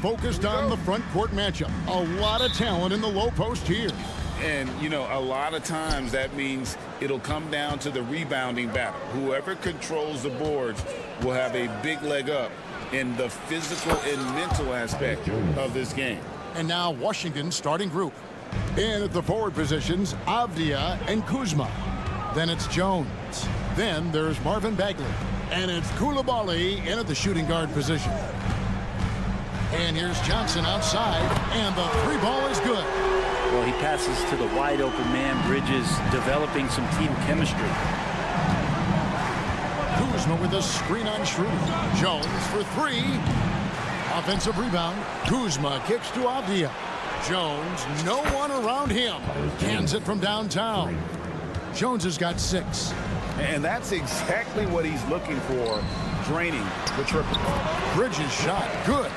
focused on the front court matchup. A lot of talent in the low post here. And, you know, a lot of times that means it'll come down to the rebounding battle. Whoever controls the boards will have a big leg up in the physical and mental aspect of this game. And now Washington's starting group. In at the forward positions, Avdia and Kuzma. Then it's Jones. Then there's Marvin Bagley. And it's Koulibaly in at the shooting guard position. And here's Johnson outside, and the three ball is good. Well, he passes to the wide open man. Bridges developing some team chemistry. Kuzma with a screen on Schroeder. Jones for three. Offensive rebound. Kuzma kicks to Avdia. Jones, no one around him. Cans it from downtown. Jones has got 6. And that's exactly what he's looking for, draining the triple. Bridges shot, good.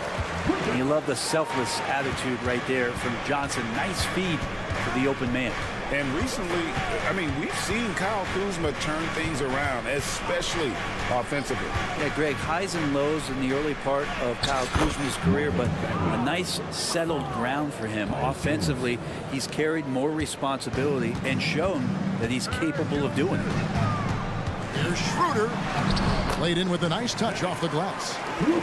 And you love the selfless attitude right there from Johnson. Nice feed to the open man. And recently, I mean, we've seen Kyle Kuzma turn things around, especially offensively. Yeah, Greg, highs and lows in the early part of Kyle Kuzma's career, but a nice settled ground for him. Offensively, he's carried more responsibility and shown that he's capable of doing it. Here's Schroeder. Played in with a nice touch off the glass.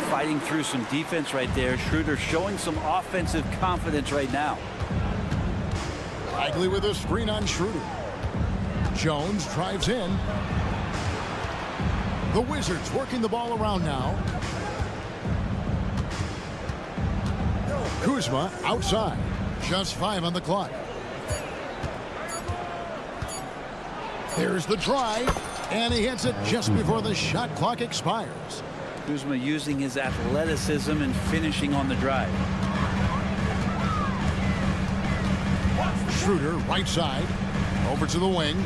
Fighting through some defense right there. Schroeder showing some offensive confidence right now. Bagley with a screen on Schroeder. Jones drives in. The Wizards working the ball around now. Kuzma outside. Just 5 on the clock. There's the drive, and he hits it just before the shot clock expires. Kuzma using his athleticism and finishing on the drive. Schroeder right side. Over to the wing.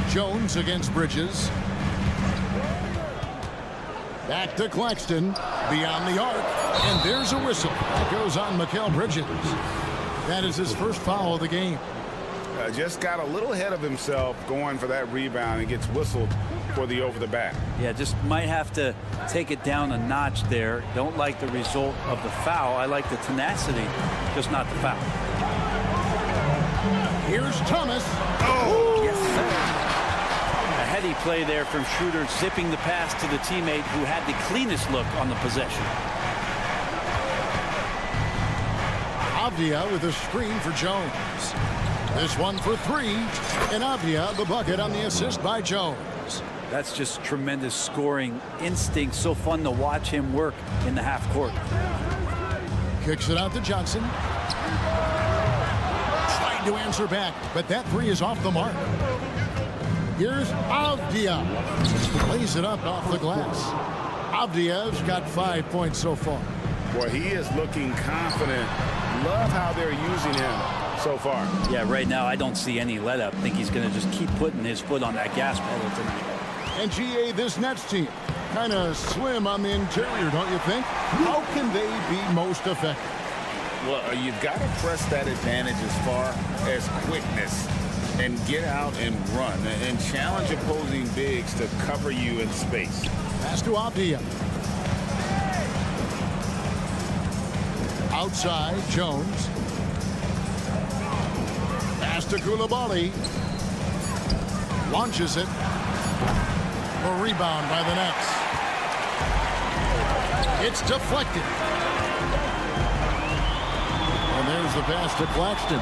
Jones against Bridges. Back to Claxton. Beyond the arc. And there's a whistle. That goes on Mikal Bridges. That is his first foul of the game. Just got a little ahead of himself going for that rebound and gets whistled for the over the back. Yeah, just might have to take it down a notch there. Don't like the result of the foul. I like the tenacity, just not the foul. Here's Thomas. Oh, yes, sir. A heady play there from Schroeder, zipping the pass to the teammate who had the cleanest look on the possession. Avdia with a screen for Jones. This one for 3, and Avdia the bucket on the assist by Jones. That's just tremendous scoring instinct. So fun to watch him work in the half court. Kicks it out to Johnson. Trying to answer back, but that 3 is off the mark. Here's Avdia. Lays it up off the glass. Avdia's got 5 points so far. Boy, he is looking confident. Love how they're using him so far. Yeah, right now I don't see any let up. I think he's going to just keep putting his foot on that gas pedal tonight. And GA, this Nets team, kind of slim on the interior, don't you think? How can they be most effective? Well, you've got to press that advantage as far as quickness and get out and run and challenge opposing bigs to cover you in space. Pass to Avdia. Outside, Jones. Pass to Koulibaly. Launches it. A rebound by the Nets. It's deflected. And there's the pass to Claxton.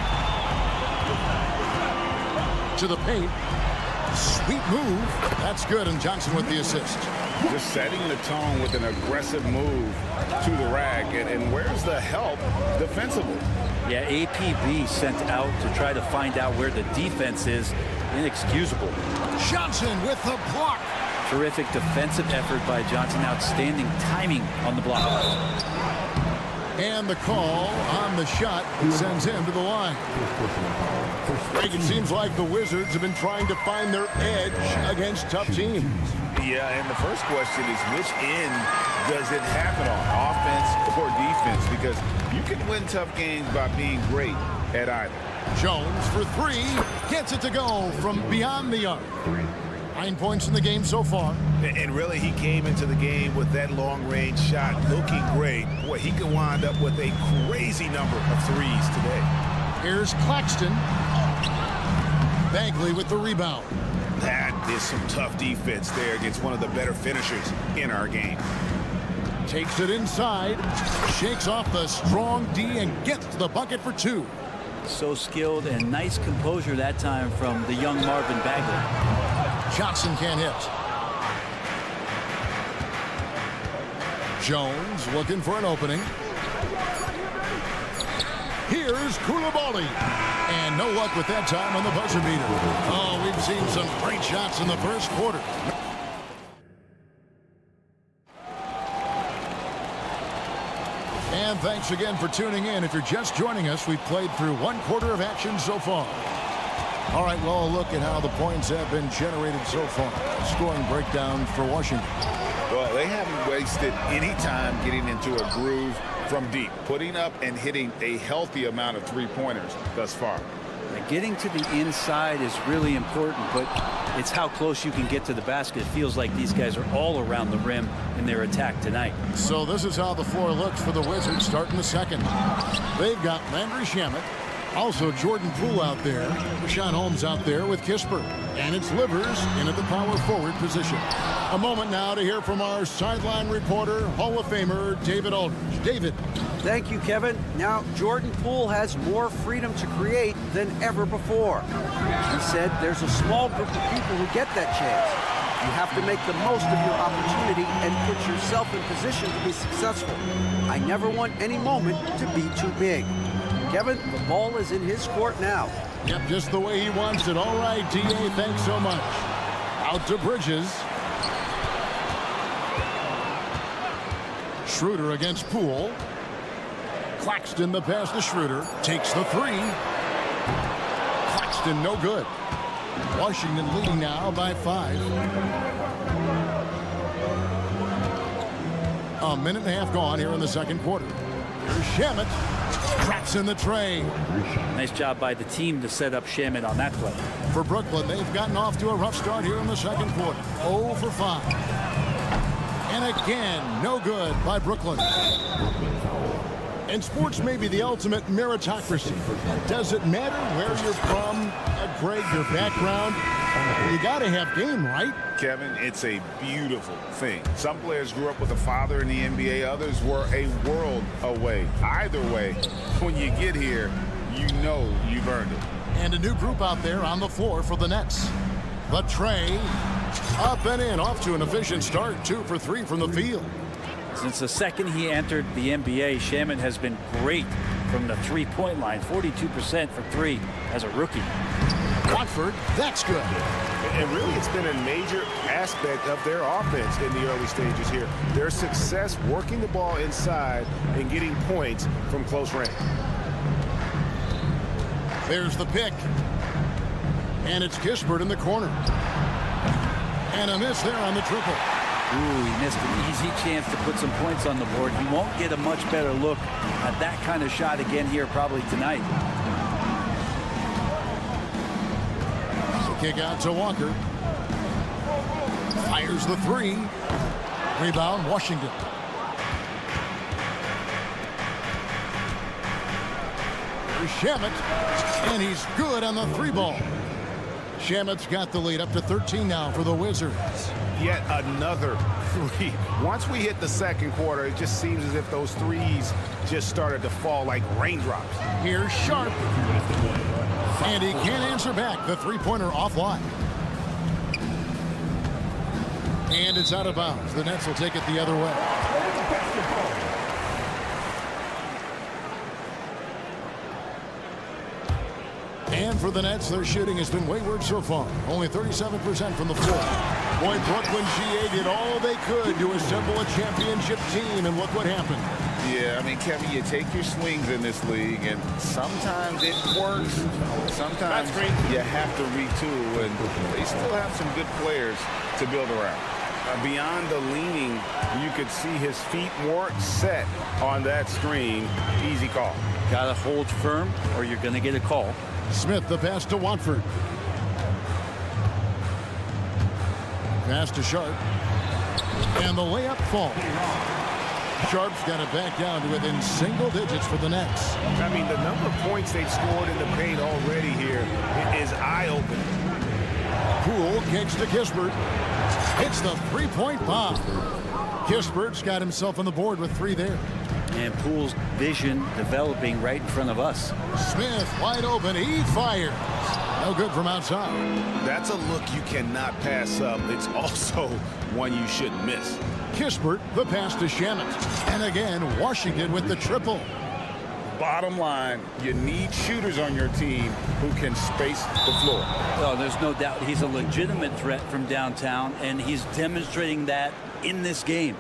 To the paint. Sweet move. That's good, and Johnson with the assist. Just setting the tone with an aggressive move to the rack. And where's the help defensively? Yeah, APB sent out to try to find out where the defense is. Inexcusable. Johnson with the block. Terrific defensive effort by Johnson. Outstanding timing on the block. And the call on the shot sends him to the line. Greg, it seems like the Wizards have been trying to find their edge against tough teams. Yeah, and the first question is, which end does it happen on, offense or defense? Because you can win tough games by being great at either. Jones for 3, gets it to go from beyond the arc. 9 points in the game so far. And really, he came into the game with that long-range shot looking great. Boy, he could wind up with a crazy number of threes today. Here's Claxton. Bagley with the rebound. That is some tough defense there against one of the better finishers in our game. Takes it inside. Shakes off the strong D and gets to the bucket for 2. So skilled and nice composure that time from the young Marvin Bagley. Johnson can't hit. Jones looking for an opening. Here's Koulibaly. And no luck with that time on the buzzer beater. Oh, we've seen some great shots in the first quarter. And thanks again for tuning in. If you're just joining us, we've played through 1 quarter of action so far. All right, well, a look at how the points have been generated so far. Scoring breakdown for Washington. Well, they haven't wasted any time getting into a groove from deep, putting up and hitting a healthy amount of three-pointers thus far. Now, getting to the inside is really important, but it's how close you can get to the basket. It feels like these guys are all around the rim in their attack tonight. So this is how the floor looks for the Wizards starting the second. They've got Landry Shamet, also Jordan Poole out there, Rashawn Holmes out there with Kisper, and it's Livers in at the power forward position. A moment now to hear from our sideline reporter, Hall of Famer David Aldridge. David. Thank you, Kevin. Now, Jordan Poole has more freedom to create than ever before. He said there's a small group of people who get that chance. You have to make the most of your opportunity and put yourself in position to be successful. I never want any moment to be too big. Kevin, the ball is in his court now. Yep, just the way he wants it. All right, D.A., thanks so much. Out to Bridges. Schroeder against Poole. Claxton the pass to Schroeder. Takes the 3. Claxton no good. Washington leading now by 5. A minute and a half gone here in the second quarter. Here's Shamet. Traps in the tray. Nice job by the team to set up Shamet on that play. For Brooklyn, they've gotten off to a rough start here in the second quarter. 0 for 5. And again, no good by Brooklyn. And sports may be the ultimate meritocracy. Does it matter where you're from, Greg, your background? You got to have game, right? Kevin, it's a beautiful thing. Some players grew up with a father in the NBA. Others were a world away. Either way, when you get here, you know you've earned it. And a new group out there on the floor for the Nets. The tray, up and in, off to an efficient start. 2 for 3 from the field. Since the second he entered the NBA, Shamet has been great from the three-point line. 42% for 3 as a rookie. Watford, that's good. And really, it's been a major aspect of their offense in the early stages here. Their success working the ball inside and getting points from close range. There's the pick. And it's Kispert in the corner. And a miss there on the triple. Ooh, he missed an easy chance to put some points on the board. He won't get a much better look at that kind of shot again here probably tonight. Kick out to Walker. Fires the 3. Rebound, Washington. There's Shamet. And he's good on the 3 ball. Shamet's got the lead up to 13 now for the Wizards. Yet another 3. Once we hit the second quarter, it just seems as if those threes just started to fall like raindrops. Here's Sharp. And he can't answer back. The 3-pointer offline. And it's out of bounds. The Nets will take it the other way. And for the Nets, their shooting has been wayward so far. Only 37% from the floor. Boy, Brooklyn GA did all they could to assemble a championship team, and look what happened. Yeah, I mean, Kevin, you take your swings in this league, and sometimes it works. Sometimes you have to retool, and they still have some good players to build around. Beyond the leaning, you could see his feet weren't set on that screen. Easy call. Gotta hold firm or you're gonna get a call. Smith, the pass to Watford. Pass to Sharp. And the layup falls. Sharp's got it back down to within single digits for the Nets. I mean, the number of points they've scored in the paint already here is eye-opening. Poole kicks to Kispert. Hits the three-point bomb. Kispert's got himself on the board with 3 there. And Poole's vision developing right in front of us. Smith wide open. He fires. No good from outside. That's a look you cannot pass up. It's also one you shouldn't miss. Kispert, the pass to Shamet. And again, Washington with the triple. Bottom line, you need shooters on your team who can space the floor. Well, there's no doubt he's a legitimate threat from downtown, and he's demonstrating that in this game.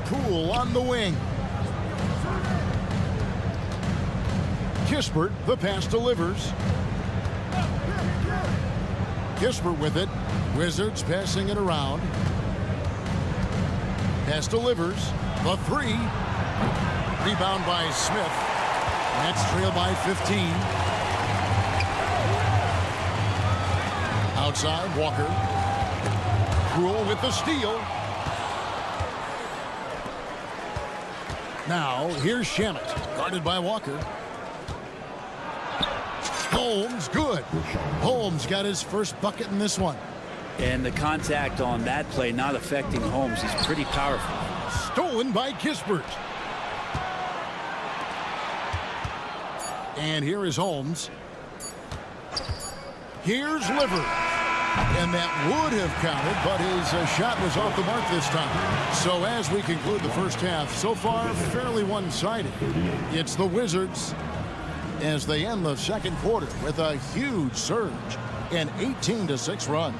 Poole on the wing. Kispert, the pass delivers. Kispert with it. Wizards passing it around. Pass delivers. The 3. Rebound by Smith. Nets trail by 15. Outside, Walker. Poole with the steal. Now, here's Shamet, guarded by Walker. Holmes, good. Holmes got his first bucket in this one. And the contact on that play not affecting Holmes is pretty powerful. Stolen by Kispert. And here is Holmes. Here's Livers. And that would have counted, but his shot was off the mark this time. So as we conclude the first half, so far fairly one-sided. It's the Wizards as they end the second quarter with a huge surge, an 18-6 run.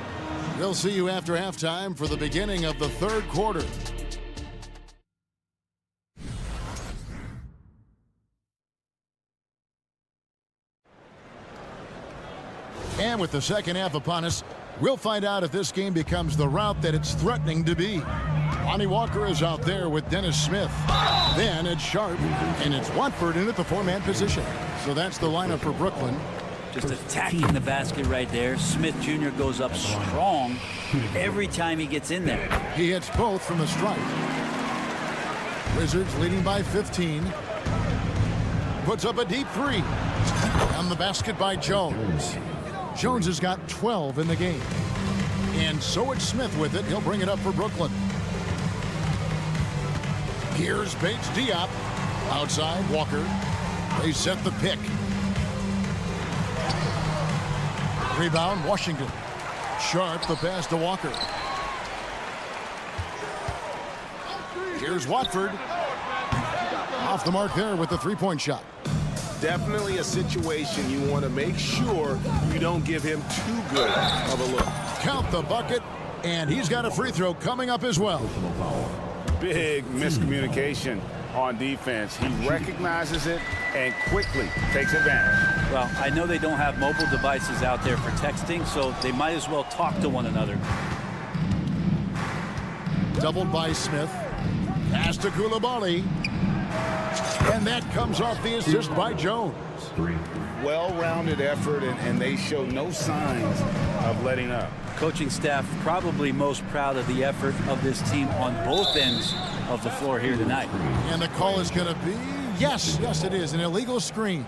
We'll see you after halftime for the beginning of the third quarter. And with the second half upon us, we'll find out if this game becomes the route that it's threatening to be. Lonnie Walker is out there with Dennis Smith. Then it's Sharp, and it's Watford in at the 4-man position. So that's the lineup for Brooklyn. Just attacking the basket right there. Smith Jr. goes up strong every time he gets in there. He hits both from the stripe. Wizards leading by 15. Puts up a deep 3. On the basket by Jones. Jones has got 12 in the game. And so it's Smith with it. He'll bring it up for Brooklyn. Here's Bates Diop. Outside, Walker. They set the pick. Rebound, Washington. Sharp, the pass to Walker. Here's Watford. Off the mark there with the three-point shot. Definitely a situation you want to make sure you don't give him too good of a look. Count the bucket, and he's got a free throw coming up as well. Big miscommunication on defense. He recognizes it and quickly takes advantage. Well, I know they don't have mobile devices out there for texting, so they might as well talk to one another. Doubled by Smith. Pass to Koulibaly. And that comes off the assist by Jones. Well-rounded effort, and they show no signs of letting up. Coaching staff probably most proud of the effort of this team on both ends of the floor here tonight. And the call is going to be, yes, it is, an illegal screen.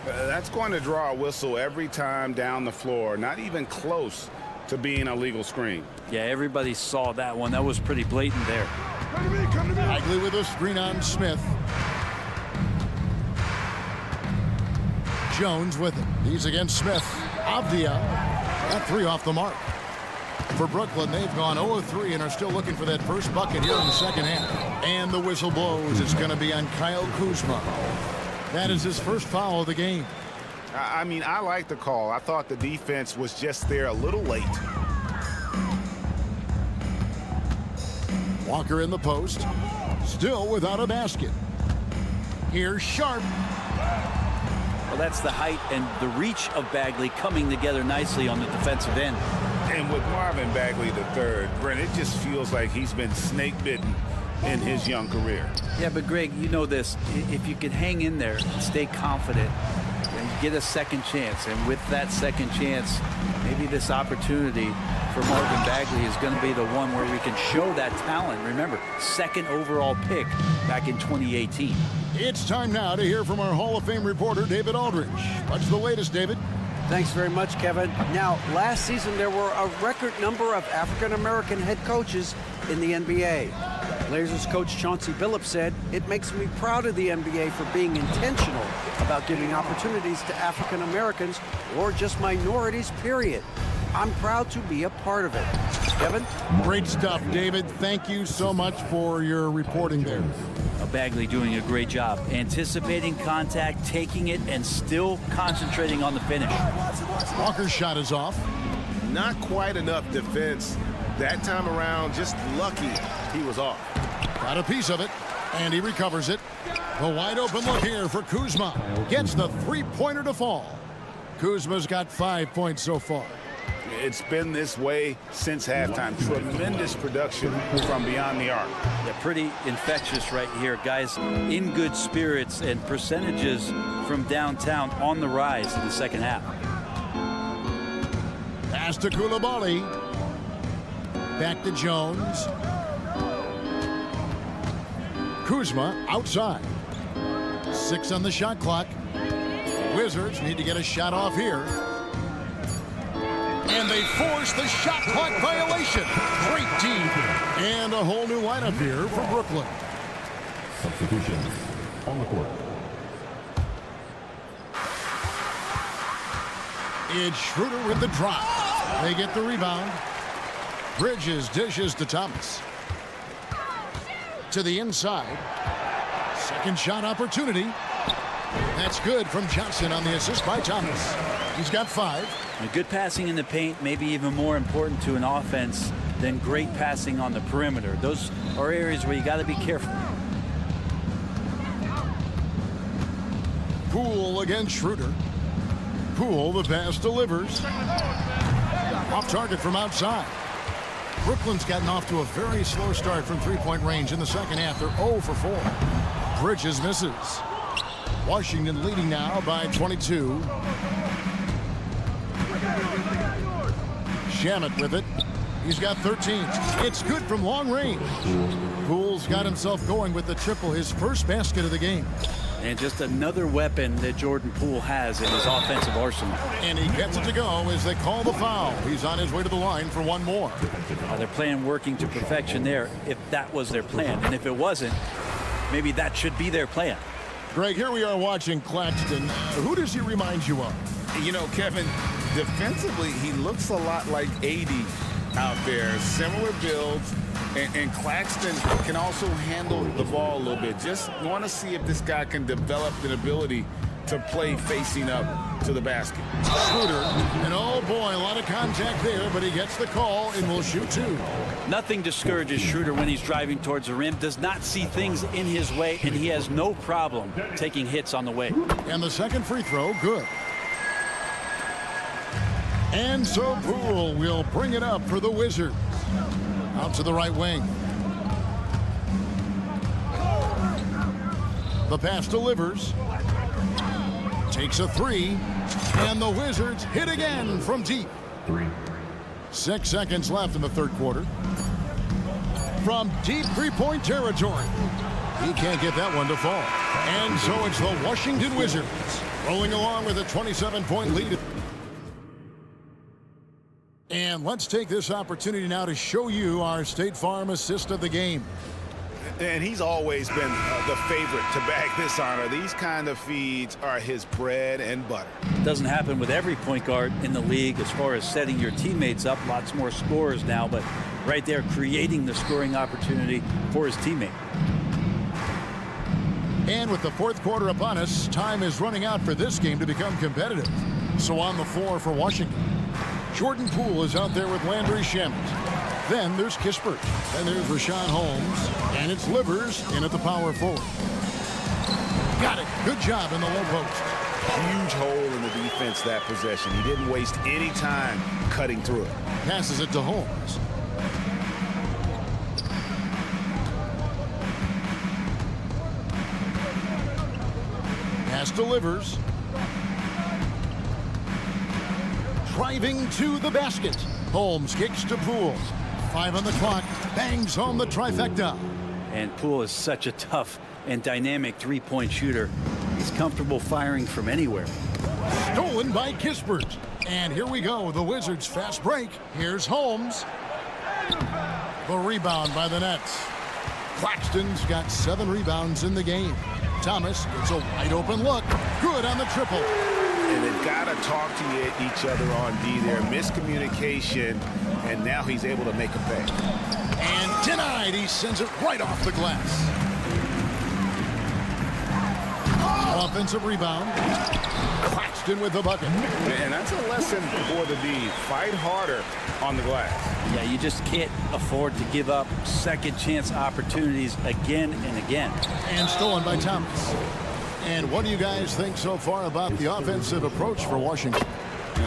That's going to draw a whistle every time down the floor, not even close to being a legal screen. Yeah, everybody saw that one. That was pretty blatant there. Bagley with a screen on Smith. Jones with it. He's against Smith. Avdia. That 3 off the mark. For Brooklyn, they've gone 0-3 and are still looking for that first bucket here in the second half. And the whistle blows. It's going to be on Kyle Kuzma. That is his first foul of the game. I mean, I like the call. I thought the defense was just there a little late. Walker in the post. Still without a basket. Here's Sharp. Well, that's the height and the reach of Bagley coming together nicely on the defensive end. And with Marvin Bagley III, Brent, it just feels like he's been snake bitten in his young career. Yeah, but Greg, you know this. If you could hang in there and stay confident and get a second chance, and with that second chance, maybe this opportunity for Marvin Bagley is going to be the one where we can show that talent. Remember, second overall pick back in 2018. It's time now to hear from our Hall of Fame reporter, David Aldridge. What's the latest, David? Thanks very much, Kevin. Now, last season there were a record number of African-American head coaches in the NBA. Blazers coach Chauncey Billups said, "It makes me proud of the NBA for being intentional about giving opportunities to African Americans or just minorities, period. I'm proud to be a part of it." Kevin? Great stuff, David. Thank you so much for your reporting there. Bagley doing a great job, anticipating contact, taking it, and still concentrating on the finish. Walker's shot is off. Not quite enough defense that time around. Just lucky he was off. Got a piece of it, and he recovers it. A wide open look here for Kuzma. Gets the three-pointer to fall. Kuzma's got 5 points so far. It's been this way since halftime. Tremendous production from beyond the arc. Yeah, pretty infectious right here. Guys in good spirits, and percentages from downtown on the rise in the second half. Pass to Coulibaly. Back to Jones. Kuzma outside. 6 on the shot clock. Wizards need to get a shot off here. And they force the shot clock violation. Great team. And a whole new lineup here for Brooklyn. Substitutions on the court. It's Schroeder with the drop. They get the rebound. Bridges dishes to Thomas. To the inside. Second shot opportunity. That's good from Johnson on the assist by Thomas. He's got 5. And good passing in the paint may be even more important to an offense than great passing on the perimeter. Those are areas where you got to be careful. Poole against Schroeder. Poole, the pass delivers. Off target from outside. Brooklyn's gotten off to a very slow start from three-point range in the second half. They're 0 for 4. Bridges misses. Washington leading now by 22. Shamet with it. He's got 13. It's good from long range. Poole's got himself going with the triple, his first basket of the game. And just another weapon that Jordan Poole has in his offensive arsenal. And he gets it to go as they call the foul. He's on his way to the line for one more. Their plan working to perfection there, if that was their plan. And if it wasn't, maybe that should be their plan. Greg, here we are watching Claxton. Who does he remind you of? You know, Kevin, defensively, he looks a lot like 80 out there. Similar builds. And Claxton can also handle the ball a little bit. Just want to see if this guy can develop an ability to play facing up to the basket. Schroeder, and oh boy, a lot of contact there, but he gets the call and will shoot 2. Nothing discourages Schroeder when he's driving towards the rim. Does not see things in his way, and he has no problem taking hits on the way. And the second free throw, good. And so Poole will bring it up for the Wizards. Out to the right wing. The pass delivers. Takes a 3. And the Wizards hit again from deep. 6 seconds left in the third quarter. From deep three-point territory. He can't get that one to fall. And so it's the Washington Wizards rolling along with a 27-point lead. And let's take this opportunity now to show you our State Farm assist of the game. And he's always been the favorite to bag this honor. These kind of feeds are his bread and butter. Doesn't happen with every point guard in the league as far as setting your teammates up. Lots more scorers now, but right there creating the scoring opportunity for his teammate. And with the fourth quarter upon us, time is running out for this game to become competitive. So on the floor for Washington, Jordan Poole is out there with Landry Shamet. Then there's Kispert. Then there's Rashawn Holmes. And it's Livers in at the power forward. Got it. Good job in the low post. Huge hole in the defense that possession. He didn't waste any time cutting through it. Passes it to Holmes. Pass delivers. Driving to the basket. Holmes kicks to Poole. 5 on the clock. Bangs home the trifecta. And Poole is such a tough and dynamic three-point shooter. He's comfortable firing from anywhere. Stolen by Kispert. And here we go. The Wizards fast break. Here's Holmes. The rebound by the Nets. Claxton's got 7 rebounds in the game. Thomas gets a wide open look. Good on the triple. And they've got to talk to each other on D there. Miscommunication, and now he's able to make a pay. And denied. He sends it right off the glass. Offensive rebound. Claxton with the bucket. And that's a lesson for the D. Fight harder on the glass. Yeah, you just can't afford to give up second chance opportunities again and again. And stolen by Thomas. And what do you guys think so far about the offensive approach for Washington?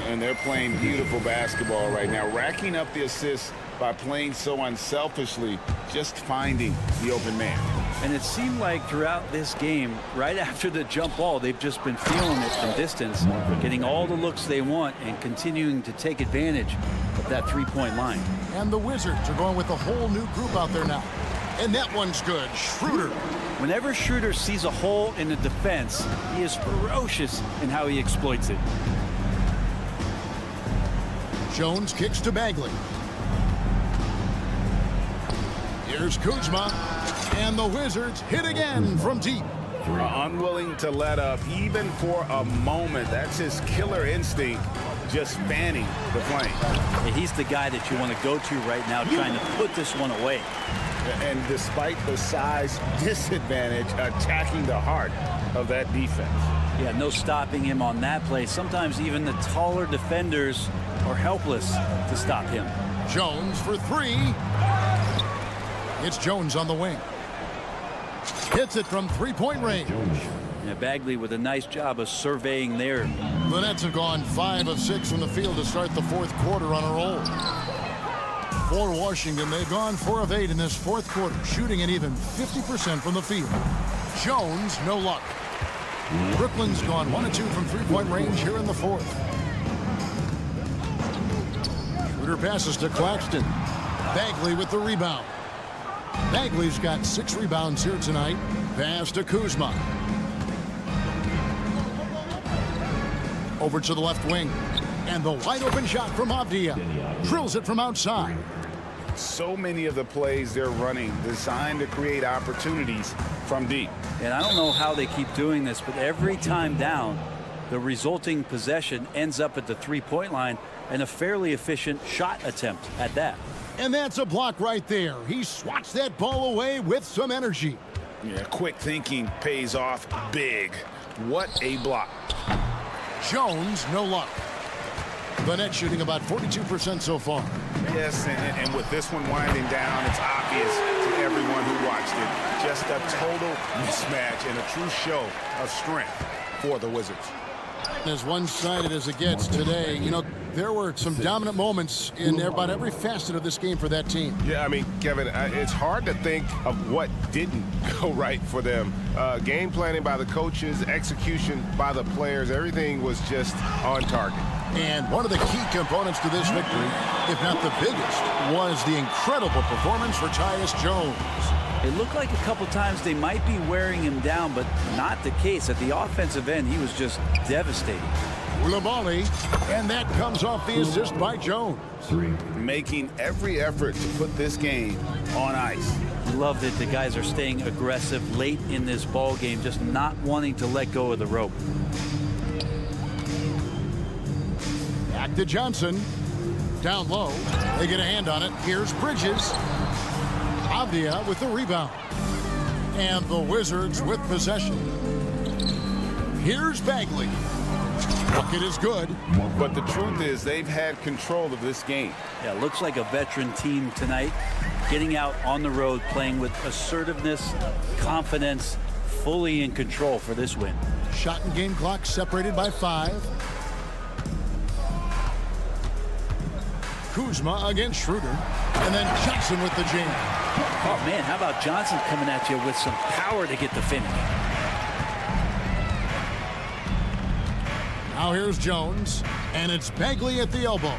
And they're playing beautiful basketball right now, racking up the assists by playing so unselfishly, just finding the open man. And it seemed like throughout this game, right after the jump ball, they've just been feeling it from distance, getting all the looks they want and continuing to take advantage of that three-point line. And the Wizards are going with a whole new group out there now. And that one's good. Schroeder. Whenever Schroeder sees a hole in the defense, he is ferocious in how he exploits it. Jones kicks to Bagley. Here's Kuzma. And the Wizards hit again from deep. Unwilling to let up even for a moment. That's his killer instinct, just fanning the flame. He's the guy that you want to go to right now, trying to put this one away. And despite the size disadvantage, attacking the heart of that defense. Yeah, no stopping him on that play. Sometimes even the taller defenders are helpless to stop him. Jones for 3. It's Jones on the wing. Hits it from three-point range. Yeah, Bagley with a nice job of surveying there. The Nets have gone 5 of 6 from the field to start the fourth quarter on a roll. For Washington, they've gone 4 of 8 in this fourth quarter, shooting at even 50% from the field. Jones, no luck. Brooklyn's gone 1 of 2 from three-point range here in the fourth. Schroeder passes to Claxton. Bagley with the rebound. Bagley's got 6 rebounds here tonight. Pass to Kuzma. Over to the left wing. And the wide open shot from Avdia. Drills it from outside. So many of the plays they're running designed to create opportunities from deep. And I don't know how they keep doing this, but every time down, the resulting possession ends up at the three-point line and a fairly efficient shot attempt at that. And that's a block right there. He swats that ball away with some energy. Yeah, quick thinking pays off big. What a block. Jones, no luck. The Nets shooting about 42% so far. Yes, and with this one winding down, it's obvious to everyone who watched it. Just a total mismatch and a true show of strength for the Wizards. As one-sided as it gets today, you know, there were some dominant moments in about every facet of this game for that team. Yeah, I mean, Kevin, it's hard to think of what didn't go right for them. Game planning by the coaches, execution by the players, everything was just on target. And one of the key components to this victory, if not the biggest, was the incredible performance for Tyus Jones. It looked like a couple times they might be wearing him down, but not the case. At the offensive end, he was just devastating. Koulibaly, and that comes off the assist by Jones. Making every effort to put this game on ice. Love that the guys are staying aggressive late in this ball game, just not wanting to let go of the rope. Back to Johnson. Down low. They get a hand on it. Here's Bridges. Avdia with the rebound. And the Wizards with possession. Here's Bagley. Bucket is good. But the truth is they've had control of this game. Yeah, looks like a veteran team tonight, getting out on the road, playing with assertiveness, confidence, fully in control for this win. Shot and game clock separated by 5. Kuzma against Schroeder. And then Johnson with the jam. Oh, man, how about Johnson coming at you with some power to get the finish? Now here's Jones, and it's Bagley at the elbow.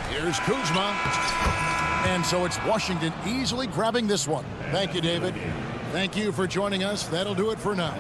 Here's Kuzma. And so it's Washington easily grabbing this one. Thank you, David. Thank you for joining us. That'll do it for now.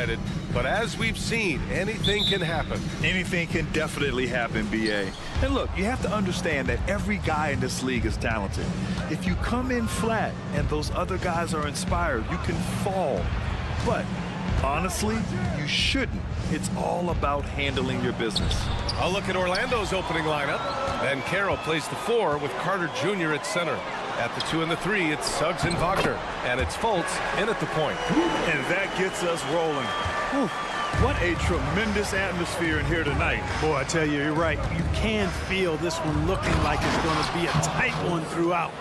excited, but as we've seen, anything can happen. Anything can definitely happen, BA. And look, you have to understand that every guy in this league is talented. If you come in flat and those other guys are inspired, you can fall. But honestly, you shouldn't. It's all about handling your business. I'll look at Orlando's opening lineup. And Carroll plays the 4 with Carter Jr. at center. At the 2 and the 3, it's Suggs and Wagner. And it's Fultz in at the point. And that gets us rolling. Whew. What a tremendous atmosphere in here tonight. Boy, I tell you, you're right. You can feel this one looking like it's going to be a tight one throughout.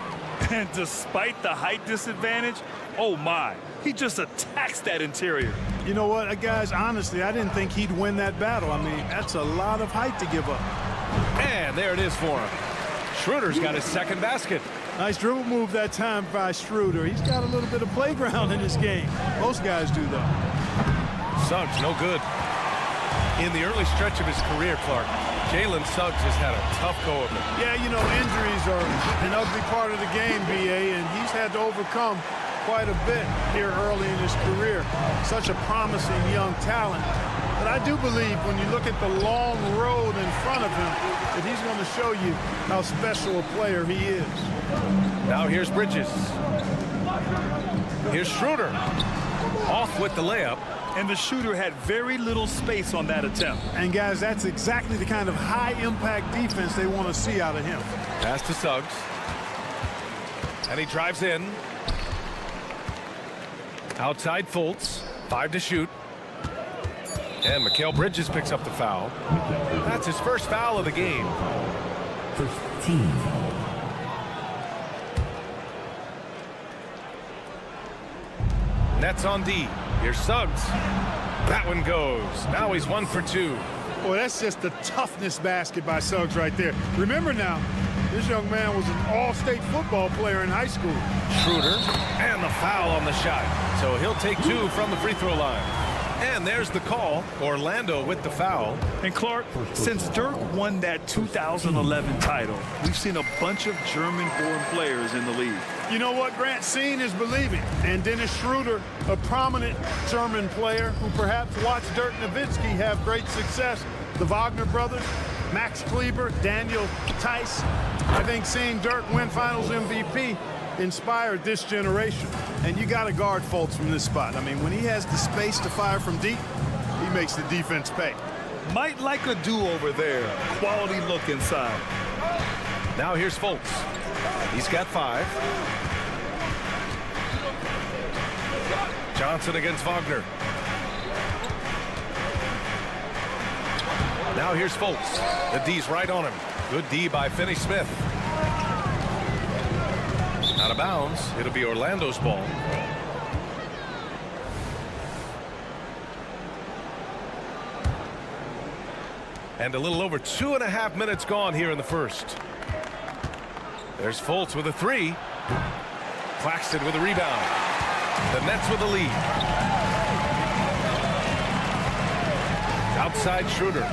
And despite the height disadvantage, oh my, he just attacks that interior. You know what, guys, honestly, I didn't think he'd win that battle. I mean, that's a lot of height to give up. And there it is for him. Schroeder's got his second basket. Nice dribble move that time by Schroeder. He's got a little bit of playground in his game. Most guys do, though. Suggs, no good. In the early stretch of his career, Clark, Jalen Suggs has had a tough go of it. Yeah, you know, injuries are an ugly part of the game, BA, and he's had to overcome quite a bit here early in his career. Such a promising young talent. But I do believe when you look at the long road in front of him that he's going to show you how special a player he is. Now here's Bridges. Here's Schroeder. Off with the layup. And the shooter had very little space on that attempt. And guys, that's exactly the kind of high-impact defense they want to see out of him. Pass to Suggs. And he drives in. Outside Fultz. 5 to shoot. And Mikal Bridges picks up the foul. That's his first foul of the game. First team. Nets on D. Here's Suggs. That one goes. Now he's 1 for 2. Boy, that's just the toughness basket by Suggs right there. Remember now, this young man was an all-state football player in high school. Schroeder. And the foul on the shot. So he'll take 2 from the free throw line. And there's the call. Orlando with the foul. And Clark, since Dirk won that 2011 title, we've seen a bunch of German-born players in the league. You know what, Grant? Seeing is believing. And Dennis Schroeder, a prominent German player who perhaps watched Dirk Nowitzki have great success. The Wagner brothers, Max Kleber, Daniel Tice. I think seeing Dirk win Finals MVP inspired this generation. And you got to guard Fultz from this spot. I mean, when he has the space to fire from deep, he makes the defense pay. Might like a do-over there. Quality look inside. Now here's Fultz. He's got 5. Johnson against Wagner. Now here's Fultz. The D's right on him. Good D by Finney-Smith. Out of bounds. It'll be Orlando's ball. And a little over 2.5 minutes gone here in the first. There's Fultz with a 3. Claxton with a rebound. The Nets with the lead. Outside Schroeder.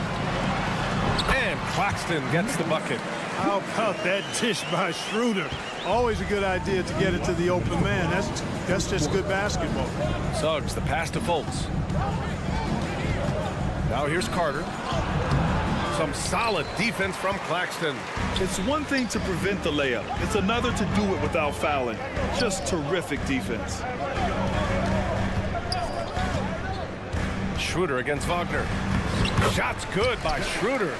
And Claxton gets the bucket. How about that dish by Schroeder? Always a good idea to get it to the open man. That's just good basketball. Suggs, the pass to Fultz. Now here's Carter. Some solid defense from Claxton. It's one thing to prevent the layup. It's another to do it without fouling. Just terrific defense. Schroeder against Wagner. Shot's good by Schroeder.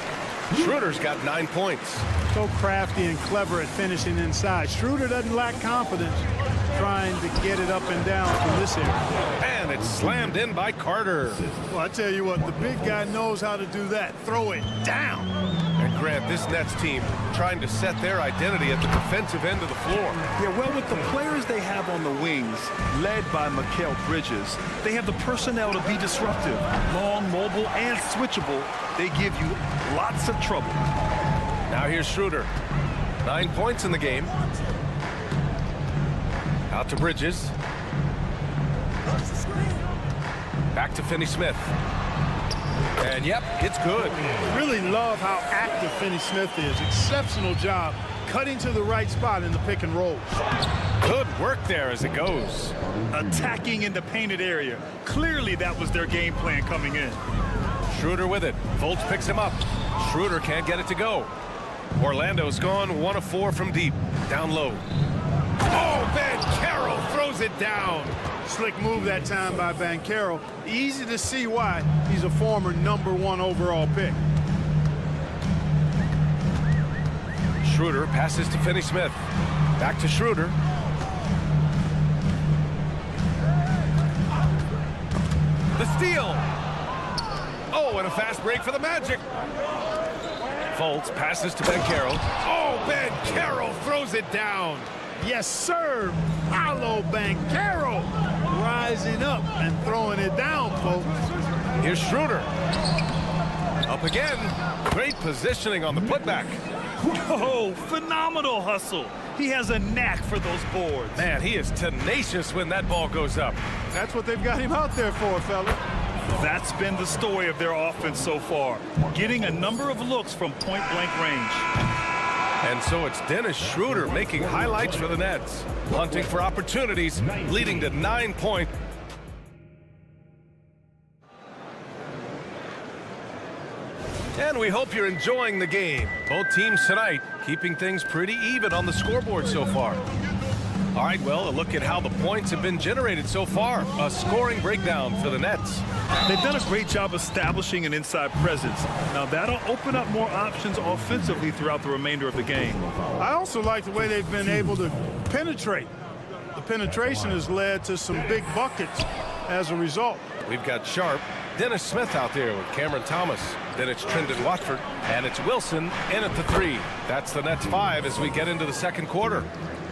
Schroeder's got 9 points. So crafty and clever at finishing inside. Schroeder doesn't lack confidence trying to get it up and down from this area. And it's slammed in by Carter. Well, I tell you what, the big guy knows how to do that. Throw it down. And Grant, this Nets team trying to set their identity at the defensive end of the floor. Yeah, well, with the players they have on the wings, led by Mikal Bridges, they have the personnel to be disruptive. Long, mobile, and switchable. They give you lots of trouble. Now here's Schroeder. 9 points in the game. Out to Bridges. Back to Finney-Smith. And yep, it's good. Really love how active Finney-Smith is. Exceptional job cutting to the right spot in the pick and roll. Good work there as it goes. Attacking in the painted area. Clearly that was their game plan coming in. Schroeder with it. Fultz picks him up. Schroeder can't get it to go. Orlando's gone 1 of 4 from deep. Down low. Oh, Banchero throws it down. Slick move that time by Banchero. Easy to see why he's a former #1 overall pick. Schroeder passes to Finney-Smith. Back to Schroeder. The steal. Oh, and a fast break for the Magic. Fultz passes to Banchero. Oh, Banchero throws it down. Yes, sir. Paolo Banchero rising up and throwing it down, folks. Here's Schroeder. Up again. Great positioning on the putback. Whoa, phenomenal hustle. He has a knack for those boards. Man, he is tenacious when that ball goes up. That's what they've got him out there for, fella. That's been the story of their offense so far, getting a number of looks from point-blank range. And so it's Dennis Schroeder making highlights for the Nets, hunting for opportunities, leading to 9 points. And we hope you're enjoying the game. Both teams tonight keeping things pretty even on the scoreboard so far. All right, well, a look at how the points have been generated so far. A scoring breakdown for the Nets. They've done a great job establishing an inside presence. Now that'll open up more options offensively throughout the remainder of the game. I also like the way they've been able to penetrate. The penetration has led to some big buckets as a result. We've got Sharp, Dennis Smith out there with Cameron Thomas. Then it's Trendon Watford, and it's Wilson in at the 3. That's the Nets 5 as we get into the second quarter.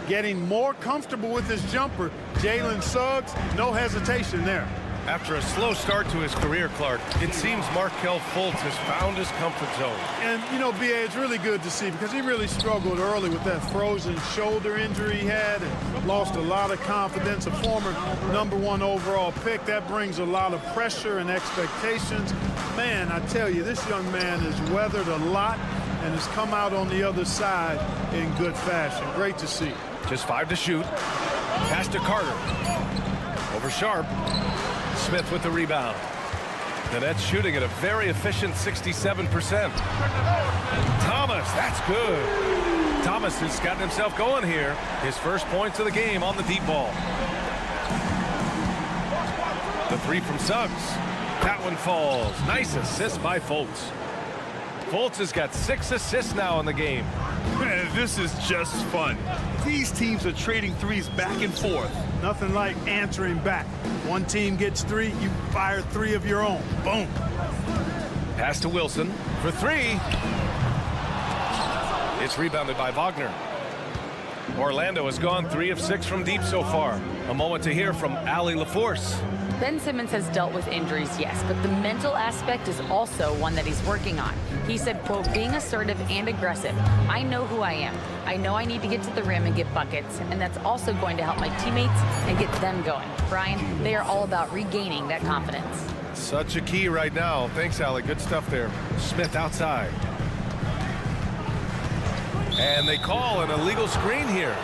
Getting more comfortable with his jumper. Jalen Suggs, no hesitation there. After a slow start to his career, Clark, it seems Markelle Fultz has found his comfort zone. And, you know, B.A., it's really good to see because he really struggled early with that frozen shoulder injury he had and lost a lot of confidence. A former #1 overall pick, that brings a lot of pressure and expectations. Man, I tell you, this young man has weathered a lot and has come out on the other side in good fashion. Great to see. Just 5 to shoot. Pass to Carter. Over Sharp. Smith with the rebound. The Nets shooting at a very efficient 67%. Thomas, that's good. Thomas has gotten himself going here. His first points of the game on the deep ball. The 3 from Suggs. That one falls. Nice assist by Fultz. Fultz has got 6 assists now in the game. Man, this is just fun. These teams are trading threes back and forth. Nothing like answering back. One team gets 3, you fire 3 of your own. Boom. Pass to Wilson for 3. It's rebounded by Wagner. Orlando has gone 3 of 6 from deep so far. A moment to hear from Allie LaForce. Ben Simmons has dealt with injuries, yes, but the mental aspect is also one that he's working on. He said, quote, being assertive and aggressive. I know who I am. I know I need to get to the rim and get buckets, and that's also going to help my teammates and get them going. Brian, they are all about regaining that confidence. Such a key right now. Thanks, Allie. Good stuff there. Smith outside. And they call an illegal screen here.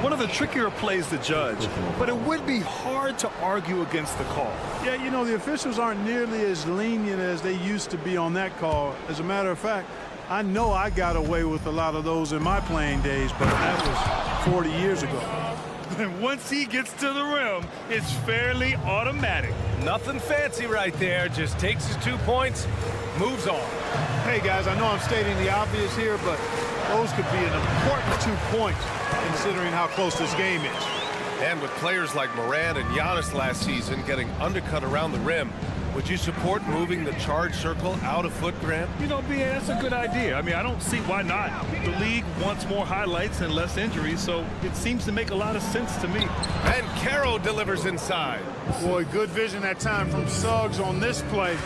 One of the trickier plays to judge, but it would be hard to argue against the call. Yeah, you know, the officials aren't nearly as lenient as they used to be on that call. As a matter of fact, I know I got away with a lot of those in my playing days, but that was 40 years ago. And once he gets to the rim, it's fairly automatic. Nothing fancy right there. Just takes his 2 points, moves on. Hey, guys, I know I'm stating the obvious here, but those could be an important 2 points considering how close this game is. And with players like Morant and Giannis last season getting undercut around the rim, would you support moving the charge circle out of foot, Grant? You know, B.A., that's a good idea. I mean, I don't see why not. The league wants more highlights and less injuries, so it seems to make a lot of sense to me. And Caro delivers inside. Boy, good vision that time from Suggs on this play,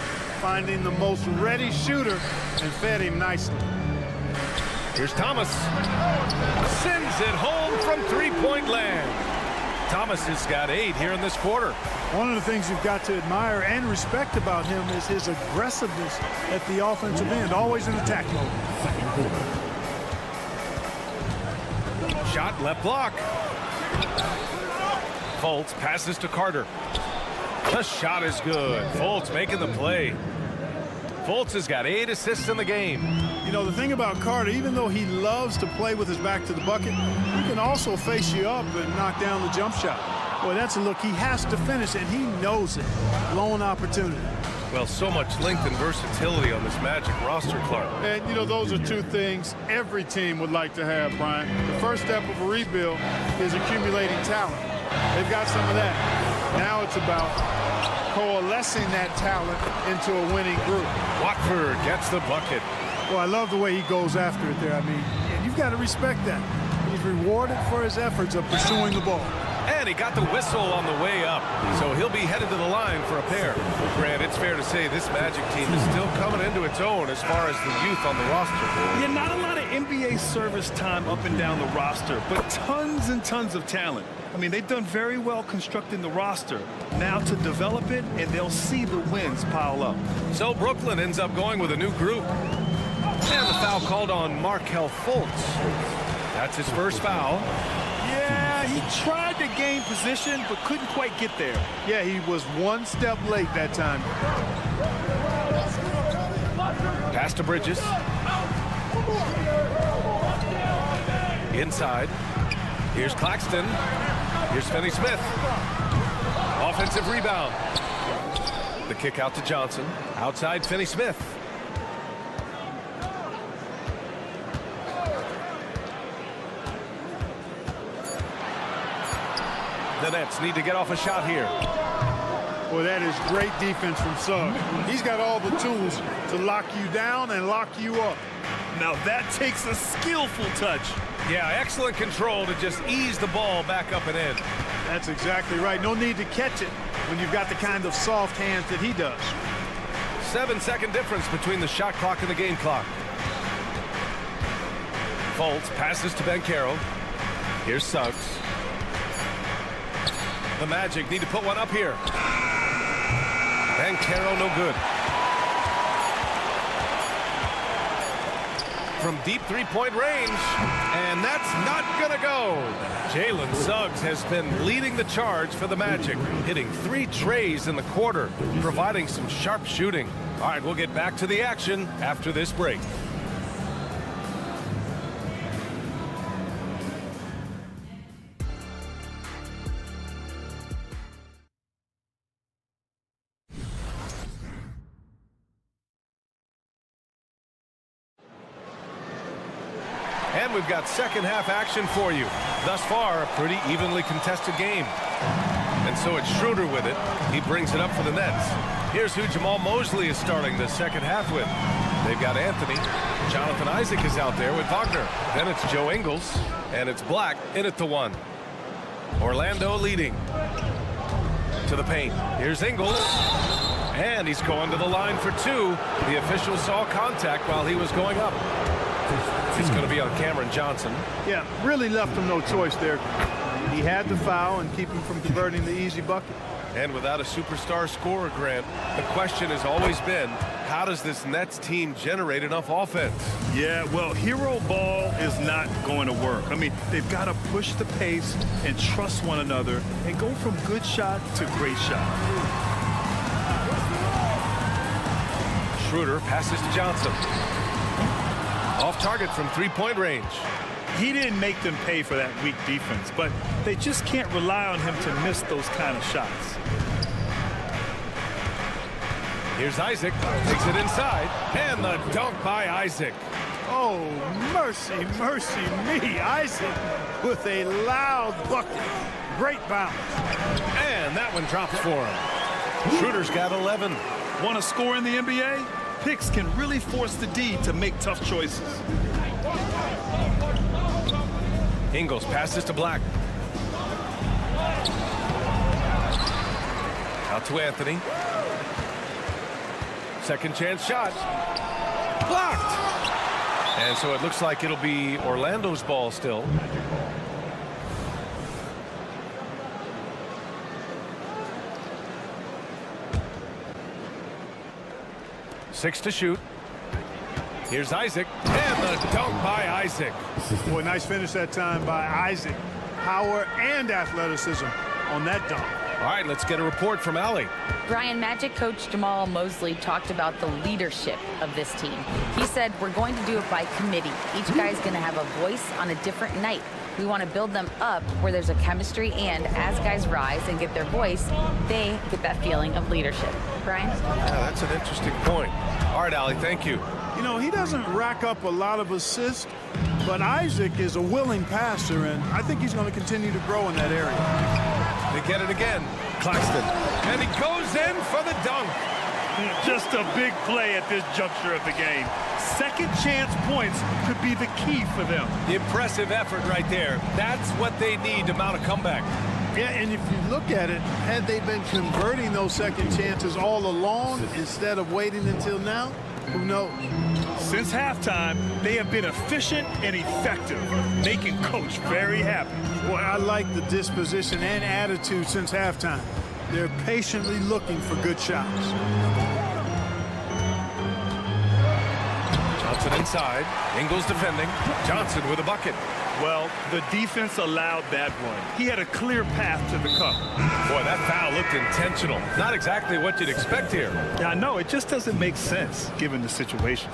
finding the most ready shooter and fed him nicely. Here's Thomas. Sends it home from three-point land. Thomas has got 8 here in this quarter. One of the things you've got to admire and respect about him is his aggressiveness at the offensive end, always in attack mode. Shot left block. Fultz passes to Carter. The shot is good. Fultz making the play. Fultz has got 8 assists in the game. You know, the thing about Carter, even though he loves to play with his back to the bucket, he can also face you up and knock down the jump shot. Boy, that's a look. He has to finish, and he knows it. Lone opportunity. Well, so much length and versatility on this Magic roster, Clark. And, you know, those are two things every team would like to have, Brian. The first step of a rebuild is accumulating talent. They've got some of that. Now it's about coalescing that talent into a winning group. Watford gets the bucket. Well, I love the way he goes after it there. I mean, you've got to respect that. He's rewarded for his efforts of pursuing the ball. And he got the whistle on the way up, so he'll be headed to the line for a pair. Grant, it's fair to say this Magic team is still coming into its own as far as the youth on the roster. Yeah, not a lot of NBA service time up and down the roster, but tons and tons of talent. I mean, they've done very well constructing the roster. Now to develop it, and they'll see the wins pile up. So Brooklyn ends up going with a new group. And the foul called on Markelle Fultz. That's his first foul. Yeah, he tried to gain position, but couldn't quite get there. Yeah, he was one step late that time. Pass to Bridges. Inside. Here's Claxton. Here's Finney-Smith. Offensive rebound. The kick out to Johnson. Outside Finney-Smith. The Nets need to get off a shot here. Boy, that is great defense from Suggs. He's got all the tools to lock you down and lock you up. Now that takes a skillful touch. Yeah, excellent control to just ease the ball back up and in. That's exactly right. No need to catch it when you've got the kind of soft hands that he does. 7-second difference between the shot clock and the game clock. Fultz passes to Banchero. Here's Suggs. The Magic need to put one up here. Banchero no good. From deep three-point range, and that's not gonna go. Jalen Suggs has been leading the charge for the Magic, hitting 3 trays in the quarter, providing some sharp shooting. All right, we'll get back to the action after this break. And we've got second half action for you. Thus far, a pretty evenly contested game. And so it's Schroeder with it. He brings it up for the Nets. Here's who Jamal Mosley is starting the second half with. They've got Anthony. Jonathan Isaac is out there with Wagner. Then it's Joe Ingles. And it's Black in at the 1. Orlando leading. To the paint. Here's Ingles. And he's going to the line for 2. The official saw contact while he was going up. It's going to be on Cameron Johnson. Yeah, really left him no choice there. He had the foul and keep him from converting the easy bucket. And without a superstar scorer, Grant, the question has always been, how does this Nets team generate enough offense? Yeah, well, hero ball is not going to work. I mean, they've got to push the pace and trust one another and go from good shot to great shot. Schroeder passes to Johnson. Off target from three-point range. He didn't make them pay for that weak defense, but they just can't rely on him to miss those kind of shots. Here's Isaac. Takes it inside. And the dunk by Isaac. Oh, mercy, mercy me. Isaac with a loud bucket. Great bounce. And that one drops for him. Schroeder's got 11. Want to score in the NBA? Picks can really force the D to make tough choices. Ingles passes to Black. Out to Anthony. Second chance shot. Blocked. And so it looks like it'll be Orlando's ball still. Six to shoot. Here's Isaac. And the dunk by Isaac. Boy, nice finish that time by Isaac. power and athleticism on that dunk. All right, let's get a report from Allie. Brian, Magic coach Jamal Mosley talked about the leadership of this team. He said, we're going to do it by committee. Each guy's going to have a voice on a different night. We want to build them up where there's a chemistry, and as guys rise and get their voice, they get that feeling of leadership. Brian? Yeah, that's an interesting point. All right, Allie, thank you. You know, he doesn't rack up a lot of assists, but Isaac is a willing passer, and I think he's going to continue to grow in that area. They get it again. Claxton. And he goes in for the dunk. Just a big play at this juncture of the game. Second chance points could be the key for them. Impressive effort right there. That's what they need to mount a comeback. Yeah, and if you look at it, had they been converting those second chances all along instead of waiting until now, who knows? Since halftime, they have been efficient and effective, making Coach very happy. Boy, I like the disposition and attitude since halftime. They're patiently looking for good shots. Johnson inside. Ingles defending. Johnson with a bucket. Well, the defense allowed that one. He had a clear path to the cup. Boy, that foul looked intentional. Not exactly what you'd expect here. Yeah, I know. It just doesn't make sense given the situation.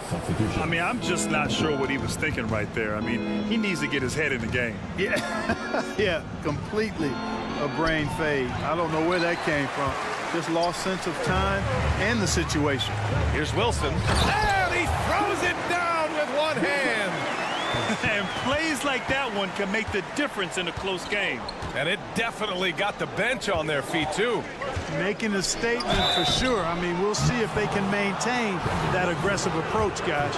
I mean, I'm just not sure what he was thinking right there. I mean, he needs to get his head in the game. Yeah, yeah, completely a brain fade. I don't know where that came from. Just lost sense of time and the situation. Here's Wilson. And he throws it down with one hand. And plays like that one can make the difference in a close game. And it definitely got the bench on their feet, too. Making a statement for sure. I mean, we'll see if they can maintain that aggressive approach, guys.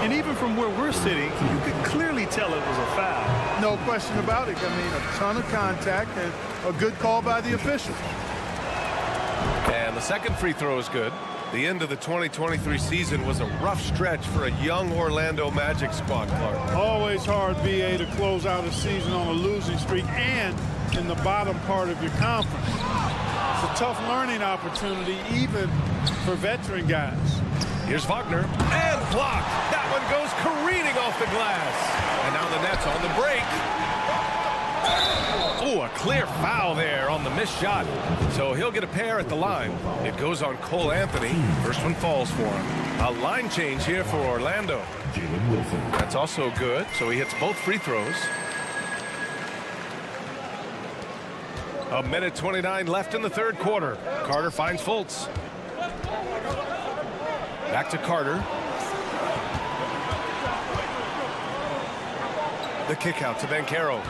And even from where we're sitting, you could clearly tell it was a foul. No question about it. I mean, a ton of contact and a good call by the official. And the second free throw is good. The end of the 2023 season was a rough stretch for a young Orlando Magic squad, Clark. Always hard, BA, to close out a season on a losing streak and in the bottom part of your conference. It's a tough learning opportunity, even for veteran guys. Here's Wagner, and blocked. That one goes careening off the glass. And now the Nets on the break. Ooh, a clear foul there on the missed shot. So he'll get a pair at the line. It goes on Cole Anthony. First one falls for him. A line change here for Orlando. That's also good, so he hits both free throws. A minute 29 left in the third quarter. Carter finds Fultz. Back to Carter. The kick out to Banchero.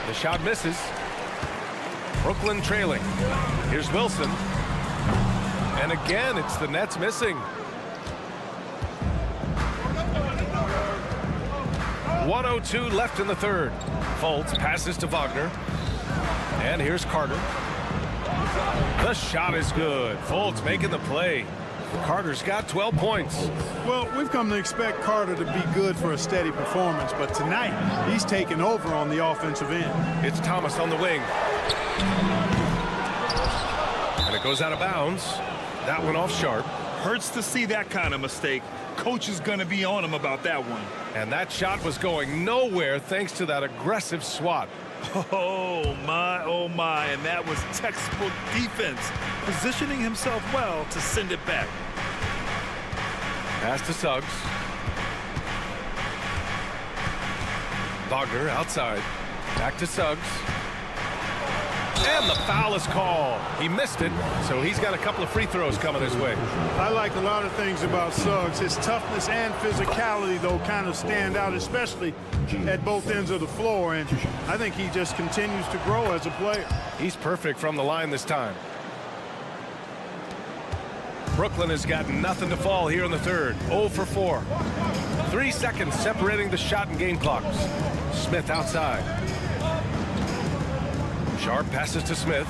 The shot misses. Brooklyn trailing. Here's Wilson. And again, it's the Nets missing. 1:02 left in the third. Fultz passes to Wagner. And here's Carter. The shot is good. Fultz making the play. Carter's got 12 points. Well, we've come to expect Carter to be good for a steady performance, but tonight he's taken over on the offensive end. It's Thomas on the wing. And it goes out of bounds. That one off sharp. Hurts to see that kind of mistake. Coach is going to be on him about that one. And that shot was going nowhere thanks to that aggressive swat. Oh, my. And that was textbook defense, positioning himself well to send it back. Pass to Suggs. Wagner outside. Back to Suggs. And the foul is called. He missed it, so he's got a couple of free throws coming his way. I like a lot of things about Suggs. His toughness and physicality, though, kind of stand out, especially at both ends of the floor. And I think he just continues to grow as a player. He's perfect from the line this time. Brooklyn has got nothing to fall here in the third. 0 for 4. 3 seconds separating the shot and game clocks. Smith outside. Sharp passes to Smith.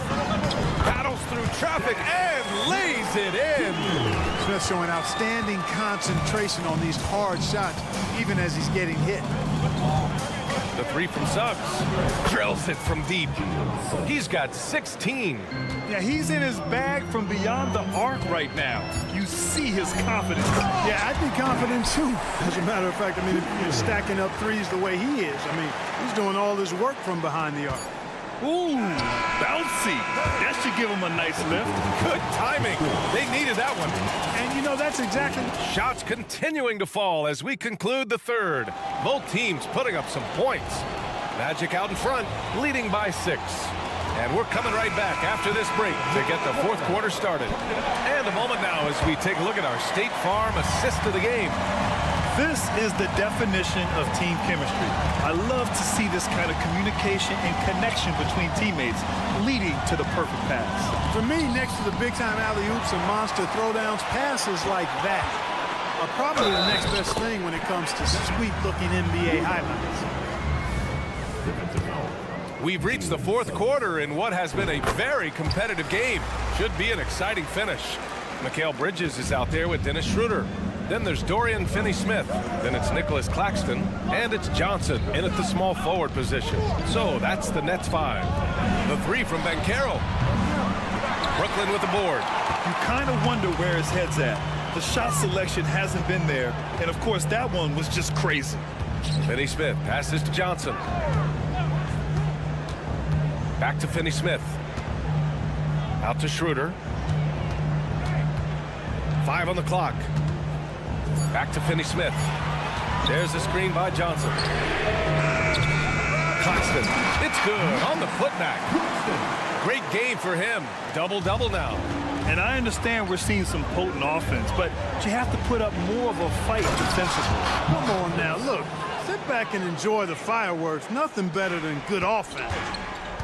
Battles through traffic and lays it in. Smith showing outstanding concentration on these hard shots, even as he's getting hit. The three from Suggs. Drills it from deep. He's got 16. Yeah, he's in his bag from beyond the arc right now. You see his confidence. Yeah, I'd be confident too. As a matter of fact, I mean, if you're stacking up threes the way he is, I mean, he's doing all his work from behind the arc. Ooh, bouncy. That should give him a nice lift. Good timing. They needed that one. And, you know, that's exactly... Shots continuing to fall as we conclude the third. Both teams putting up some points. Magic out in front, leading by 6. And we're coming right back after this break to get the fourth quarter started. And a moment now as we take a look at our State Farm assist of the game. This is the definition of team chemistry. I love to see this kind of communication and connection between teammates leading to the perfect pass. For me, next to the big-time alley-oops and monster throwdowns, passes like that are probably the next best thing when it comes to sweet-looking NBA highlights. We've reached the fourth quarter in what has been a very competitive game. Should be an exciting finish. Mikal Bridges is out there with Dennis Schroeder. Then there's Dorian Finney-Smith. Then it's Nicholas Claxton. And it's Johnson in at the small forward position. So that's the Nets 5. The 3 from Banchero. Brooklyn with the board. You kind of wonder where his head's at. The shot selection hasn't been there. And, of course, that one was just crazy. Finney-Smith passes to Johnson. Back to Finney-Smith. Out to Schroeder. 5 on the clock. Back to Finney-Smith. There's the screen by Johnson. Claxton. It's good on the putback. Great game for him. Double-double now. And I understand we're seeing some potent offense, but you have to put up more of a fight defensively. Come on now, look. Sit back and enjoy the fireworks. Nothing better than good offense.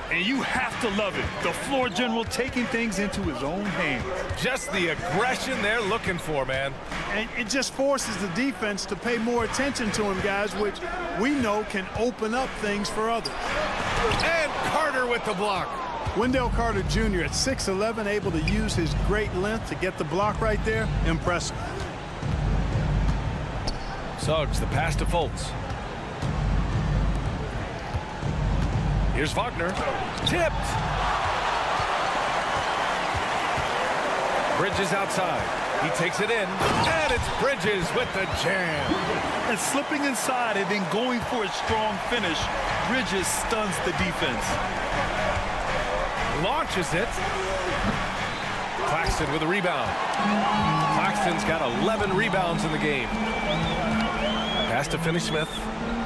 And you have to love it. The floor general taking things into his own hands. Just the aggression they're looking for, man. And it just forces the defense to pay more attention to him, guys, which we know can open up things for others. And Carter with the block. Wendell Carter Jr. at 6'11", able to use his great length to get the block right there. Impressive. Suggs, the pass to Fultz. Here's Wagner. Tipped. Bridges outside. He takes it in. And it's Bridges with the jam. And slipping inside and then going for a strong finish, Bridges stuns the defense. Launches it. Claxton with a rebound. Claxton's got 11 rebounds in the game. Pass to Finney-Smith.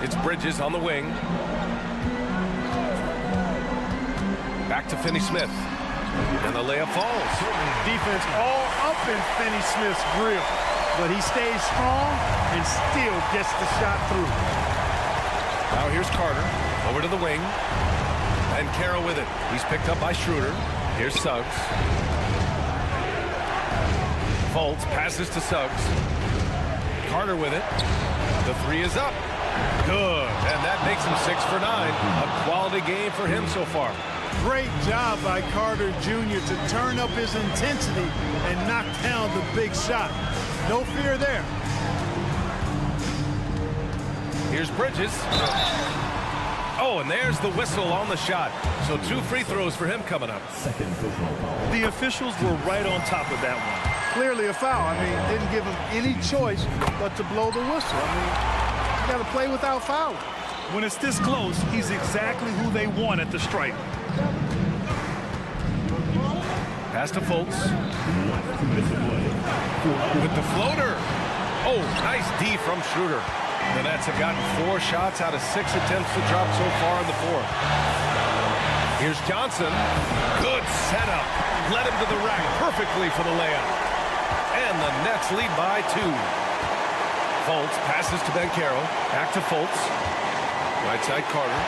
It's Bridges on the wing. Back to Finney-Smith. And the layup falls. Defense all up in Finney-Smith's grill. But he stays strong and still gets the shot through. Now here's Carter. Over to the wing. And Carroll with it. He's picked up by Schroeder. Here's Suggs. Fultz passes to Suggs. Carter with it. The 3 is up. Good. And that makes him 6 for 9. A quality game for him so far. Great job by Carter Jr. to turn up his intensity and knock down the big shot. No fear there. Here's Bridges. Oh, and there's the whistle on the shot. So 2 free throws for him coming up. The officials were right on top of that one. Clearly a foul. I mean, didn't give him any choice but to blow the whistle. I mean, you got to play without fouling. When it's this close, he's exactly who they want at the stripe. Pass to Fultz. With the floater. Oh, nice D from Schroeder. The Nets have gotten 4 shots out of 6 attempts to drop so far in the fourth. Here's Johnson. Good setup. Led him to the rack perfectly for the layup. And the Nets lead by 2. Fultz passes to Banchero. Back to Fultz. Right side Carter.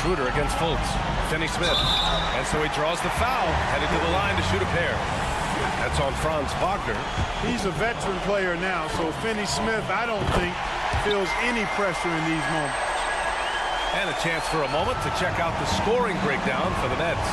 Schroeder against Fultz. Finney-Smith. And so he draws the foul. Headed to the line to shoot a pair. That's on Franz Wagner. He's a veteran player now, so Finney-Smith, I don't think, feels any pressure in these moments. And a chance for a moment to check out the scoring breakdown for the Nets.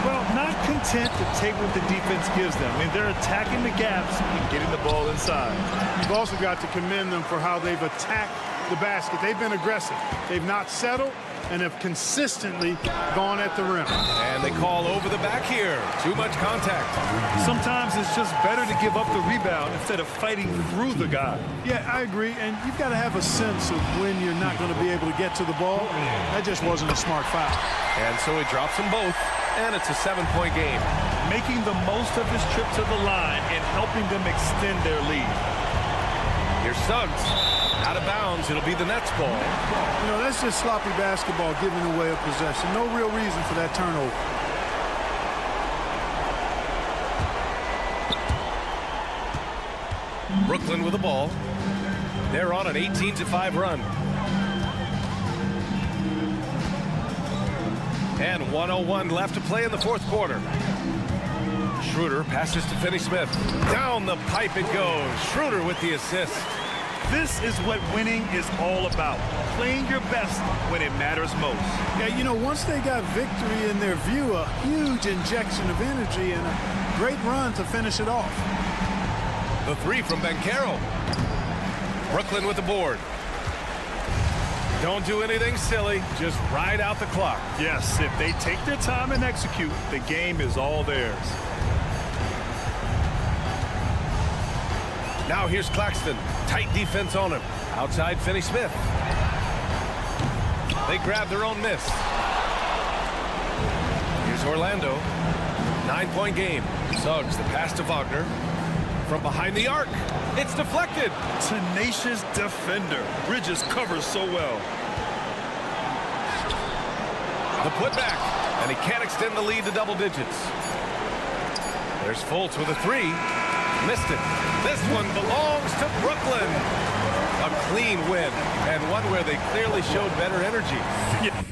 Well, not content to take what the defense gives them. I mean, they're attacking the gaps and getting the ball inside. You've also got to commend them for how they've attacked the basket. They've been aggressive. They've not settled. and have consistently gone at the rim. And they call over the back here. Too much contact. Sometimes it's just better to give up the rebound instead of fighting through the guy. Yeah, I agree, and you've got to have a sense of when you're not going to be able to get to the ball. That just wasn't a smart foul. And so he drops them both, and it's a 7-point game. Making the most of his trip to the line and helping them extend their lead. Here's Suggs. Out of bounds. It'll be the Nets ball. You know, that's just sloppy basketball, giving away a possession. No real reason for that turnover. Brooklyn with the ball. They're on an 18-5 run. And 1:01 left to play in the fourth quarter. Schroeder passes to Finney-Smith. Down the pipe it goes. Schroeder with the assist. This is what winning is all about. Playing your best when it matters most. Yeah, you know, once they got victory in their view, a huge injection of energy and a great run to finish it off. The three from Banchero. Brooklyn with the board. Don't do anything silly. Just ride out the clock. Yes, if they take their time and execute, the game is all theirs. Now here's Claxton. Tight defense on him. Outside Finney-Smith. They grab their own miss. Here's Orlando. 9-point game. Suggs, the pass to Wagner. From behind the arc. It's deflected. Tenacious defender. Bridges covers so well. The putback. And he can't extend the lead to double digits. There's Fultz with a three. Missed it. This one belongs to Brooklyn. A clean win, and one where they clearly showed better energy. Yeah.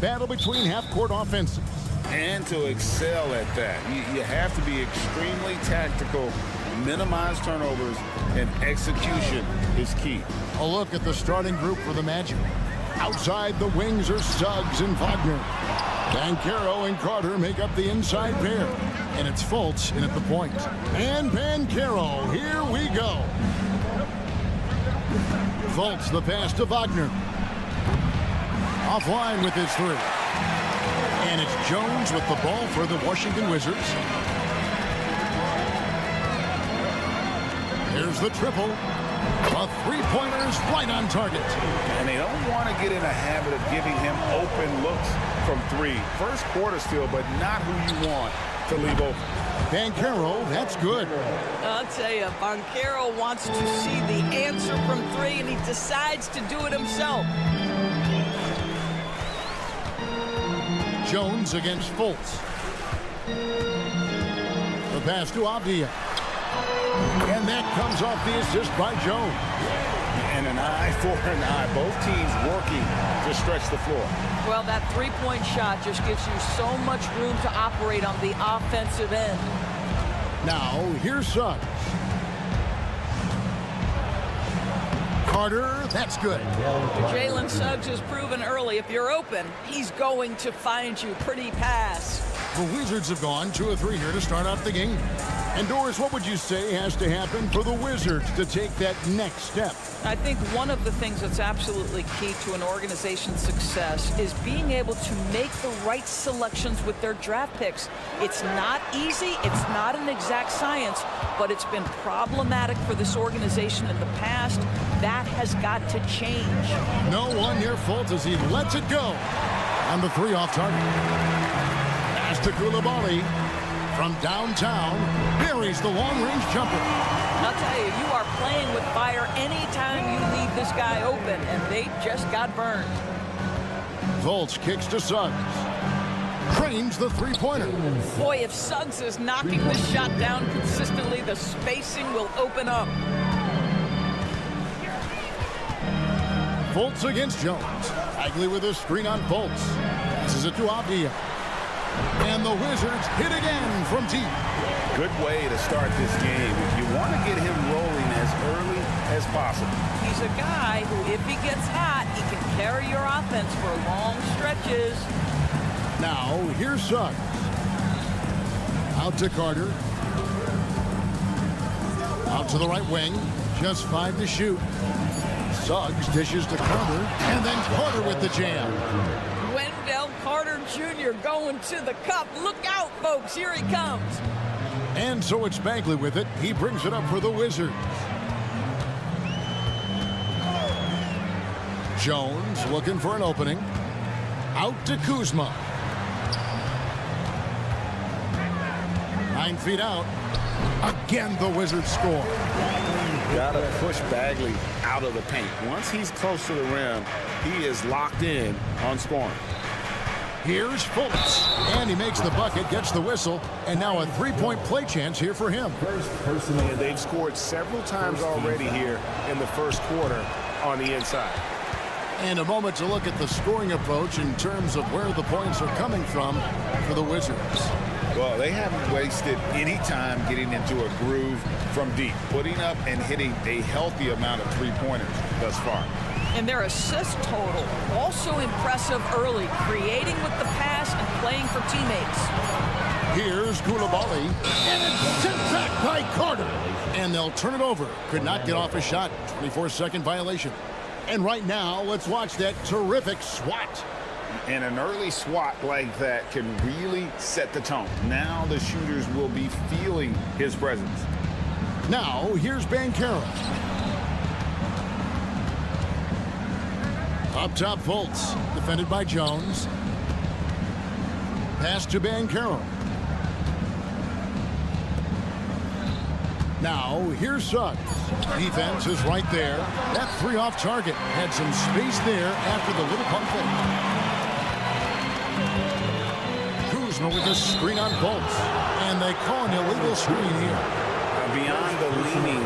battle between half-court offenses. And to excel at that, you have to be extremely tactical, minimize turnovers, and execution is key. A look at the starting group for the Magic. Outside the wings are Suggs and Wagner. Banchero and Carter make up the inside pair. And it's Fultz in at the point. And Banchero, here we go. Fultz the pass to Wagner. Offline with his three. And it's Jones with the ball for the Washington Wizards. Here's the triple. The three-pointers right on target. And they don't want to get in a habit of giving him open looks from three. First quarter still, but not who you want to leave open. Banchero, that's good. I'll tell you, Banchero wants to see the answer from three, and he decides to do it himself. Jones against Fultz. The pass to Avdia. And that comes off the assist by Jones. And an eye for an eye. Both teams working to stretch the floor. Well, that three-point shot just gives you so much room to operate on the offensive end. Now, here's Suggs. Carter, that's good. Jalen Suggs has proven early, if you're open, he's going to find you. Pretty pass. The Wizards have gone 2 of 3 here to start off the game. And Doris, what would you say has to happen for the Wizards to take that next step? I think one of the things that's absolutely key to an organization's success is being able to make the right selections with their draft picks. It's not easy, it's not an exact science, but it's been problematic for this organization in the past. That has got to change. No one near Fultz as he lets it go. On the three off target. Pass to Koulibaly. From downtown, buries the long-range jumper. I'll tell you, you are playing with fire anytime you leave this guy open, and they just got burned. Fultz kicks to Suggs. Cranes the three-pointer. Boy, if Suggs is knocking the shot down consistently, the spacing will open up. Fultz against Jones. Bagley with a screen on Fultz. Passes it to Avdia. And the Wizards hit again from deep. Good way to start this game. If you want to get him rolling as early as possible. He's a guy who, if he gets hot, he can carry your offense for long stretches. Now, here's Suggs. Out to Carter. Out to the right wing. Just 5 to shoot. Suggs dishes to Carter. And then Carter with the jam. Wendell Carter Jr. going to the cup. Look out, folks. Here he comes. And so it's Bagley with it. He brings it up for the Wizards. Jones looking for an opening. Out to Kuzma. 9 feet out. Again, the Wizards score. Gotta push Bagley out of the paint. Once he's close to the rim, he is locked in on scoring. Here's Fultz. And he makes the bucket, gets the whistle, and now a three-point play chance here for him. And they've scored several times already here in the first quarter on the inside. And a moment to look at the scoring approach in terms of where the points are coming from for the Wizards. Well, they haven't wasted any time getting into a groove from deep, putting up and hitting a healthy amount of three-pointers thus far. And their assist total, also impressive early, creating with the pass and playing for teammates. Here's Koulibaly, and it's sent back by Carter. And they'll turn it over. Could not get off a shot. 24-second violation. And right now, let's watch that terrific swat. And an early swat like that can really set the tone. Now the shooters will be feeling his presence. Now, here's Banchero. Up top, Fultz, defended by Jones. Pass to Banchero. Now, here's Suggs. Defense is right there. That three off target had some space there after the little pump fake. Kuzma with a screen on Fultz. And they call an illegal screen here. Beyond the leaning,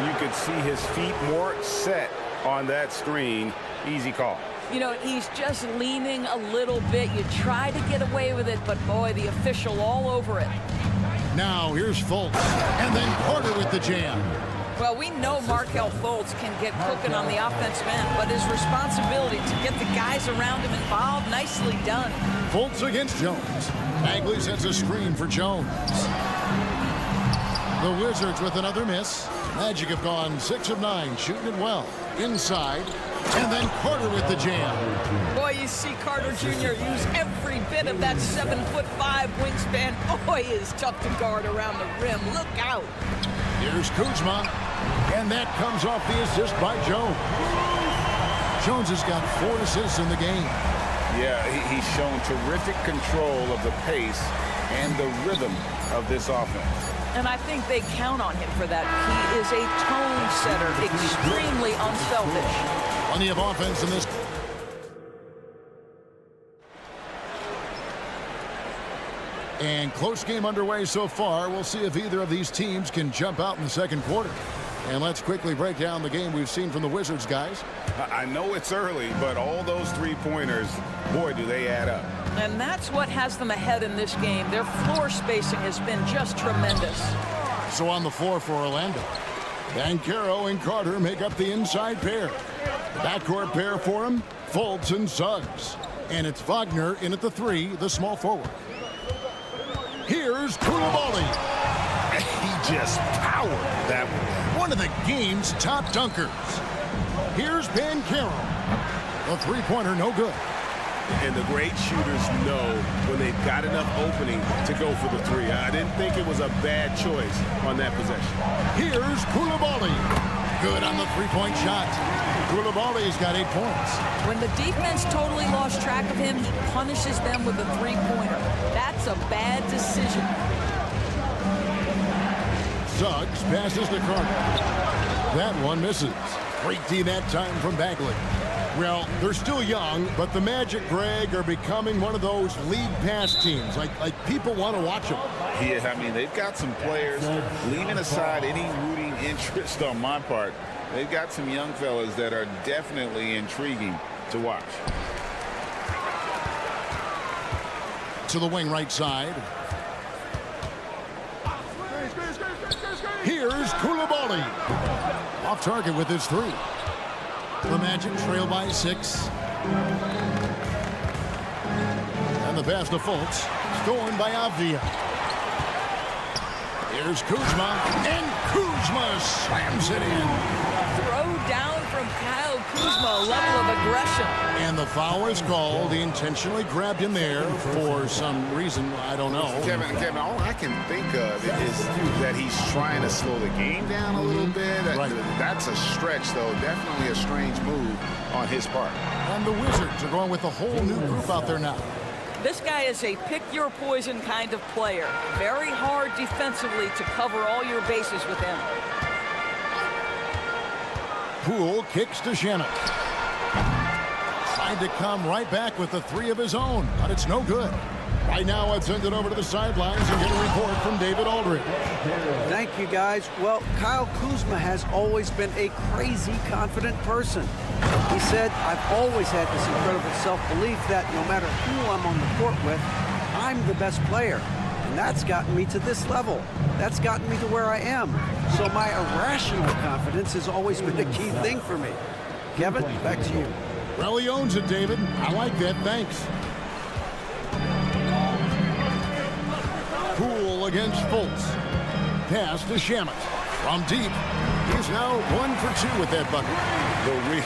you could see his feet more set on that screen. Easy call. You know, he's just leaning a little bit. You try to get away with it, but boy, the official all over it. Now here's Fultz, and then Carter with the jam. Well, we know Markelle Fultz can get cooking on the offensive end, but his responsibility to get the guys around him involved, nicely done. Fultz against Jones. Bagley sets a screen for Jones. The Wizards with another miss. Magic have gone 6 of 9, shooting it well. Inside, and then Carter with the jam. Boy, you see Carter Jr. use every bit of that 7'5" wingspan. Boy, is tough to guard around the rim. Look out. Here's Kuzma, and that comes off the assist by Jones. Jones has got 4 assists in the game. Yeah, he's shown terrific control of the pace and the rhythm of this offense. And I think they count on him for that. He is a tone setter, extremely unselfish. Plenty of offense in this. And close game underway so far. We'll see if either of these teams can jump out in the second quarter. And let's quickly break down the game we've seen from the Wizards, guys. I know it's early, but all those three-pointers, boy, do they add up. And that's what has them ahead in this game. Their floor spacing has been just tremendous. So on the floor for Orlando, Banchero and Carter make up the inside pair. The backcourt pair for him, Fultz and Suggs. And it's Wagner in at the 3, the small forward. Here's Koulibaly. He just powered that one of the game's top dunkers. Here's Banchero. The three-pointer no good. And the great shooters know when they've got enough opening to go for the 3. I didn't think it was a bad choice on that possession. Here's Koulibaly. Good on the three-point shot. Koulibaly's got 8 points. When the defense totally lost track of him, he punishes them with a three-pointer. That's a bad decision. Suggs passes to Carter. That one misses. Great D that time from Bagley. Well, they're still young, but the Magic, Greg, are becoming one of those league pass teams. Like people want to watch them. Yeah, I mean, they've got some players, leaving aside any rooting interest on my part, they've got some young fellas that are definitely intriguing to watch. To the wing right side. Here's Koulibaly. Off target with his 3. The Magic trail by 6. And the pass to Fultz. Stolen by Avdia. Here's Kuzma. And Kuzma slams it in. Throw down from Kyle Kuzma, a level of aggression. And the foul is called. He intentionally grabbed him there for some reason. I don't know. Kevin, all I can think of is that he's trying to slow the game down a little bit. Right. That's a stretch, though. Definitely a strange move on his part. And the Wizards are going with a whole new group out there now. This guy is a pick-your-poison kind of player. Very hard defensively to cover all your bases with him. Poole kicks to Shannon. Tried to come right back with the 3 of his own, but it's no good. Right now, I'd send it over to the sidelines and get a report from David Aldridge. Thank you, guys. Well, Kyle Kuzma has always been a crazy confident person. He said, I've always had this incredible self-belief that no matter who I'm on the court with, I'm the best player. And that's gotten me to this level. That's gotten me to where I am. So my irrational confidence has always been a key thing for me. Kevin, back to you. Well, he owns it, David. I like that. Thanks. Poole against Fultz. Pass to Shamet. From deep. He's now 1 for 2 with that bucket. The real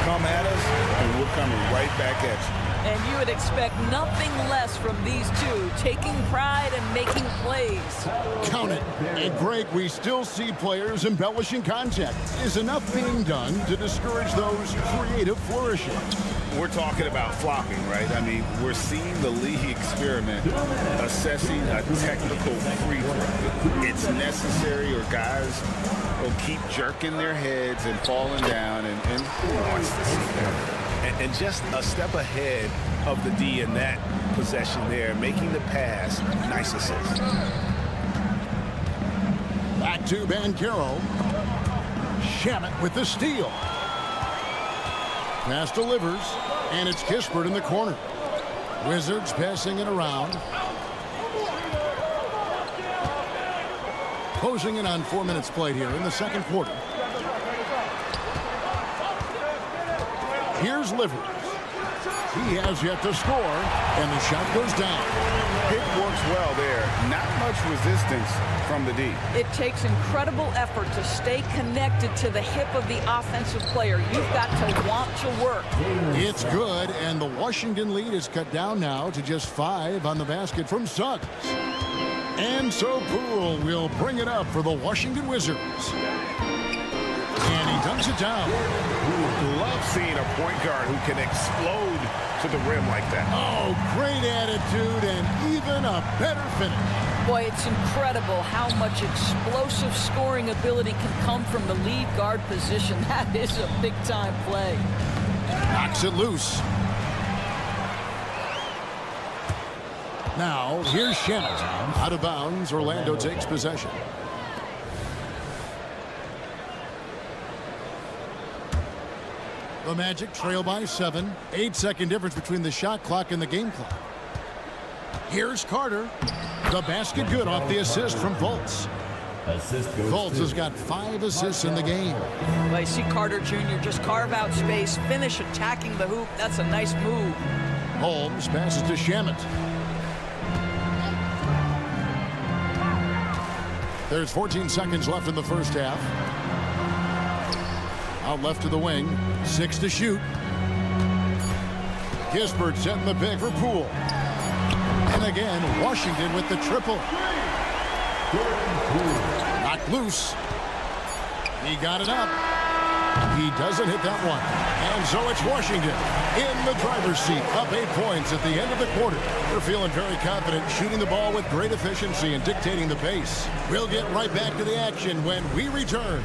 come at us, and we're coming right back at you. And you would expect nothing less from these two, taking pride and making plays. Count it. And Greg, we still see players embellishing contact. Is enough being done to discourage those creative flourishes? We're talking about flopping, right? I mean, we're seeing the league experiment assessing a technical free throw. It's necessary, or guys will keep jerking their heads and falling down, and who wants to see that? And just a step ahead of the D in that possession there, making the pass. Nice assist. Back to Banchero. Shamet with the steal. Pass delivers. And it's Kispert in the corner. Wizards passing it around. Closing in on 4 minutes played here in the second quarter. Here's Livers. He has yet to score, and the shot goes down. Pick works well there. Not much resistance from the D. It takes incredible effort to stay connected to the hip of the offensive player. You've got to want to work. It's good, and the Washington lead is cut down now to just 5 on the basket from Suggs. And so Poole will bring it up for the Washington Wizards. And he dunks it down. Love seeing a point guard who can explode to the rim like that. Oh, great attitude and even a better finish. Boy, it's incredible how much explosive scoring ability can come from the lead guard position. That is a big-time play. Knocks it loose. Now, here's Shannon. Out of bounds, Orlando takes possession. The Magic trail by 7. 8-second difference between the shot clock and the game clock. Here's Carter. The basket good off the assist from Fultz. Fultz has got 5 assists in the game. Well, you see Carter Jr. just carve out space, finish attacking the hoop. That's a nice move. Holmes passes to Shamet. There's 14 seconds left in the first half. Out left to the wing. 6 to shoot. Kispert setting the pick for Poole. And again, Washington with the triple. Knocked loose. He got it up. He doesn't hit that one. And so it's Washington in the driver's seat, up 8 points at the end of the quarter. They're feeling very confident, shooting the ball with great efficiency and dictating the pace. We'll get right back to the action when we return.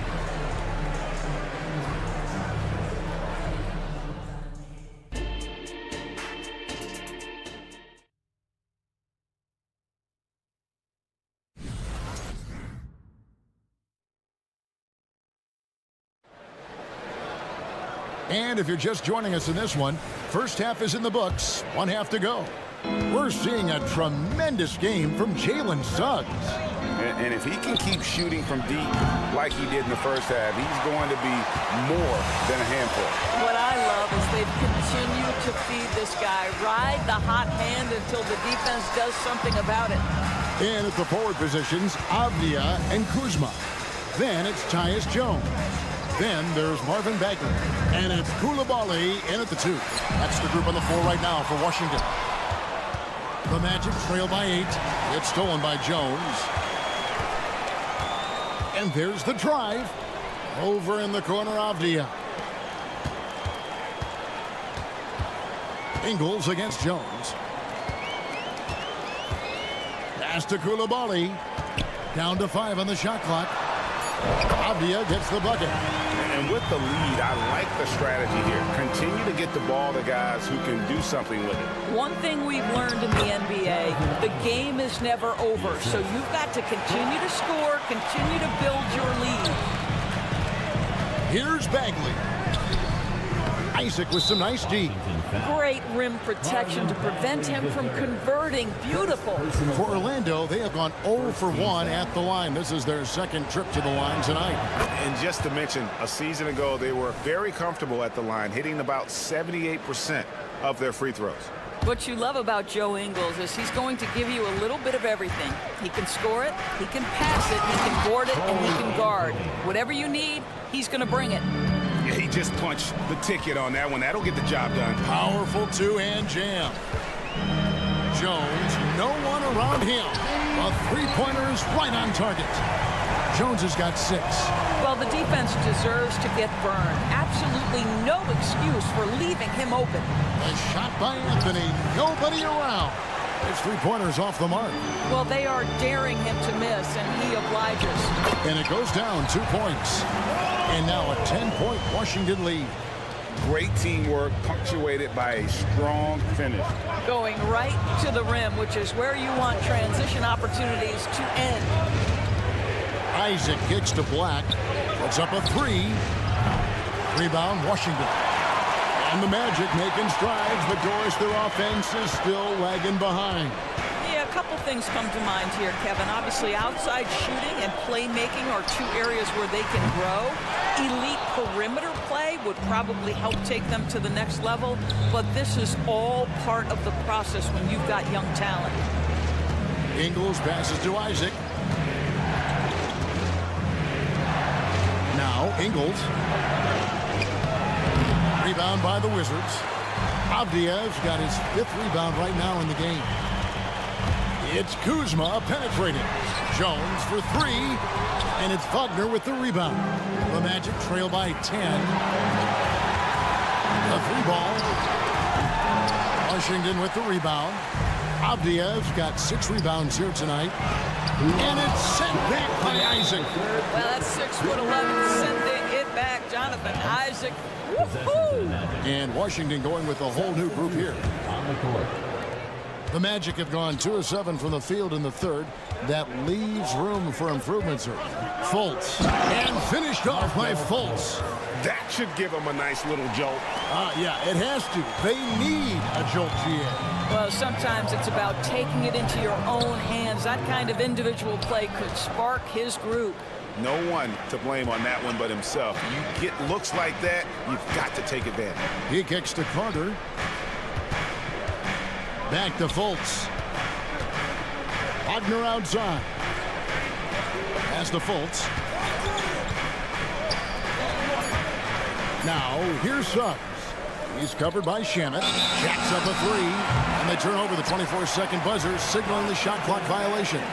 And if you're just joining us in this one, first half is in the books. 1 half to go. We're seeing a tremendous game from Jalen Suggs. And if he can keep shooting from deep like he did in the first half, he's going to be more than a handful. What I love is they've continued to feed this guy. Ride the hot hand until the defense does something about it. And at the forward positions, Avdia and Kuzma. Then it's Tyus Jones. Then there's Marvin Bagley. And it's Coulibaly in at the 2. That's the group on the floor right now for Washington. The Magic trail by 8. It's stolen by Jones. And there's the drive. Over in the corner, Avdia. Ingles against Jones. Pass to Coulibaly. Down to 5 on the shot clock. Avdia gets the bucket. And with the lead, I like the strategy here. Continue to get the ball to guys who can do something with it. One thing we've learned in the NBA, the game is never over. So you've got to continue to score, continue to build your lead. Here's Bagley. Isaac with some nice D. Great rim protection to prevent him from converting. Beautiful. For Orlando, they have gone 0 for 1 at the line. This is their second trip to the line tonight. And just to mention, a season ago, they were very comfortable at the line, hitting about 78% of their free throws. What you love about Joe Ingles is he's going to give you a little bit of everything. He can score it, he can pass it, he can board it, and he can guard. Whatever you need, he's going to bring it. Yeah, he just punched the ticket on that one. That'll get the job done. Powerful two-hand jam. Jones, no one around him. A three-pointer is right on target. Jones has got 6. Well, the defense deserves to get burned. Absolutely no excuse for leaving him open. A shot by Anthony. Nobody around. His three-pointer's off the mark. Well, they are daring him to miss, and he obliges. And it goes down 2 points. And now a 10-point Washington lead. Great teamwork, punctuated by a strong finish. Going right to the rim, which is where you want transition opportunities to end. Isaac kicks to Black. Puts up a 3. Rebound, Washington. And And the Magic making strides, but Doris, their offense is still lagging behind. Yeah, a couple things come to mind here, Kevin. Obviously, outside shooting and playmaking are two areas where they can grow. Elite perimeter play would probably help take them to the next level, but this is all part of the process when you've got young talent. Ingles passes to Isaac. Now Ingles. Rebound by the Wizards. Avdia's got his 5th rebound right now in the game. It's Kuzma penetrating. Jones for 3. And it's Wagner with the rebound. The Magic trail by 10. The 3-ball. Washington with the rebound. Avdia's got 6 rebounds here tonight. And it's sent back by Isaac. Well, that's 6'11", sending it back. Jonathan Isaac. Woohoo! And Washington going with a whole new group here. The Magic have gone 2 of 7 from the field in the 3rd. That leaves room for improvements here. Fultz. And finished off by Fultz. That should give them a nice little jolt. Yeah, it has to. They need a jolt, GA. Well, sometimes it's about taking it into your own hands. That kind of individual play could spark his group. No one to blame on that one but himself. You get looks like that, you've got to take advantage. He kicks to Carter. Back to Fultz. Wagner outside. Pass to Fultz. Now, here's Suggs. He's covered by Shamet. Jacks up a 3. And they turn over the 24-second buzzer, signaling the shot clock violation.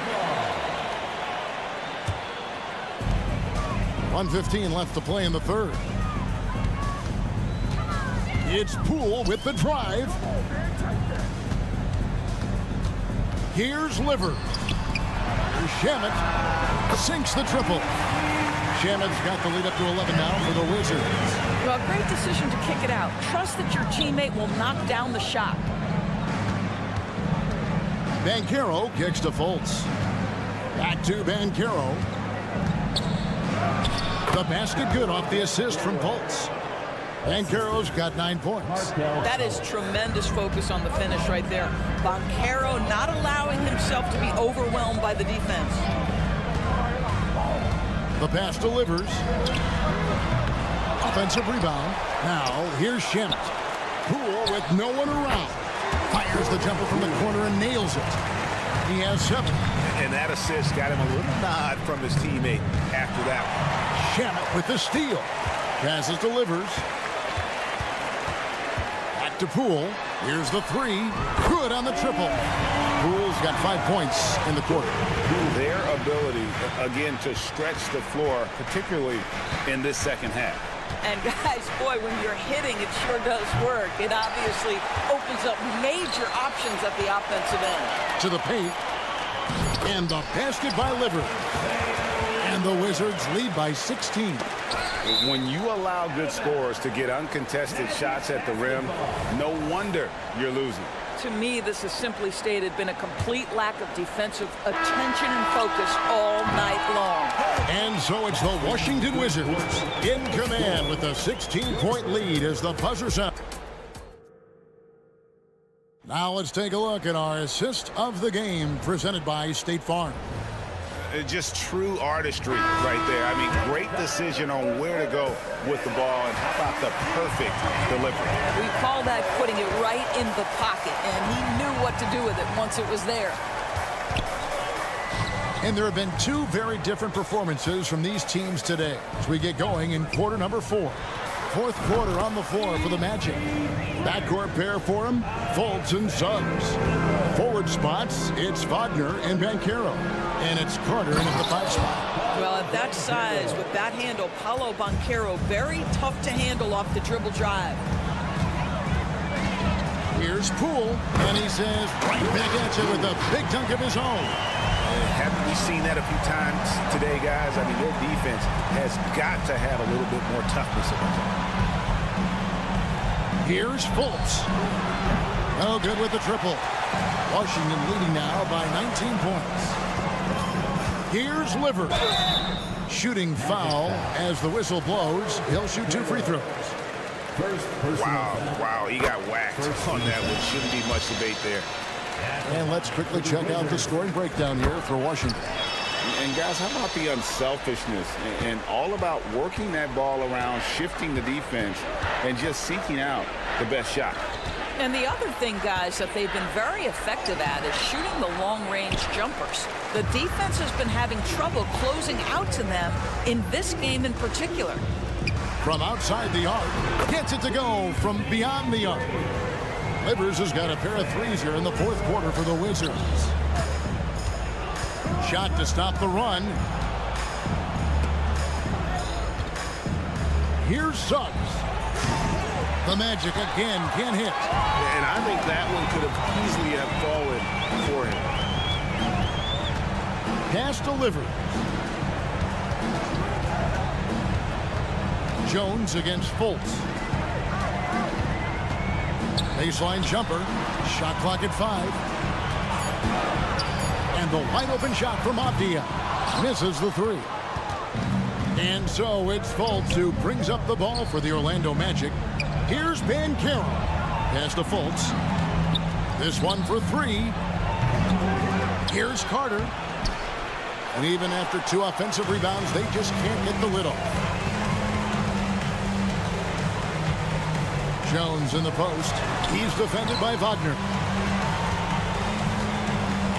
1:15 left to play in the 3rd. It's Poole with the drive. Here's Livers. Here's Shamet. Sinks the triple. Shamet's got the lead up to 11 now for the Wizards. Well, great decision to kick it out. Trust that your teammate will knock down the shot. Banchero kicks to Fultz. Back to Banchero. The basket good off the assist from Fultz. Banchero's got 9 points. That is tremendous focus on the finish right there. Banchero not allowing himself to be overwhelmed by the defense. The pass delivers. Offensive rebound. Now, here's Shamet. Poole with no one around. Fires the jumper from the corner and nails it. He has 7. And that assist got him a little nod from his teammate after that one. Shamet with the steal. Passes delivers. Back to Poole. Here's the 3. Good on the triple. Poole's got 5 points in the quarter. Their ability, again, to stretch the floor, particularly in this second half. And guys, boy, when you're hitting, it sure does work. It obviously opens up major options at the offensive end. To the paint. And the basket by Livers. And the Wizards lead by 16. When you allow good scorers to get uncontested shots at the rim, no wonder you're losing. To me, this has simply stated been a complete lack of defensive attention and focus all night long. And so it's the Washington Wizards in command with a 16-point lead as the buzzer sounds. Now let's take a look at our assist of the game presented by State Farm. Just true artistry right there. I mean, great decision on where to go with the ball, and how about the perfect delivery. We call that putting it right in the pocket, and he knew what to do with it once it was there. And there have been 2 very different performances from these teams today as we get going in quarter number 4. 4th quarter on the floor for the Magic. Backcourt pair for him, Fultz and Suggs. Forward spots, it's Wagner and Banchero. And it's Carter in at the 5 spot. Well, at that size, with that handle, Paolo Banchero, very tough to handle off the dribble drive. Here's Poole, and he says right back at you with a big dunk of his own. Haven't we seen that a few times today, guys? I mean, their defense has got to have a little bit more toughness about it. Here's Fultz. No good with the triple. Washington leading now by 19 points. Here's Livers. Shooting foul as the whistle blows. He'll shoot 2 free throws. First personal foul. Wow, he got whacked on that one. Shouldn't be much debate there. And let's quickly check out the scoring breakdown here for Washington. And guys, how about the unselfishness and all about working that ball around, shifting the defense, and just seeking out the best shot. And the other thing, guys, that they've been very effective at is shooting the long-range jumpers. The defense has been having trouble closing out to them in this game in particular. From outside the arc, gets it to go from beyond the arc. Livers has got a pair of threes here in the fourth quarter for the Wizards. Shot to stop the run. Here's Suggs. The Magic again can't hit. And I think that one could have easily have fallen for him. Pass delivered. Jones against Fultz. Baseline jumper. Shot clock at 5. And the wide open shot from Avdia. Misses the 3. And so it's Fultz who brings up the ball for the Orlando Magic. Here's Banchero. Pass to Fultz. This one for 3. Here's Carter. And even after 2 offensive rebounds, they just can't get the lid off. Jones in the post. He's defended by Wagner.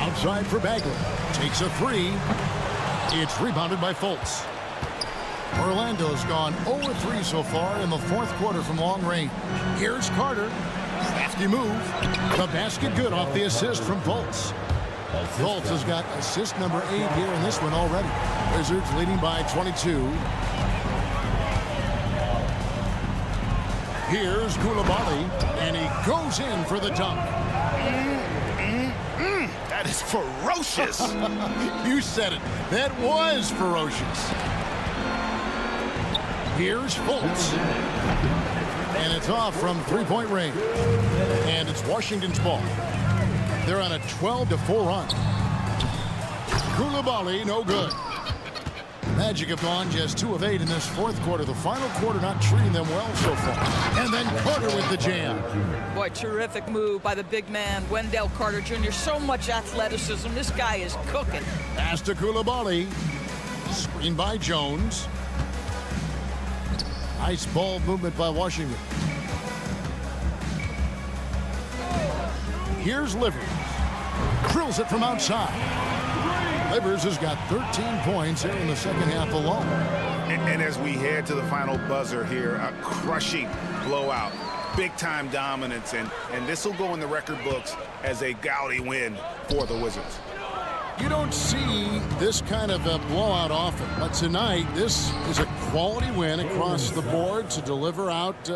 Outside for Bagley. Takes a 3. It's rebounded by Fultz. Orlando's gone 0-3 so far in the fourth quarter from long range. Here's Carter. Crafty move. The basket good off the assist from Fultz. Fultz has got assist number 8 here in this one already. Wizards leading by 22. Here's Koulibaly, and he goes in for the dunk. That is ferocious. You said it. That was ferocious. Here's Fultz. And it's off from three-point range. And it's Washington's ball. They're on a 12-4 run. Koulibaly, no good. Magic have gone just 2 of 8 in this fourth quarter. The final quarter not treating them well so far. And then Carter with the jam. Boy, terrific move by the big man, Wendell Carter Jr. So much athleticism. This guy is cooking. Pass to Koulibaly. Screen by Jones. Nice ball movement by Washington. Here's Livers. Drills it from outside. Livers has got 13 points here in the second half alone. And as we head to the final buzzer here, a crushing blowout. Big-time dominance, and this will go in the record books as a gaudy win for the Wizards. You don't see this kind of a blowout often, but tonight this is a quality win across the board to deliver out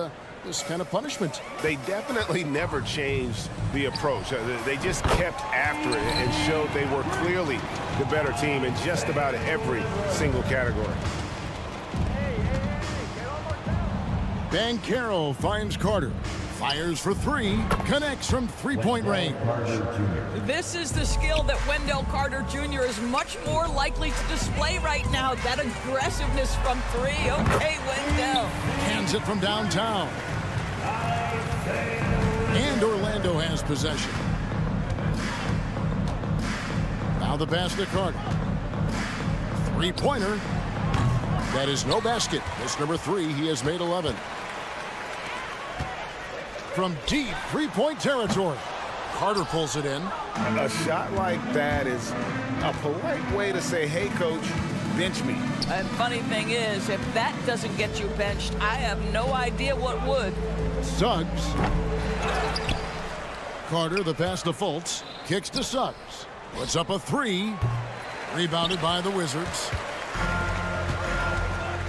this kind of punishment. They definitely never changed the approach. They just kept after it and showed they were clearly the better team in just about every single category. Banchero finds Carter. Fires for 3. Connects from three-point range. This is the skill that Wendell Carter Jr. is much more likely to display right now. That aggressiveness from 3. Okay, Wendell. Hands it from downtown. And Orlando has possession. Now the pass to Carter. Three-pointer. That is no basket. This number 3. He has made 11. From deep three-point territory. Carter pulls it in. A shot like that is a polite way to say, hey, coach, bench me. And funny thing is, if that doesn't get you benched, I have no idea what would. Suggs. Carter, the pass to Fultz. Kicks to Suggs. Puts up a 3. Rebounded by the Wizards.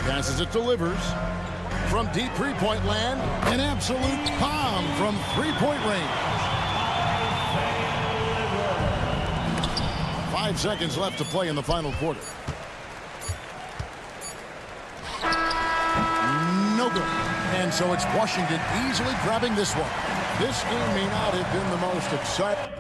Passes it to Livers. From deep three-point land, an absolute bomb from three-point range. 5 seconds left to play in the final quarter. No good. And so it's Washington easily grabbing this one. This game may not have been the most exciting.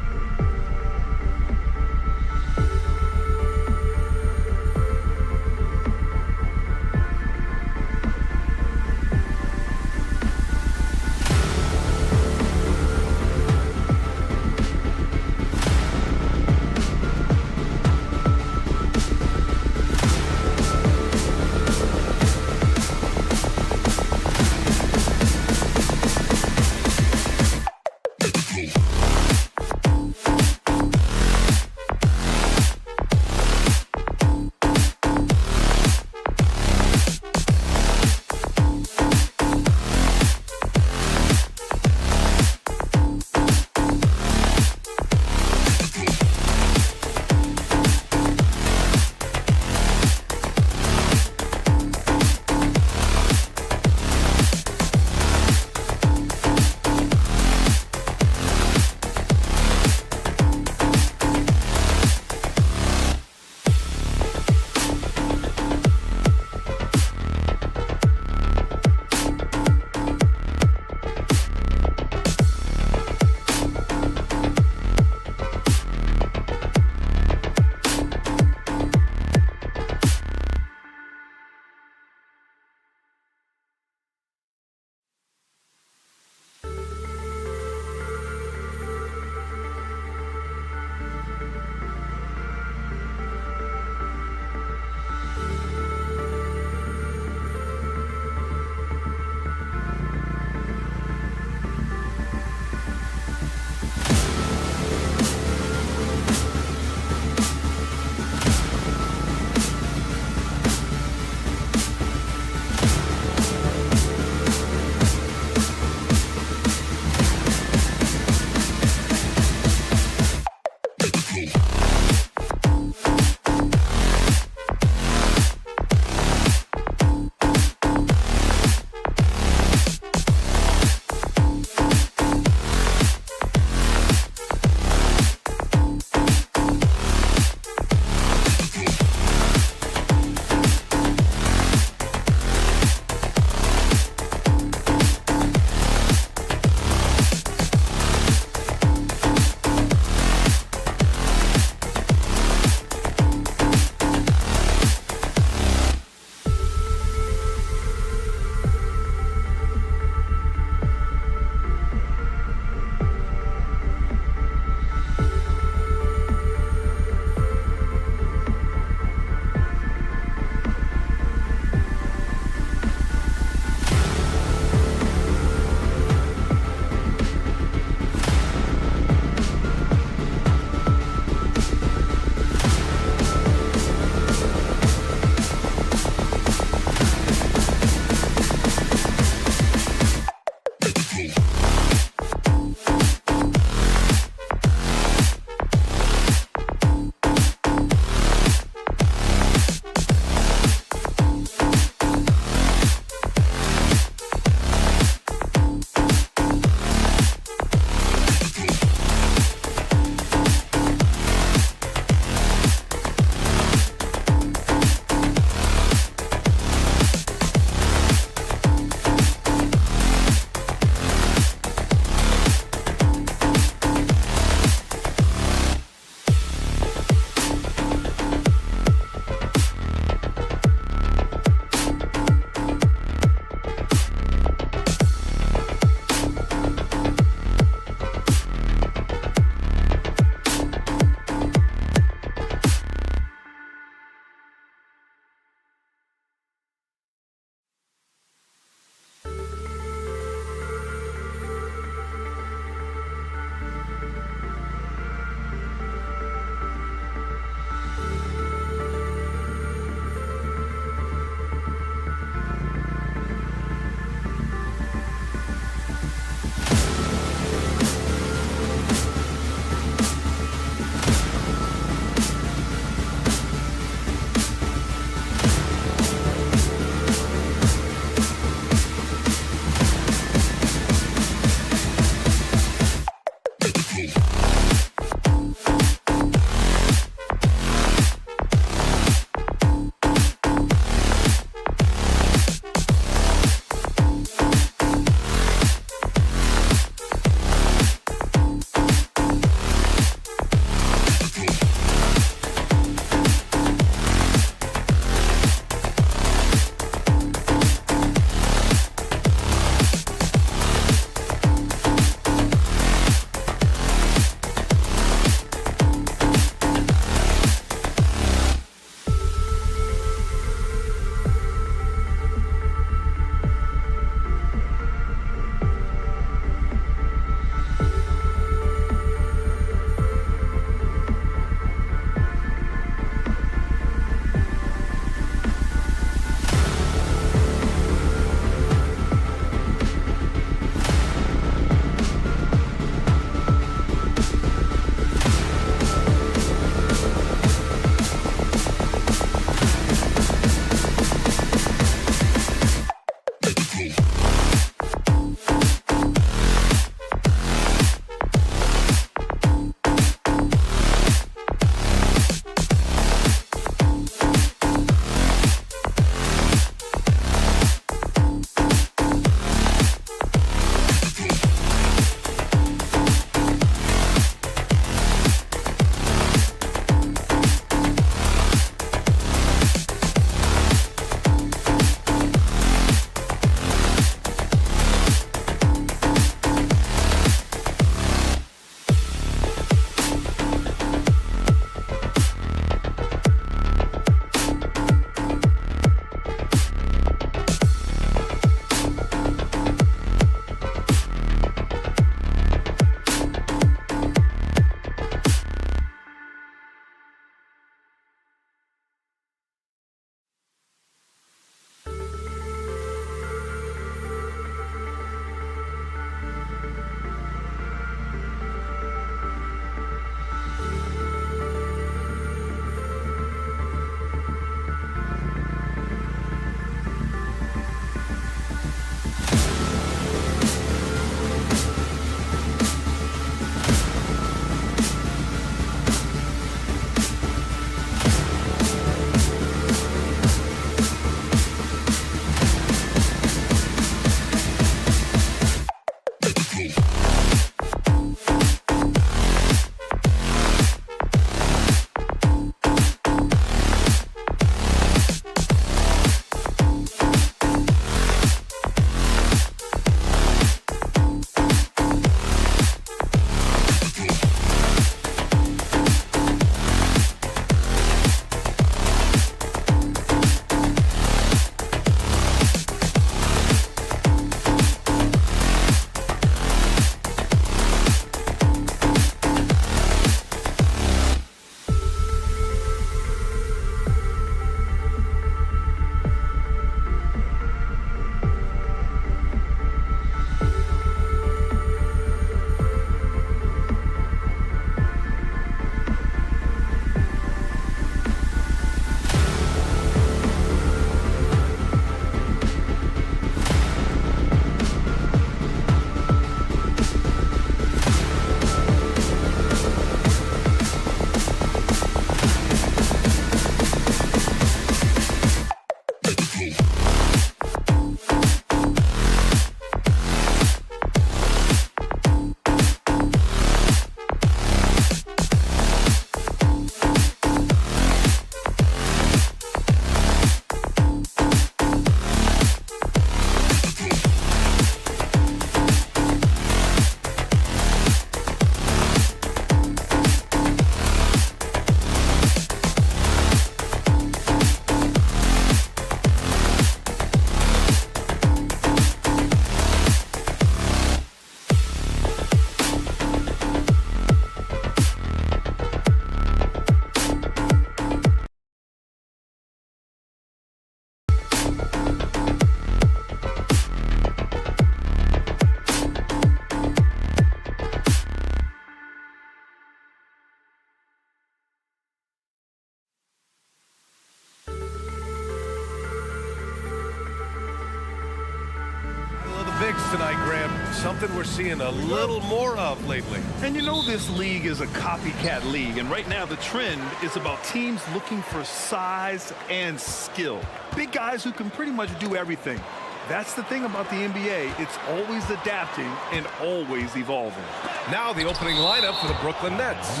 something we're seeing a little more of lately. And you know this league is a copycat league, and right now the trend is about teams looking for size and skill. Big guys who can pretty much do everything. That's the thing about the NBA. It's always adapting and always evolving. Now the opening lineup for the Brooklyn Nets.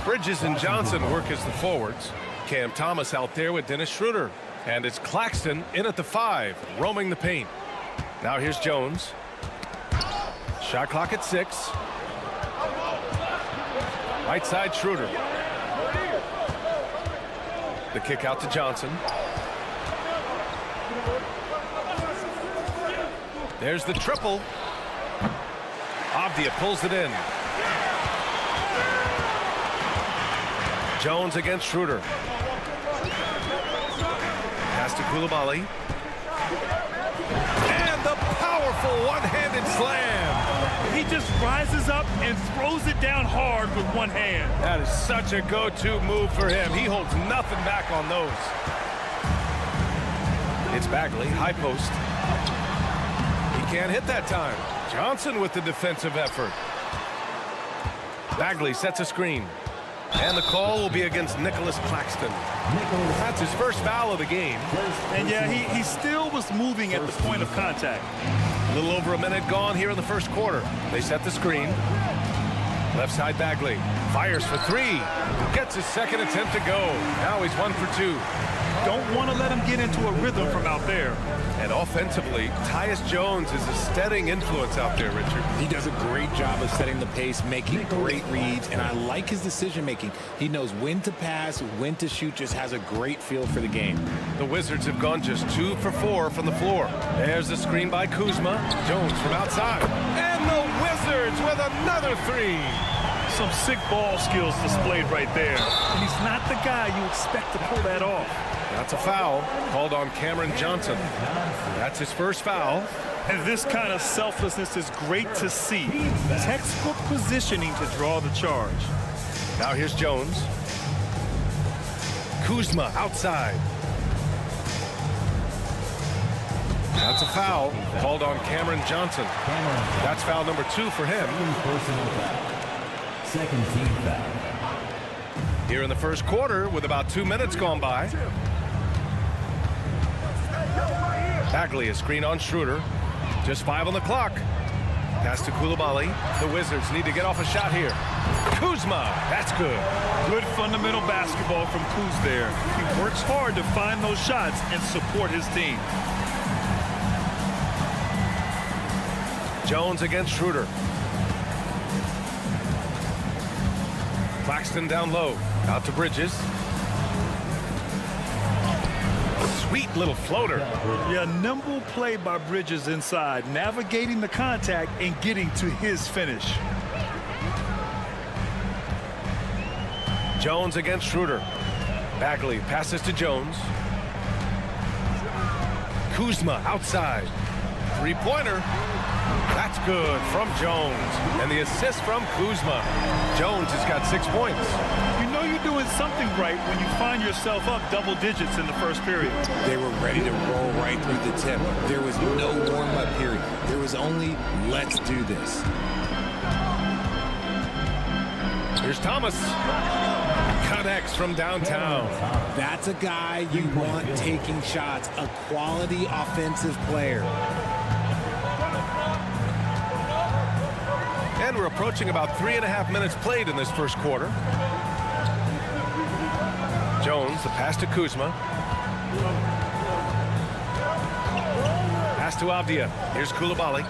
Bridges and Johnson work as the forwards. Cam Thomas out there with Dennis Schroeder. And it's Claxton in at the 5, roaming the paint. Now here's Jones. Shot clock at 6. Right side Schroeder. The kick out to Johnson. There's the triple. Avdia pulls it in. Jones against Schroeder. Pass to Coulibaly. And the powerful one-handed slam. He just rises up and throws it down hard with one hand. That is such a go-to move for him. He holds nothing back on those. It's Bagley, high post. He can't hit that time. Johnson with the defensive effort. Bagley sets a screen. And the call will be against Nicholas Claxton. That's his first foul of the game. And yeah, he still was moving at the point of contact. A little over a minute gone here in the first quarter. They set the screen. Left side Bagley. Fires for 3. Gets his second attempt to go. Now he's 1 for 2. Don't want to let him get into a rhythm from out there. And offensively, Tyus Jones is a steadying influence out there, Richard. He does a great job of setting the pace, making great reads, and I like his decision-making. He knows when to pass, when to shoot, just has a great feel for the game. The Wizards have gone just 2 for 4 from the floor. There's the screen by Kuzma. Jones from outside. And the Wizards with another 3. Some sick ball skills displayed right there. And he's not the guy you expect to pull that off. That's a foul called on Cameron Johnson. That's his first foul. And this kind of selflessness is great to see. Textbook positioning to draw the charge. Now here's Jones. Kuzma outside. That's a foul called on Cameron Johnson. That's foul number 2 for him. Second team foul. Here in the first quarter with about 2 minutes gone by. Bagley, a screen on Schroeder. Just 5 on the clock. Pass to Coulibaly. The Wizards need to get off a shot here. Kuzma, that's good. Good fundamental basketball from Kuz there. He works hard to find those shots and support his team. Jones against Schroeder. Claxton down low. Out to Bridges. Sweet little floater. Yeah, nimble play by Bridges inside, navigating the contact and getting to his finish. Jones against Schroeder. Bagley passes to Jones. Kuzma outside. 3-pointer. That's good from Jones. And the assist from Kuzma. Jones has got 6 points. You know you're doing something right when you find yourself up double digits in the first period. They were ready to roll right through the tip. There was no warm-up period. There was only, let's do this. Here's Thomas. Connects from downtown. That's a guy you want taking shots, a quality offensive player. And we're approaching about 3.5 minutes played in this first quarter. Jones, the pass to Kuzma. Pass to Avdia. Here's Coulibaly.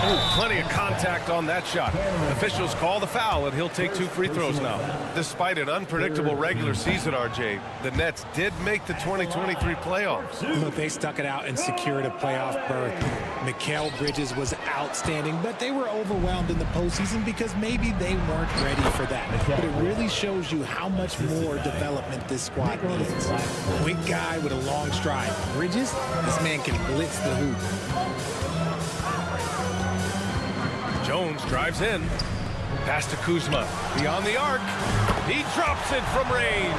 Oh, plenty of contact on that shot. Officials call the foul, and he'll take 2 free throws now. Despite an unpredictable regular season, RJ, the Nets did make the 2023 playoffs. Look, they stuck it out and secured a playoff berth. Mikal Bridges was outstanding, but they were overwhelmed in the postseason because maybe they weren't ready for that. But it really shows you how much more development this squad needs. Quick guy with a long stride. Bridges, this man can blitz the hoop. Jones drives in. Pass to Kuzma. Beyond the arc. He drops it from range.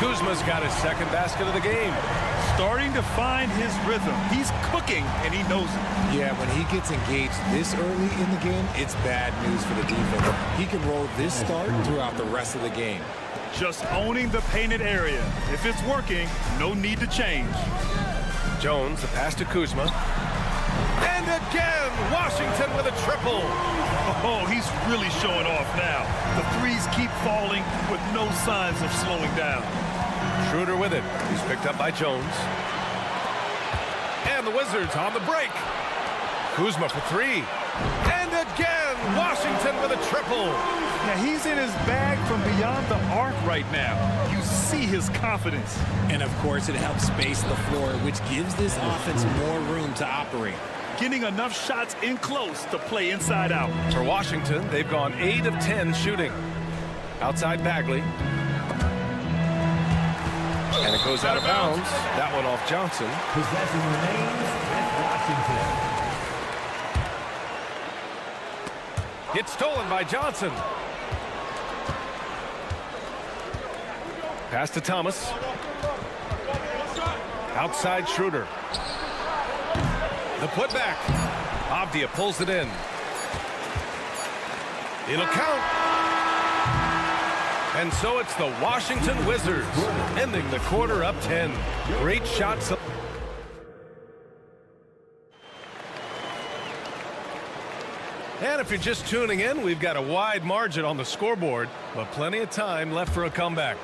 Kuzma's got his second basket of the game. starting to find his rhythm. He's cooking, and he knows it. Yeah, when he gets engaged this early in the game, it's bad news for the defense. He can roll this start throughout the rest of the game. Just owning the painted area. If it's working, no need to change. Jones, the pass to Kuzma. And again, Washington with a triple. Oh, he's really showing off now. The threes keep falling with no signs of slowing down. Schroeder with it. He's picked up by Jones. And the Wizards on the break. Kuzma for three. And again, Washington with a triple. Yeah, he's in his bag from beyond the arc right now. You see his confidence. And of course, it helps space the floor, which gives this offense more room to operate. Getting enough shots in close to play inside out. For Washington, they've gone 8 of 10 shooting. Outside Bagley. And it goes out of bounds. That one off Johnson. Possession remains with Washington. It's stolen by Johnson. Pass to Thomas. Outside Schroeder. The putback. Avdia pulls it in. It'll count. And so it's the Washington Wizards ending the quarter up 10. Great shots. And if you're just tuning in, we've got a wide margin on the scoreboard, but plenty of time left for a comeback.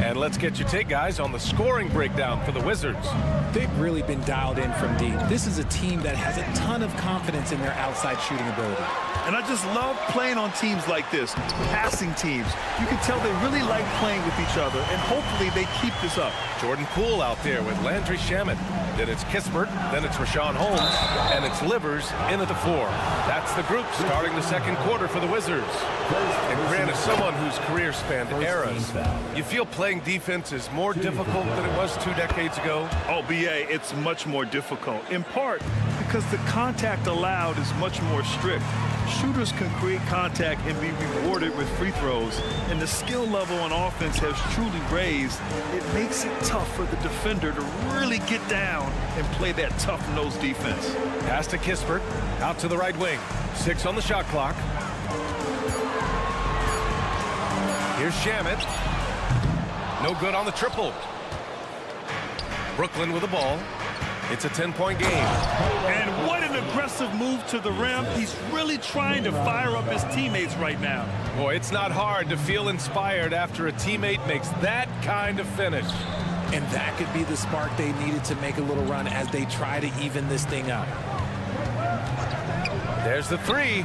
And let's get your take, guys, on the scoring breakdown for the Wizards. They've really been dialed in from deep. This is a team that has a ton of confidence in their outside shooting ability. And I just love playing on teams like this, passing teams. You can tell they really like playing with each other, and hopefully they keep this up. Jordan Poole out there with Landry Shamet. Then it's Kispert, then it's Rashawn Holmes, and it's Livers in at the 4. That's the group starting the second quarter for the Wizards. And Grant, as someone whose career spanned eras, you feel playing defense is more difficult than it was 2 decades ago? Oh, BA, it's much more difficult, in part because the contact allowed is much more strict. Shooters can create contact and be rewarded with free throws, and the skill level on offense has truly raised. It makes it tough for the defender to really get down and play that tough-nosed defense. Pass to Kispert, out to the right wing. 6 on the shot clock. Here's Shamet. No good on the triple. Brooklyn with the ball. It's a 10-point game. And what an aggressive move to the rim. He's really trying to fire up his teammates right now. Boy, it's not hard to feel inspired after a teammate makes that kind of finish. And that could be the spark they needed to make a little run as they try to even this thing up. There's the 3.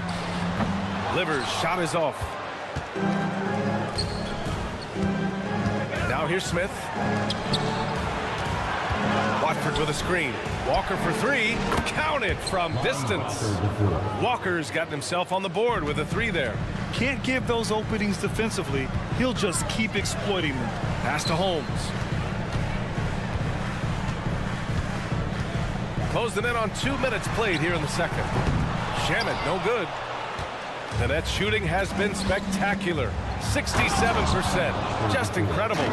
Livers' shot is off. Now here's Smith. Watford with a screen. Walker for 3. Counted from distance. Walker's gotten himself on the board with a 3 there. Can't give those openings defensively. He'll just keep exploiting them. Pass to Holmes. Closing in on 2 minutes played here in the second. Shamet, no good. And that shooting has been spectacular. 67%. Just incredible.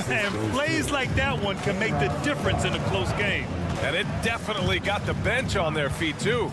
And plays like that one can make the difference in a close game. And it definitely got the bench on their feet, too.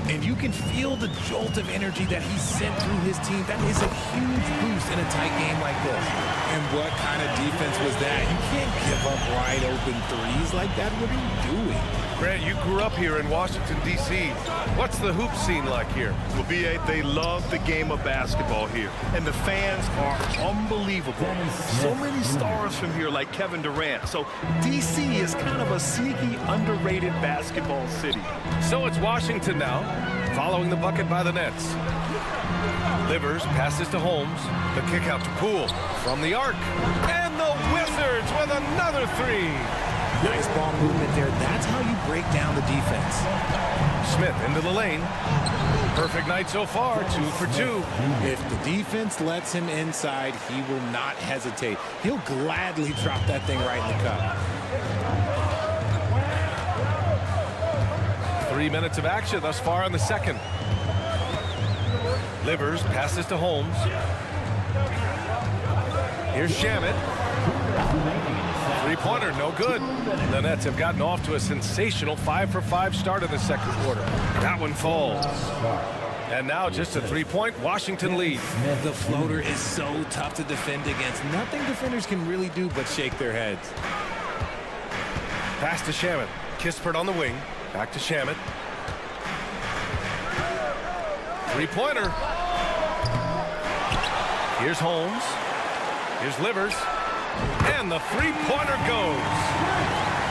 And you can feel the jolt of energy that he sent through his team. That is a huge boost in a tight game like this. And what kind of defense was that? You can't give up wide open threes like that. What are you doing? Grant, you grew up here in Washington, D.C. What's the hoop scene like here? Well, B.A., they love the game of basketball here. And the fans are unbelievable. So many stars from here like Kevin Durant. So D.C. is kind of a sneaky, underrated basketball city. So it's Washington now, following the bucket by the Nets. Livers passes to Holmes. The kick out to Poole from the arc. And the Wizards with another 3. Nice ball movement there. That's how you break down the defense. Smith into the lane. Perfect night so far, 2 for 2. If the defense lets him inside, he will not hesitate. He'll gladly drop that thing right in the cup. 3 minutes of action thus far in the second. Livers passes to Holmes. Here's Shamet. Three-pointer, no good. The Nets have gotten off to a sensational 5-for-5 start in the second quarter. That one falls. And now just a three-point Washington lead. The floater is so tough to defend against. Nothing defenders can really do but shake their heads. Pass to Shamet. Kispert on the wing. Back to Shamet. Three-pointer. Here's Holmes. Here's Livers. And the three-pointer goes.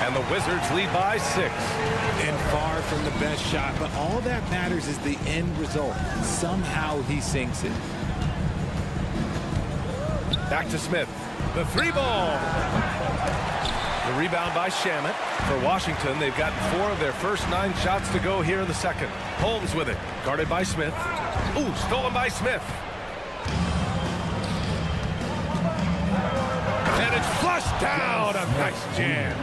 And the Wizards lead by 6. And far from the best shot, but all that matters is the end result. Somehow he sinks it. Back to Smith. The three ball. The rebound by Shamet. For Washington, they've gotten 4 of their first 9 shots to go here in the second. Holmes with it. Guarded by Smith. Ooh, stolen by Smith. And it's flushed down. A nice jam.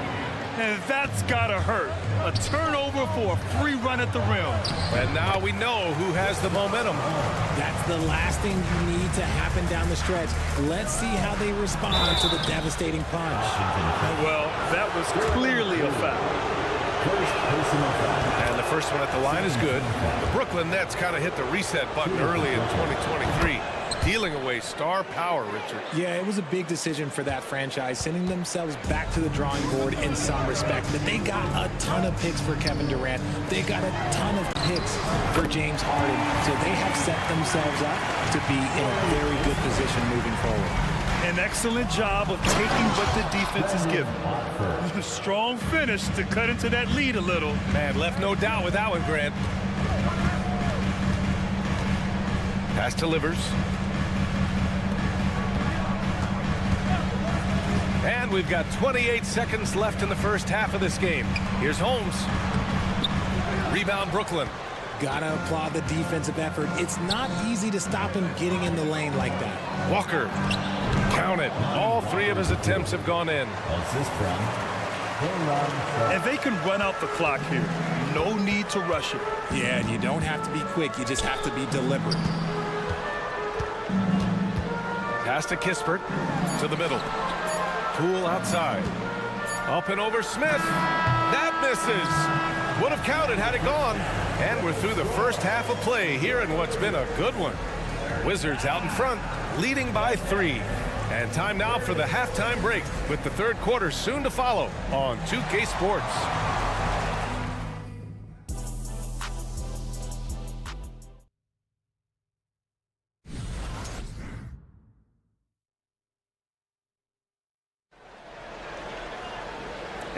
And that's gotta hurt. A turnover for a free run at the rim. And now we know who has the momentum. That's the last thing you need to happen down the stretch. Let's see how they respond to the devastating punch. Well, that was clearly a foul. And the first one at the line is good. The Brooklyn Nets kind of hit the reset button early in 2023. Dealing away star power, Richard. Yeah, it was a big decision for that franchise, sending themselves back to the drawing board in some respect. But they got a ton of picks for Kevin Durant. They got a ton of picks for James Harden. So they have set themselves up to be in a very good position moving forward. An excellent job of taking what the defense is given. Strong finish to cut into that lead a little. Man, left no doubt with that one, Grant. Pass to Livers. And we've got 28 seconds left in the first half of this game. Here's Holmes. Rebound, Brooklyn. Gotta applaud the defensive effort. It's not easy to stop him getting in the lane like that. Walker. Count it. All 3 of his attempts have gone in. And they can run out the clock here. No need to rush it. Yeah, and you don't have to be quick. You just have to be deliberate. Pass to Kispert. To the middle. Poole outside. Up and over Smith. That misses. Would have counted had it gone. And we're through the first half of play here in what's been a good one. Wizards out in front, leading by 3. And time now for the halftime break, with the third quarter soon to follow on 2K Sports.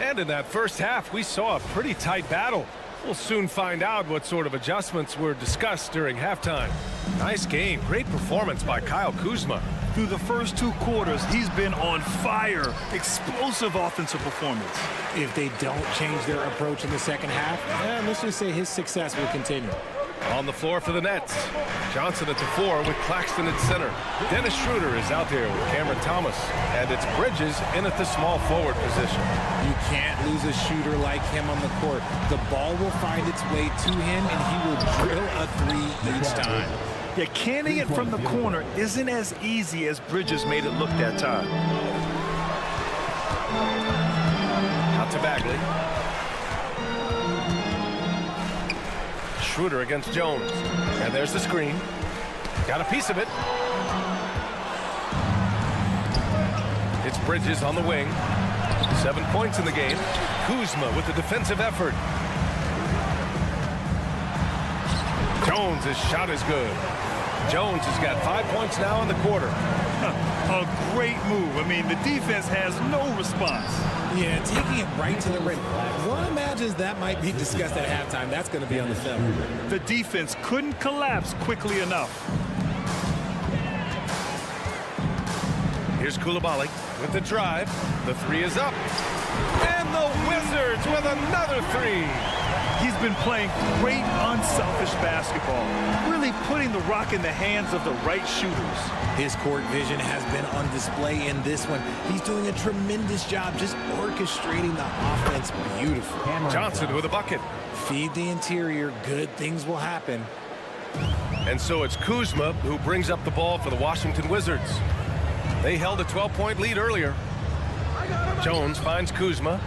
And in that first half, we saw a pretty tight battle. We'll soon find out what sort of adjustments were discussed during halftime. Nice game. Great performance by Kyle Kuzma. Through the first 2 quarters, he's been on fire. Explosive offensive performance. If they don't change their approach in the second half, let's just say his success will continue. On the floor for the Nets. Johnson at the 4 with Claxton at center. Dennis Schroeder is out there with Cameron Thomas. And it's Bridges in at the small forward position. You can't lose a shooter like him on the court. The ball will find its way to him, and he will drill a 3 each time. Yeah, canning it from the corner isn't as easy as Bridges made it look that time. Out to Bagley. Schroeder against Jones. And there's the screen. Got a piece of it. It's Bridges on the wing. 7 points in the game. Kuzma with the defensive effort. Jones' shot is good. Jones has got 5 points now in the quarter. A great move. I mean, the defense has no response. Yeah, taking it right to the rim. One imagines that might be discussed at halftime. That's going to be on the film. The defense couldn't collapse quickly enough. Here's Coulibaly with the drive. The 3 is up. And the Wizards with another 3. He's been playing great, unselfish basketball, really putting the rock in the hands of the right shooters. His court vision has been on display in this one. He's doing a tremendous job just orchestrating the offense beautifully. Johnson with a bucket. Feed the interior, good things will happen. And so it's Kuzma who brings up the ball for the Washington Wizards. They held a 12-point lead earlier. Jones finds Kuzma.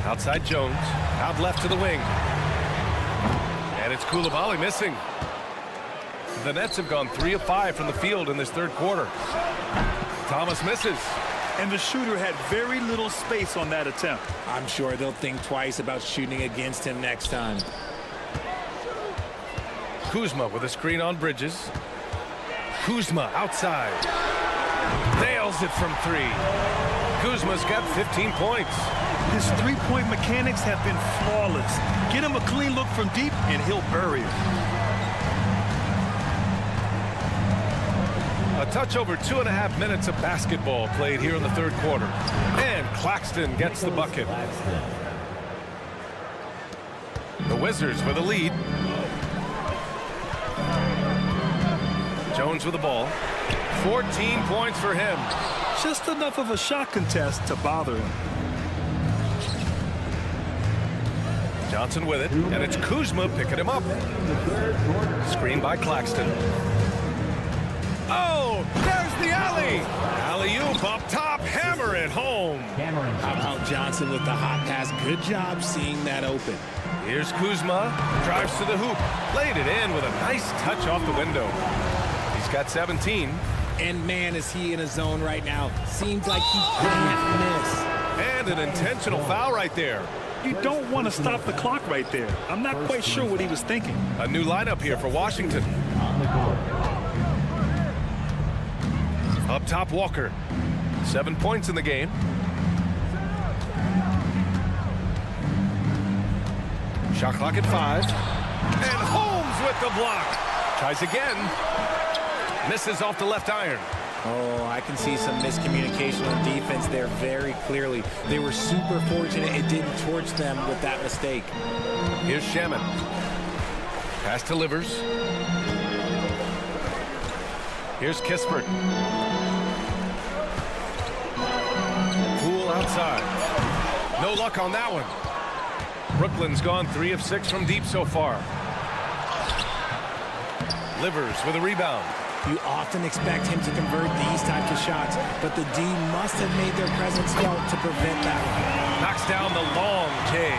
Outside Jones. Out left to the wing. And it's Coulibaly missing. The Nets have gone 3 of 5 from the field in this third quarter. Thomas misses. And the shooter had very little space on that attempt. I'm sure they'll think twice about shooting against him next time. Kuzma with a screen on Bridges. Kuzma outside. Nails it from 3. Kuzma's got 15 points. His three-point mechanics have been flawless. Get him a clean look from deep, and he'll bury it. A touch over 2.5 minutes of basketball played here in the third quarter. And Claxton gets the bucket. The Wizards with a lead. Jones with the ball. 14 points for him. Just enough of a shot contest to bother him. Johnson with it, and it's Kuzma picking him up. Screen by Claxton. Oh, there's the alley. Alley-oop up top, hammer it home. How about Johnson with the hot pass? Good job seeing that open. Here's Kuzma, drives to the hoop, laid it in with a nice touch off the window. He's got 17. And man, is he in a zone right now. Seems like he can't miss. And an intentional foul right there. You don't want to stop the clock right there. I'm not quite sure what he was thinking. A new lineup here for Washington. Up top, Walker. 7 points in the game. Shot clock at 5. And Holmes with the block. Tries again. Misses off the left iron. Oh, I can see some miscommunication on defense there very clearly. They were super fortunate it didn't torch them with that mistake. Here's Shaman. Pass to Livers. Here's Kispert. Poole outside. No luck on that one. Brooklyn's gone 3 of 6 from deep so far. Livers with a rebound. You often expect him to convert these types of shots, but the D must have made their presence felt to prevent that one. Knocks down the long K.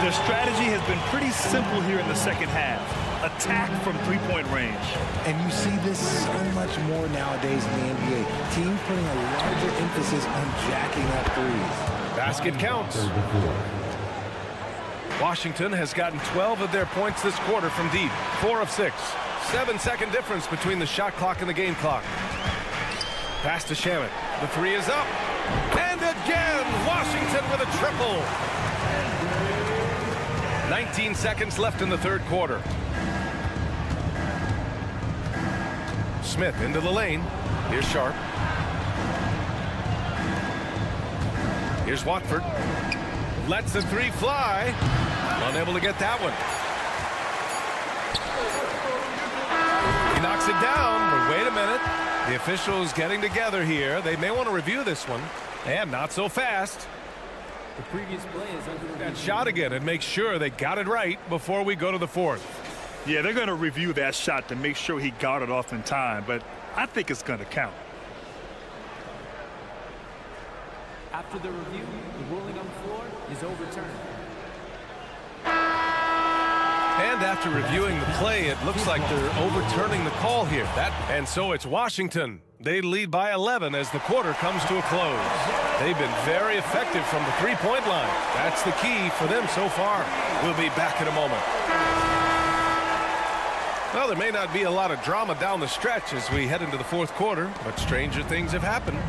Their strategy has been pretty simple here in the second half. Attack from three-point range. And you see this so much more nowadays in the NBA. Teams putting a larger emphasis on jacking up threes. Basket counts. Washington has gotten 12 of their points this quarter from deep. 4 of 6. 7-second difference between the shot clock and the game clock. Pass to Shaman. The 3 is up. And again, Washington with a triple. 19 seconds left in the third quarter. Smith into the lane. Here's Sharp. Here's Watford. Lets the 3 fly. Unable to get that one. He knocks it down, but wait a minute. The officials getting together here. They may want to review this one. And not so fast. The previous play is under that shot again and make sure they got it right before we go to the fourth. Yeah, they're going to review that shot to make sure he got it off in time, but I think it's going to count. After the review, the ruling on the floor is overturned. And after reviewing the play, it looks like they're overturning the call here. And so it's Washington. They lead by 11 as the quarter comes to a close. They've been very effective from the three-point line. That's the key for them so far. We'll be back in a moment. Well, there may not be a lot of drama down the stretch as we head into the fourth quarter, but stranger things have happened.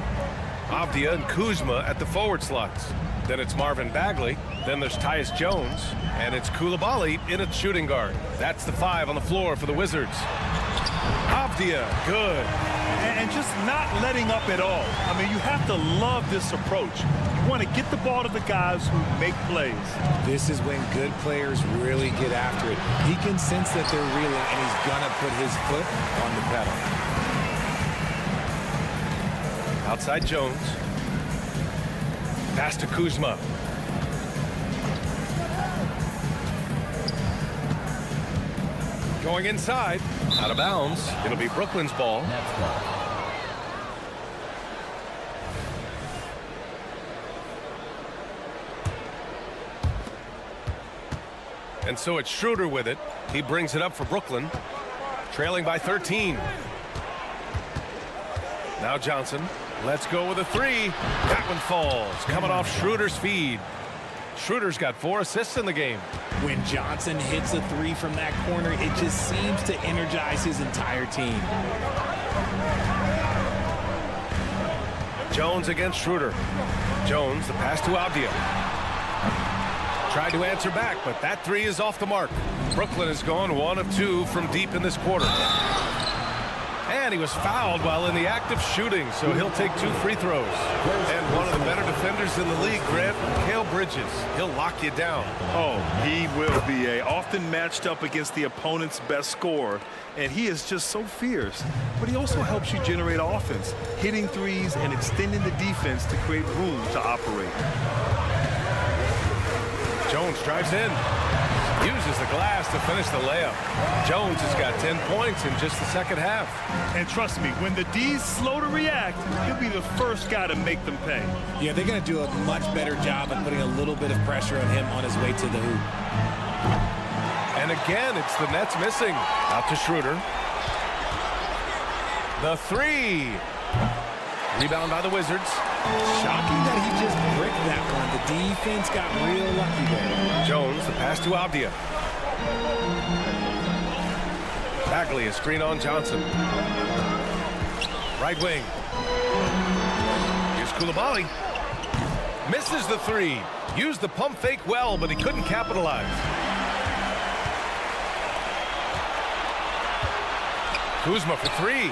Avdia and Kuzma at the forward slots. Then it's Marvin Bagley. Then there's Tyus Jones. And it's Coulibaly in at shooting guard. That's the 5 on the floor for the Wizards. Avdia, good. And just not letting up at all. I mean, you have to love this approach. You want to get the ball to the guys who make plays. This is when good players really get after it. He can sense that they're reeling, and he's going to put his foot on the pedal. Outside Jones. Pass to Kuzma. Going inside. Out of bounds. It'll be Brooklyn's ball. And so it's Schroeder with it. He brings it up for Brooklyn, trailing by 13. Now Johnson. Let's go with a three. That one falls, coming off Schroeder's feed. Schroeder's got 4 assists in the game. When Johnson hits a three from that corner, it just seems to energize his entire team. Jones against Schroeder. Jones, the pass to Avdia. Tried to answer back, but that three is off the mark. Brooklyn has gone 1 of 2 from deep in this quarter. And he was fouled while in the act of shooting, so he'll take 2 free throws. And one of the better defenders in the league, Grant, Mikal Bridges. He'll lock you down. Oh, he will be often matched up against the opponent's best scorer, and he is just so fierce. But he also helps you generate offense, hitting threes and extending the defense to create room to operate. Jones drives in. Uses the glass to finish the layup. Jones has got 10 points in just the second half. And trust me, when the D's slow to react, he'll be the first guy to make them pay. Yeah, they're going to do a much better job of putting a little bit of pressure on him on his way to the hoop. And again, it's the Nets missing. Out to Schroeder. The three. Rebound by the Wizards. Shocking that he just bricked that one. The defense got real lucky there. Jones, the pass to Avdia. Bagley, a screen on Johnson. Right wing. Here's Coulibaly. Misses the three. Used the pump fake well, but he couldn't capitalize. Kuzma for three.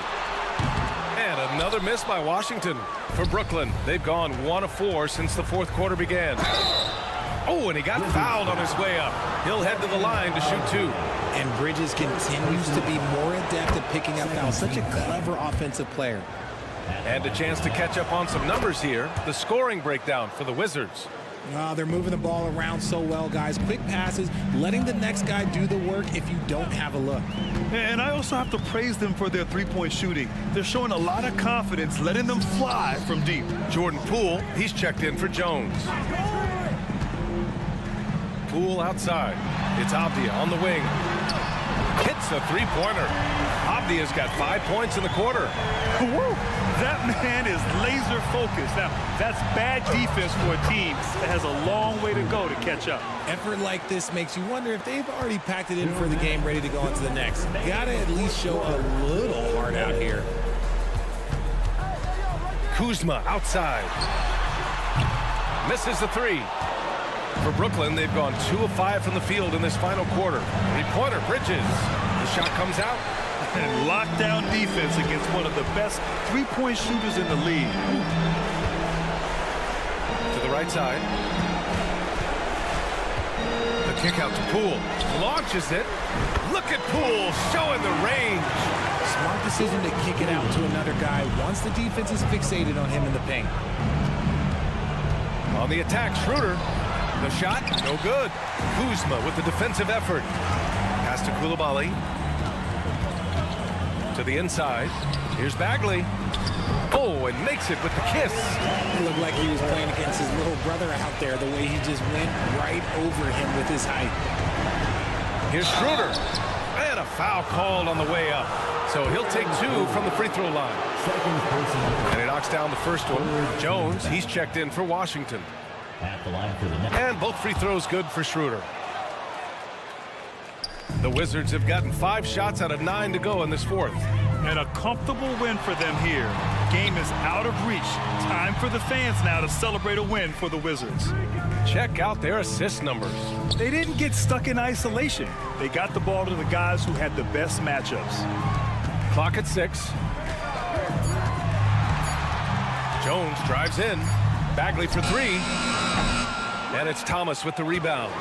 And another miss by Washington. For Brooklyn, they've gone 1 of 4 since the fourth quarter began. Oh, and he got fouled on his way up. He'll head to the line to shoot 2. And Bridges continues to be more adept at picking up fouls. Such a clever offensive player. And a chance to catch up on some numbers here. The scoring breakdown for the Wizards. Oh, they're moving the ball around so well, guys. Quick passes, letting the next guy do the work if you don't have a look. And I also have to praise them for their three-point shooting. They're showing a lot of confidence, letting them fly from deep. Jordan Poole, he's checked in for Jones. Poole outside. It's Avdia on the wing. Hits a three-pointer. Avdia's got 5 points in the quarter. Woo! That man is laser focused. Now, that's bad defense for a team that has a long way to go to catch up. Effort like this makes you wonder if they've already packed it in for the game, ready to go on to the next. Gotta at least show a little heart out here. Kuzma outside. Misses the three. For Brooklyn, they've gone 2 of 5 from the field in this final quarter. Three-pointer, Bridges. The shot comes out. And lockdown defense against one of the best three-point shooters in the league. To the right side. The kick out to Poole. Launches it. Look at Poole showing the range. Smart decision to kick it out to another guy once the defense is fixated on him in the paint. On the attack, Schroeder. The shot, no good. Kuzma with the defensive effort. Pass to Coulibaly. To the inside. Here's Bagley. Oh, and makes it with the kiss. It looked like he was playing against his little brother out there, the way he just went right over him with his height. Here's Schroeder. And a foul called on the way up. So he'll take 2 from the free throw line. And he knocks down the first one. Jones, he's checked in for Washington. And both free throws good for Schroeder. The Wizards have gotten 5 shots out of 9 to go in this fourth. And a comfortable win for them here. Game is out of reach. Time for the fans now to celebrate a win for the Wizards. Check out their assist numbers. They didn't get stuck in isolation. They got the ball to the guys who had the best matchups. Clock at 6. Jones drives in. Bagley for 3. And it's Thomas with the rebound.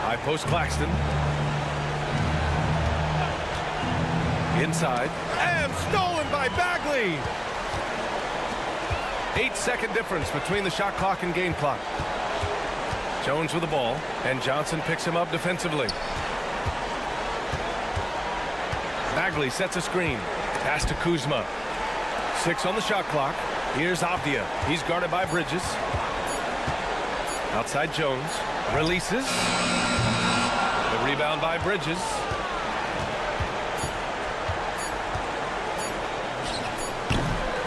High post Claxton. Inside. And stolen by Bagley. 8-second difference between the shot clock and game clock. Jones with the ball. And Johnson picks him up defensively. Bagley sets a screen. Pass to Kuzma. 6 on the shot clock. Here's Avdia. He's guarded by Bridges. Outside Jones. Releases. The rebound by Bridges.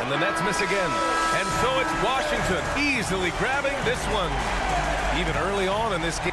And the Nets miss again. And so it's Washington easily grabbing this one. Even early on in this game.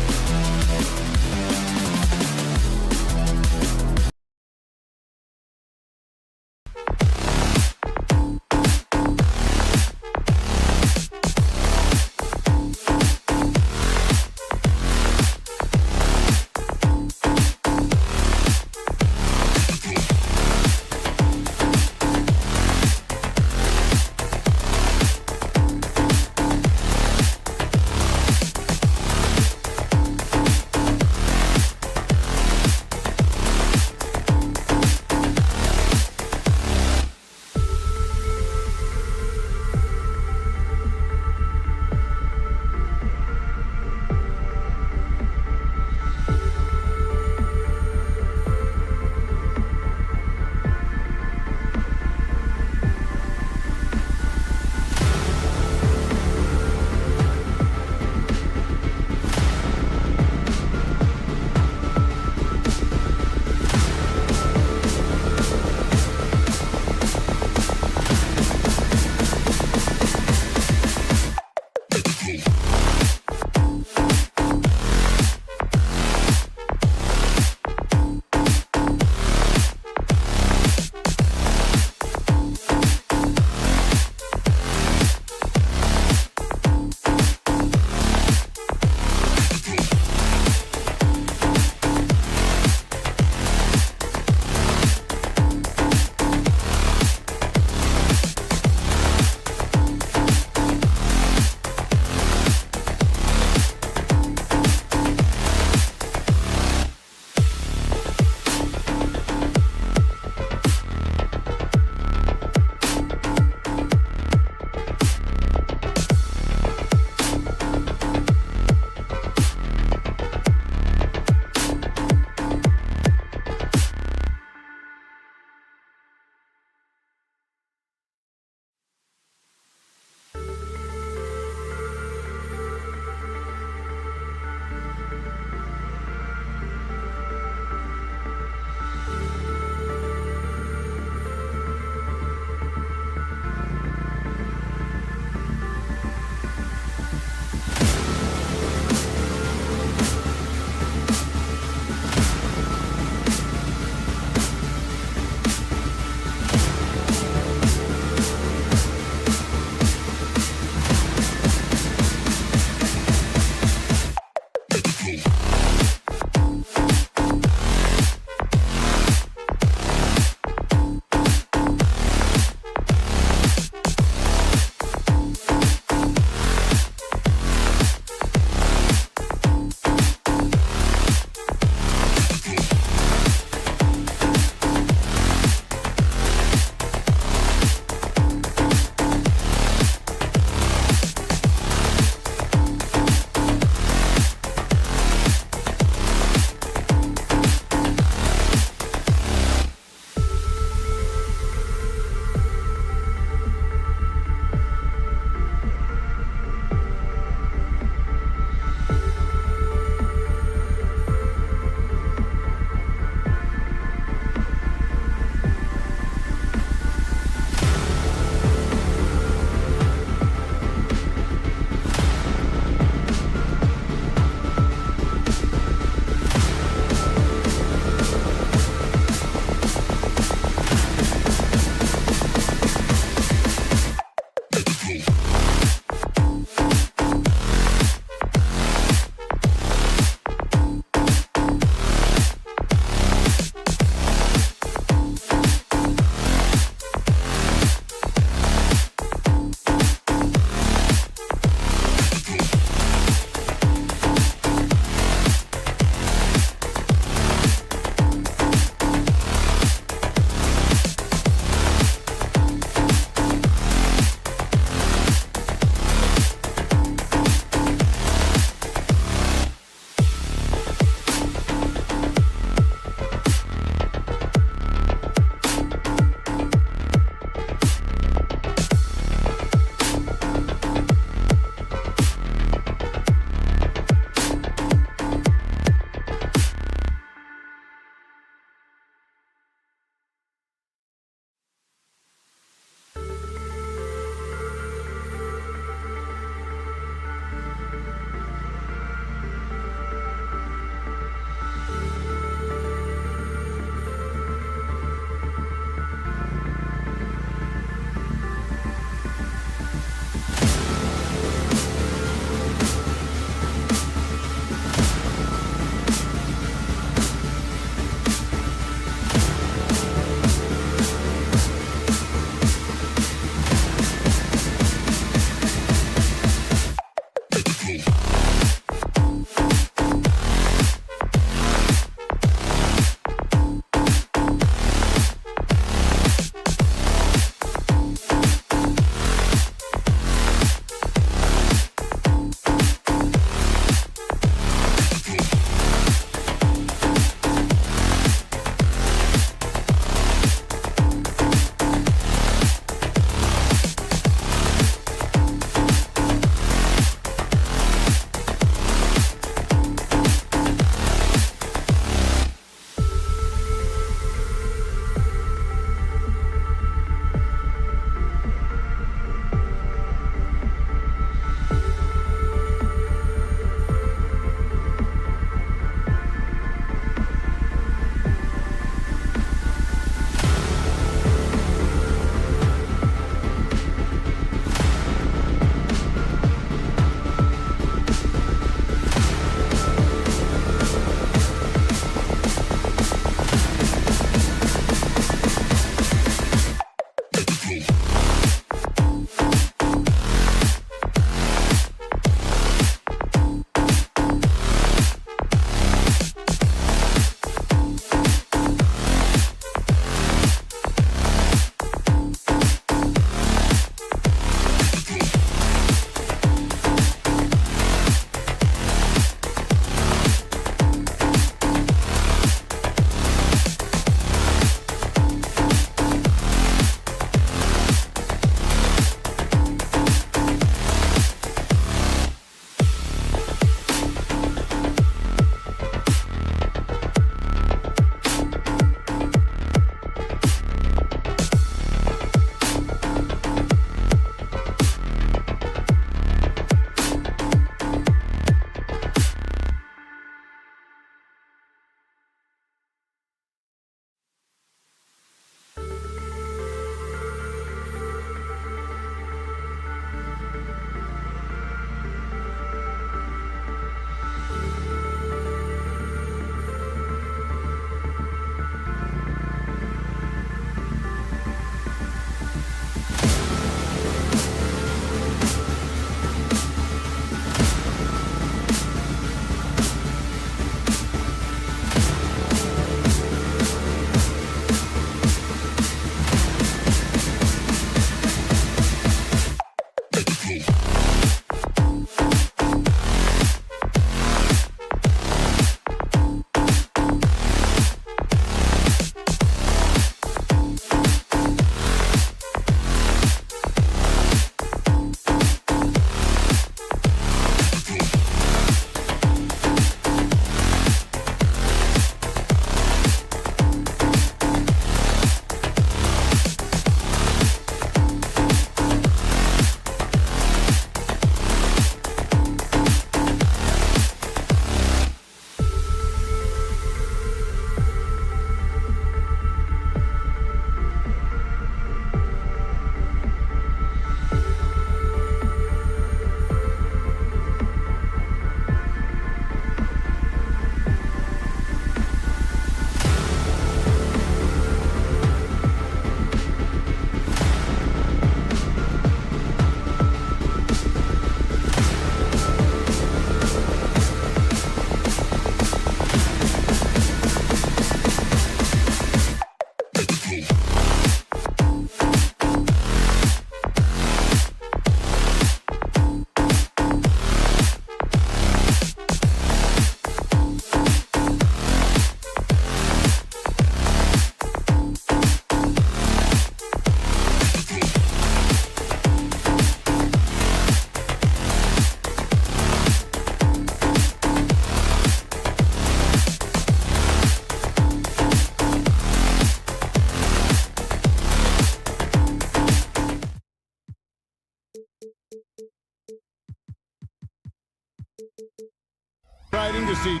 to see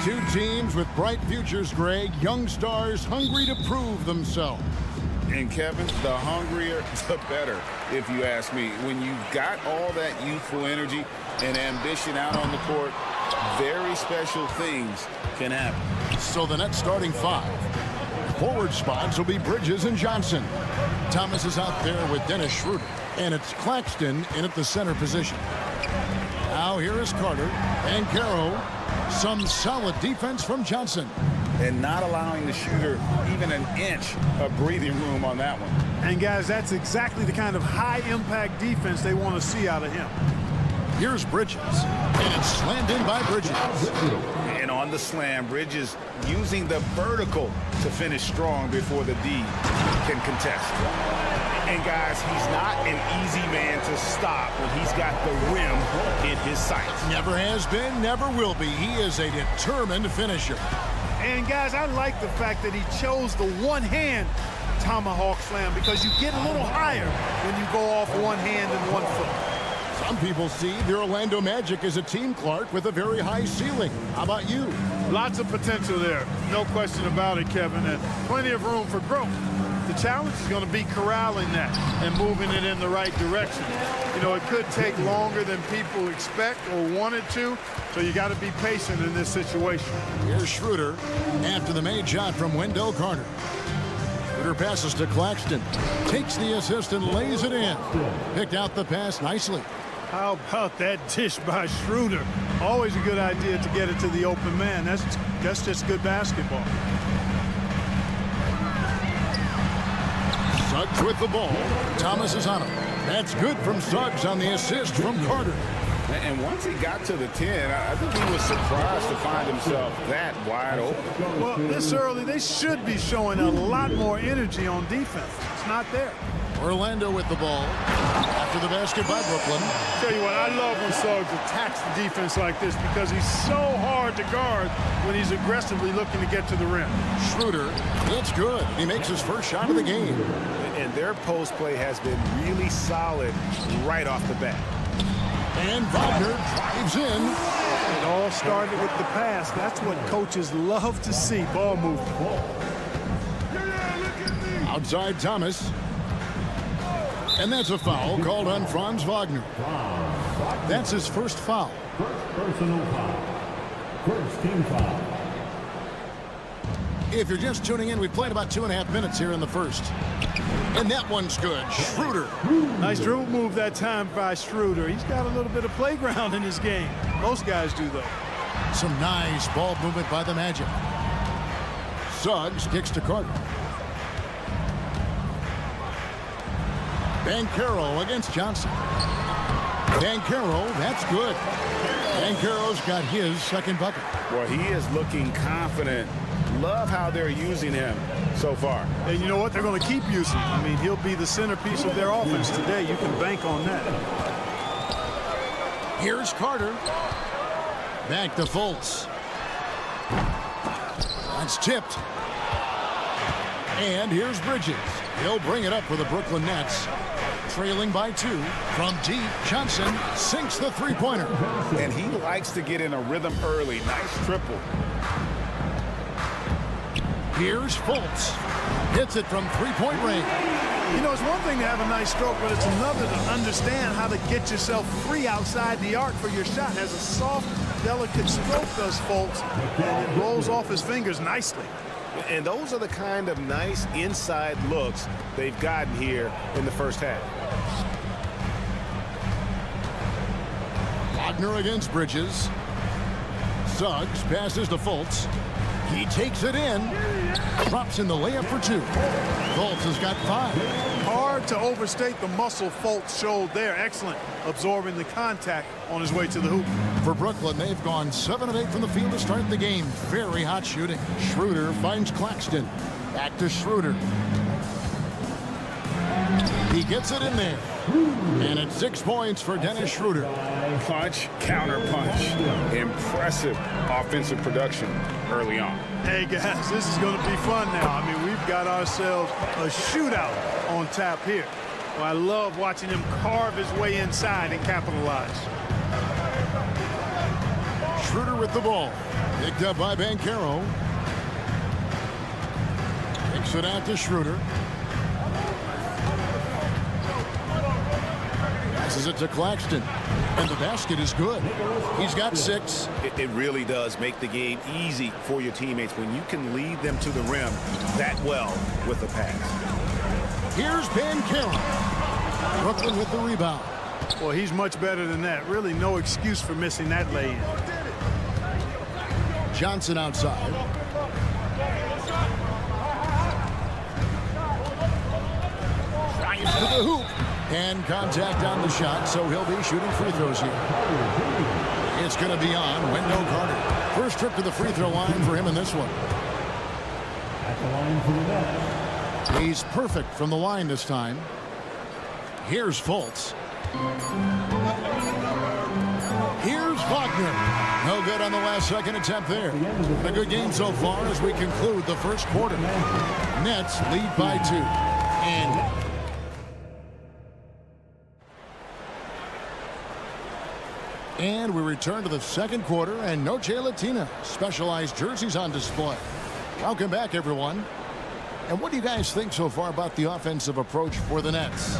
two teams with bright futures, Greg. Young stars hungry to prove themselves. And Kevin, the hungrier, the better, if you ask me. When you've got all that youthful energy and ambition out on the court, very special things can happen. So the next starting five. Forward spots will be Bridges and Johnson. Thomas is out there with Dennis Schroeder. And it's Claxton in at the center position. Now here is Carter and Caro. Some solid defense from Johnson. And not allowing the shooter even an inch of breathing room on that one. And guys, that's exactly the kind of high-impact defense they want to see out of him. Here's Bridges, and it's slammed in by Bridges. And on the slam, Bridges using the vertical to finish strong before the D can contest. And guys, he's not an easy man to stop when he's got the rim in his sights. Never has been, never will be. He is a determined finisher. And guys, I like the fact that he chose the one-hand tomahawk slam because you get a little higher when you go off one hand and 1 foot. Some people see the Orlando Magic as a team, Clark, with a very high ceiling. How about you? Lots of potential there. No question about it, Kevin, and plenty of room for growth. The challenge is going to be corralling that and moving it in the right direction. You know, it could take longer than people expect or wanted to, so you got to be patient in this situation. Here's Schroeder after the made shot from Wendell Carter. Schroeder passes to Claxton, takes the assist and lays it in. Picked out the pass nicely. How about that dish by Schroeder? Always a good idea to get it to the open man. That's just good basketball. Suggs with the ball. Thomas is on him. That's good from Suggs on the assist from Carter. And once he got to the 10, I think he was surprised to find himself that wide open. Well, this early, they should be showing a lot more energy on defense. It's not there. Orlando with the ball. After the basket by Brooklyn. Tell you what, I love when Suggs attacks the defense like this because he's so hard to guard when he's aggressively looking to get to the rim. Schroeder, that's good. He makes his first shot of the game. And their post play has been really solid right off the bat. And Wagner drives in. It all started with the pass. That's what coaches love to see, ball movement. Outside Thomas. And that's a foul called on Franz Wagner. That's his first foul. First personal foul. First team foul. If you're just tuning in, we played about 2.5 minutes here in the first. And that one's good. Schroeder. Nice dribble move that time by Schroeder. He's got a little bit of playground in his game. Most guys do, though. Some nice ball movement by the Magic. Suggs kicks to Carter. Banchero against Johnson. Banchero, that's good. Banchero's got his second bucket. Well, he is looking confident. Love how they're using him so far. And you know what? They're going to keep using him. I mean, he'll be the centerpiece of their offense today. You can bank on that. Here's Carter. Back to Fultz. That's tipped. And here's Bridges. He'll bring it up for the Brooklyn Nets. Trailing by 2 from deep. Johnson sinks the three-pointer. And he likes to get in a rhythm early. Nice triple. Here's Fultz. Hits it from three-point range. You know, it's one thing to have a nice stroke, but it's another to understand how to get yourself free outside the arc for your shot. Has a soft, delicate stroke, does Fultz, and it rolls off his fingers nicely. And those are the kind of nice inside looks they've gotten here in the first half. Wagner against Bridges. Suggs passes to Fultz. He takes it in. Drops in the layup for 2. Fultz has got 5. Hard to overstate the muscle Fultz showed there. Excellent. Absorbing the contact on his way to the hoop. For Brooklyn, they've gone 7 of 8 from the field to start the game. Very hot shooting. Schroeder finds Claxton. Back to Schroeder. He gets it in there. And it's 6 points for Dennis Schroeder. Punch, counter punch. Impressive offensive production early on. Hey, guys, this is going to be fun now. I mean, we've got ourselves a shootout on tap here. Well, I love watching him carve his way inside and capitalize. Schroeder with the ball. Picked up by Banchero. Kicks it out to Schroeder. Passes it to Claxton. And the basket is good. He's got 6. It really does make the game easy for your teammates when you can lead them to the rim that well with a pass. Here's Banchero. Brooklyn with the rebound. Well, he's much better than that. Really no excuse for missing that lay-in. Johnson outside. Drives to the hoop. And contact on the shot, so he'll be shooting free throws here. It's going to be on Wendell Carter. First trip to the free throw line for him in this one. He's perfect from the line this time. Here's Fultz. Here's Wagner. No good on the last second attempt there. A good game so far as we conclude the first quarter. Nets lead by 2. And we return to the second quarter, and Noche Latina specialized jerseys on display. Welcome back, everyone. And what do you guys think so far about the offensive approach for the Nets?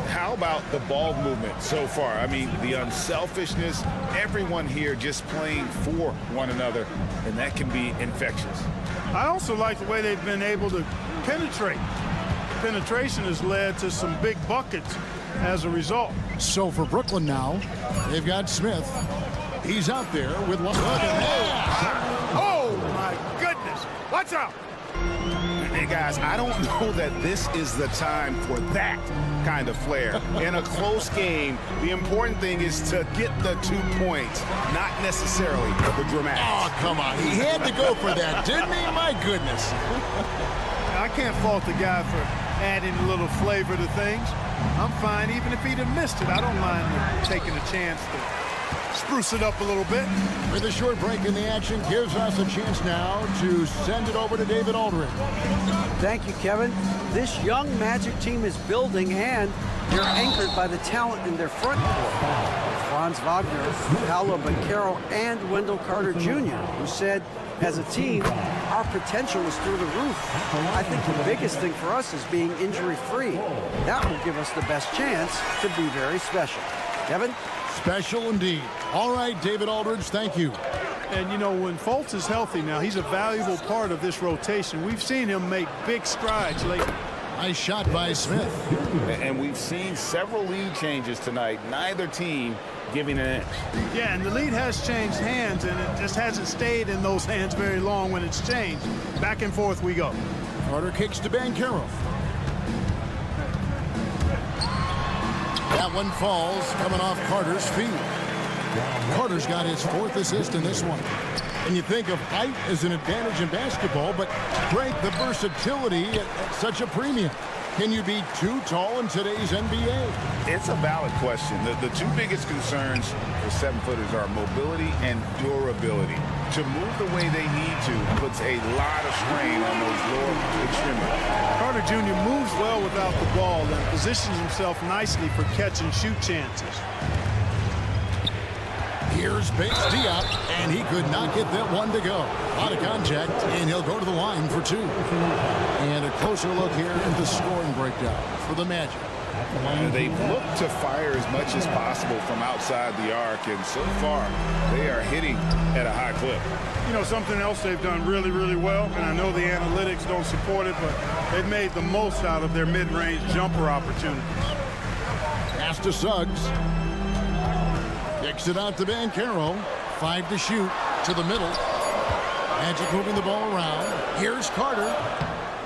How about the ball movement so far? I mean, the unselfishness, everyone here just playing for one another, and that can be infectious. I also like the way they've been able to penetrate. Penetration has led to some big buckets as a result. So for Brooklyn now, they've got Smith. He's out there with one. Oh, my goodness. Watch out. Hey, guys, I don't know that this is the time for that kind of flair. In a close game, the important thing is to get the 2 points, not necessarily the dramatics. Oh, come on. He had to go for that, didn't he? My goodness. I can't fault the guy for adding a little flavor to things. I'm fine even if he'd have missed it. I don't mind taking a chance to spruce it up a little bit. With a short break in the action, gives us a chance now to send it over to David Aldridge. Thank you, Kevin. This young Magic team is building, and they're anchored by the talent in their front court. Franz Wagner, Paolo Banchero, and Wendell Carter Jr., who said, as a team, our potential is through the roof. I think the biggest thing for us is being injury-free. That will give us the best chance to be very special. Kevin? Special indeed. All right, David Aldridge, thank you. And, you know, when Fultz is healthy now, he's a valuable part of this rotation. We've seen him make big strides lately. Nice shot by Smith. And we've seen several lead changes tonight. Neither team giving an inch. Yeah, and the lead has changed hands, and it just hasn't stayed in those hands very long when it's changed. Back and forth we go. Carter kicks to Banchero. That one falls, coming off Carter's feet. Carter's got his 4th assist in this one. And you think of height as an advantage in basketball, but strength, the versatility at such a premium. Can you be too tall in today's NBA? It's a valid question. The 2 biggest concerns for 7-footers are mobility and durability. To move the way they need to puts a lot of strain on those lower extremities. Carter Jr. moves well without the ball and positions himself nicely for catch and shoot chances. Here's Bates Diop, and he could not get that one to go. Out of contact, and he'll go to the line for 2. And a closer look here at the scoring breakdown for the Magic. They look to fire as much as possible from outside the arc, and so far they are hitting at a high clip. You know, something else they've done really, really well, and I know the analytics don't support it, but they've made the most out of their mid-range jumper opportunities. Pass to Suggs. Kicks it out to Banchero. 5 to shoot to the middle. Magic moving the ball around. Here's Carter.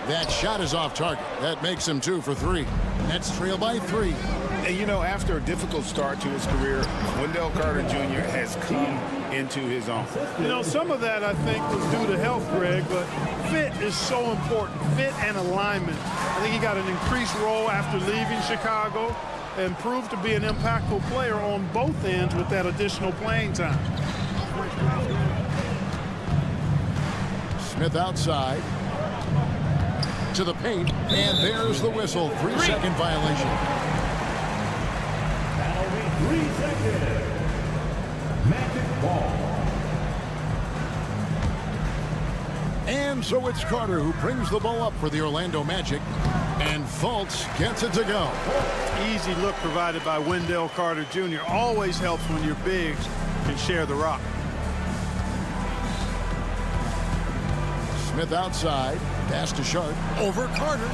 That shot is off target. That makes him 2 for 3. Nets trail by 3. And you know, after a difficult start to his career, Wendell Carter Jr. has come into his own. You know, some of that I think was due to health, Greg, but fit is so important. Fit and alignment. I think he got an increased role after leaving Chicago and proved to be an impactful player on both ends with that additional playing time. Smith outside to the paint, and there's the whistle. 3-second violation. 3 seconds. Magic ball. And so it's Carter who brings the ball up for the Orlando Magic. And Fultz gets it to go. Easy look provided by Wendell Carter Jr. Always helps when your bigs can share the rock. Smith outside. Pass to Sharp. Over Carter.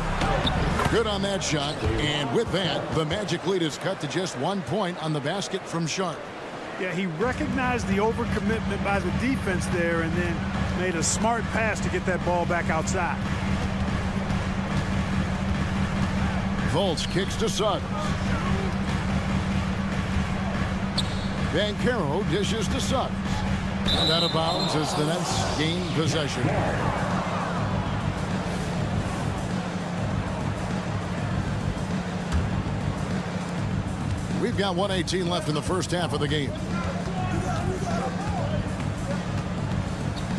Good on that shot. And with that, the Magic lead is cut to just 1 point on the basket from Sharp. Yeah, he recognized the overcommitment by the defense there and then made a smart pass to get that ball back outside. Fultz kicks to Suggs. Banchero dishes to Suggs. And out of bounds as the Nets gain possession. We've got 1:18 left in the first half of the game.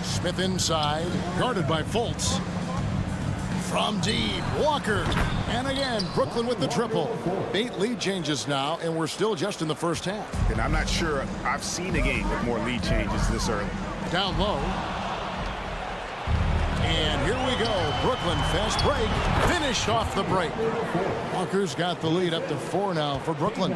Smith inside, guarded by Fultz. From deep, Walker. And again, Brooklyn with the triple. 8 lead changes now, and we're still just in the first half. And I'm not sure I've seen a game with more lead changes this early. Down low. And here we go. Brooklyn fast break. Finished off the break. Walker's got the lead up to 4 now for Brooklyn.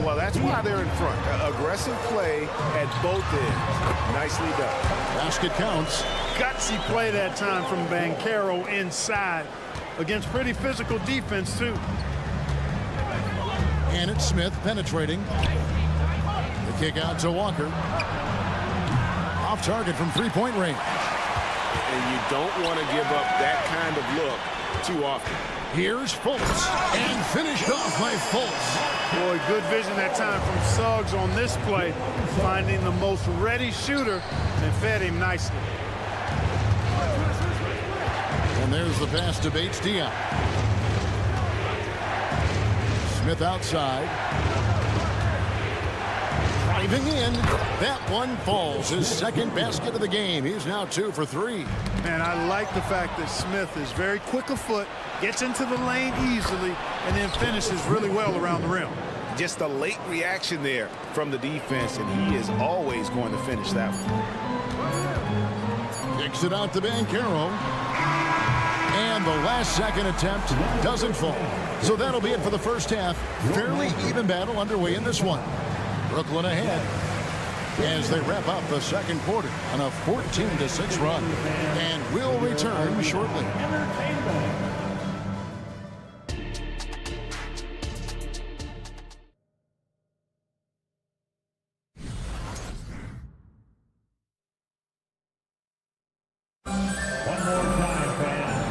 Well, that's why they're in front. Aggressive play at both ends. Nicely done. Basket counts. Gutsy play that time from Banchero inside against pretty physical defense, too. And it's Smith penetrating. The kick out to Walker. Off target from three-point range. And you don't want to give up that kind of look too often. Here's Fultz. And finished off by Fultz. Boy, good vision that time from Suggs on this play, finding the most ready shooter and fed him nicely. And there's the pass to Bates-Diop. Smith outside. Driving in. That one falls. His second basket of the game. He's now 2 for 3. And I like the fact that Smith is very quick of foot, gets into the lane easily, and then finishes really well around the rim. Just a late reaction there from the defense, and he is always going to finish that one. Kicks it out to Banchero. And the last second attempt doesn't fall. So that'll be it for the first half. Fairly even battle underway in this one. Brooklyn ahead as they wrap up the second quarter on a 14-6 run. And we'll return shortly.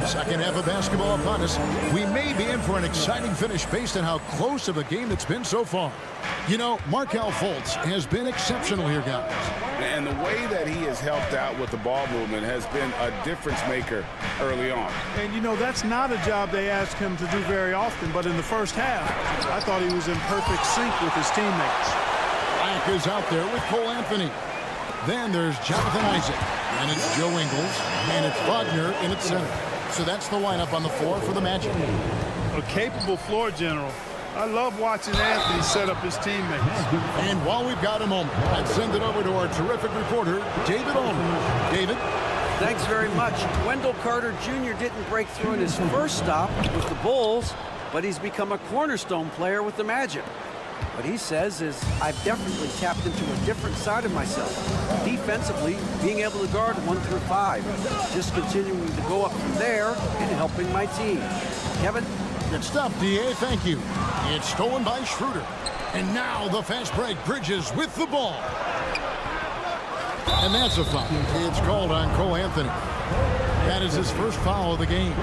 Second half of basketball upon us. We may be in for an exciting finish based on how close of a game it's been so far. You know, Markelle Fultz has been exceptional here, guys. And the way that he has helped out with the ball movement has been a difference maker early on. And, you know, that's not a job they ask him to do very often, but in the first half, I thought he was in perfect sync with his teammates. Black is out there with Cole Anthony. Then there's Jonathan Isaac. And it's Joe Ingles. And it's Wagner in its center. So that's the lineup on the floor for the Magic. A capable floor general. I love watching Anthony set up his teammates. And while we've got a moment, let's send it over to our terrific reporter, David Ullman. David? Thanks very much. Wendell Carter Jr. didn't break through in his first stop with the Bulls, but he's become a cornerstone player with the Magic. What he says is, I've definitely tapped into a different side of myself. Defensively, being able to guard 1 through 5. Just continuing to go up from there and helping my team. Kevin? Good stuff, D.A. Thank you. It's stolen by Schroeder. And now the fast break. Bridges with the ball. And that's a foul. It's called on Cole Anthony. That is his first foul of the game.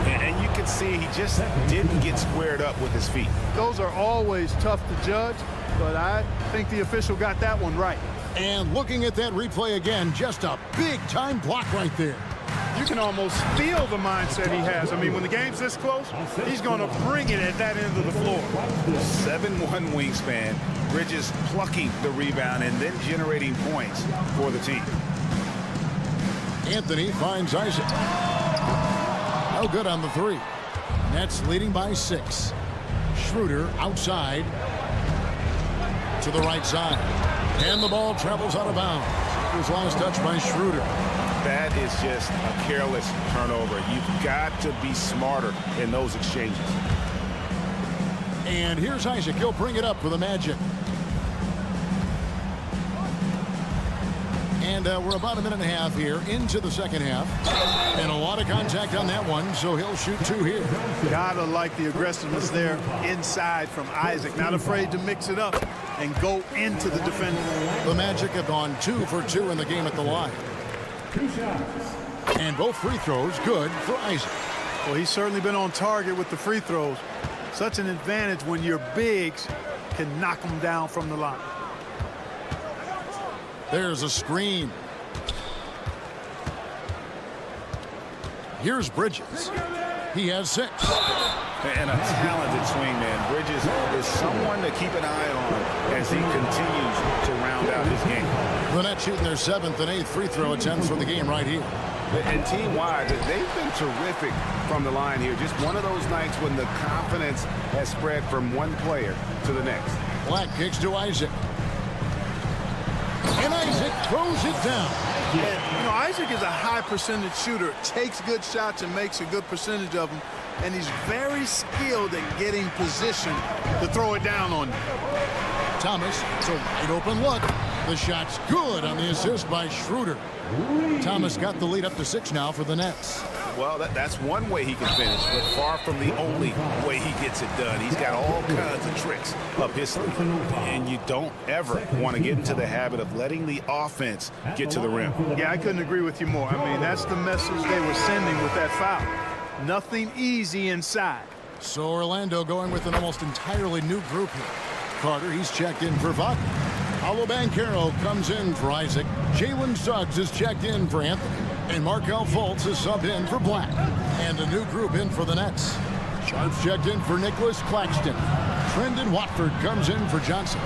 And you can see he just didn't get squared up with his feet. Those are always tough to judge, but I think the official got that one right. And looking at that replay again, just a big-time block right there. You can almost feel the mindset he has. I mean, when the game's this close, he's going to bring it at that end of the floor. 7'1" wingspan, Bridges plucking the rebound and then generating points for the team. Anthony finds Isaac. No good on the 3. Nets leading by 6. Schroeder outside to the right side. And the ball travels out of bounds. It was last touch by Schroeder. That is just a careless turnover. You've got to be smarter in those exchanges. And here's Isaac. He'll bring it up for the Magic. And we're about a minute and a half here into the second half. And a lot of contact on that one, so he'll shoot 2 here. Gotta like the aggressiveness there inside from Isaac. Not afraid to mix it up and go into the defender. The Magic have gone 2 for 2 in the game at the line. 2 shots. And both free throws good for Isaac. Well, he's certainly been on target with the free throws. Such an advantage when your bigs can knock them down from the line. There's a screen. Here's Bridges. He has 6. And a talented swing, man. Bridges is someone to keep an eye on as he continues to round out his game. The Nets shooting their 7th and 8th free throw attempts for the game right here. And team-wide, they've been terrific from the line here. Just one of those nights when the confidence has spread from one player to the next. Black kicks to Isaac. And Isaac throws it down. And, you know, Isaac is a high percentage shooter. Takes good shots and makes a good percentage of them. And he's very skilled at getting position to throw it down on you. Thomas, it's a wide open look. The shot's good on the assist by Schroeder. Thomas got the lead up to 6 now for the Nets. Well, that's one way he can finish, but far from the only way he gets it done. He's got all kinds of tricks up his sleeve. And you don't ever want to get into the habit of letting the offense get to the rim. Yeah, I couldn't agree with you more. I mean, that's the message they were sending with that foul. Nothing easy inside. So Orlando going with an almost entirely new group here. Carter, he's checked in for Wagner. Alo Banchero comes in for Isaac. Jalen Suggs is checked in for Anthony. And Markelle Fultz is subbed in for Black. And a new group in for the Nets. Sharp's checked in for Nicholas Claxton. Trendon Watford comes in for Johnson.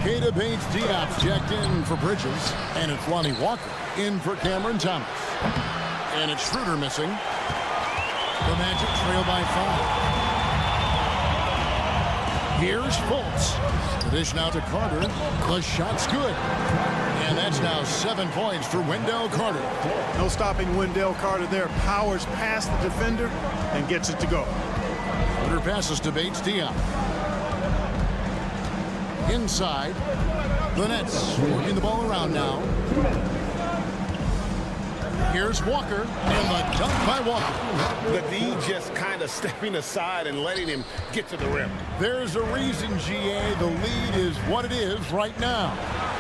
Keita Bates-Diop's checked in for Bridges. And it's Lonnie Walker in for Cameron Thomas. And it's Schroeder missing. The Magic trail by 5. Here's Fultz. The dish now to Carter. The shot's good. And that's now 7 points for Wendell Carter. No stopping Wendell Carter there. Powers past the defender and gets it to go. Carter passes to Bates-Diop. Inside. The Nets working the ball around now. Here's Walker, and the dunk by Walker. The D just kind of stepping aside and letting him get to the rim. There's a reason, GA, the lead is what it is right now.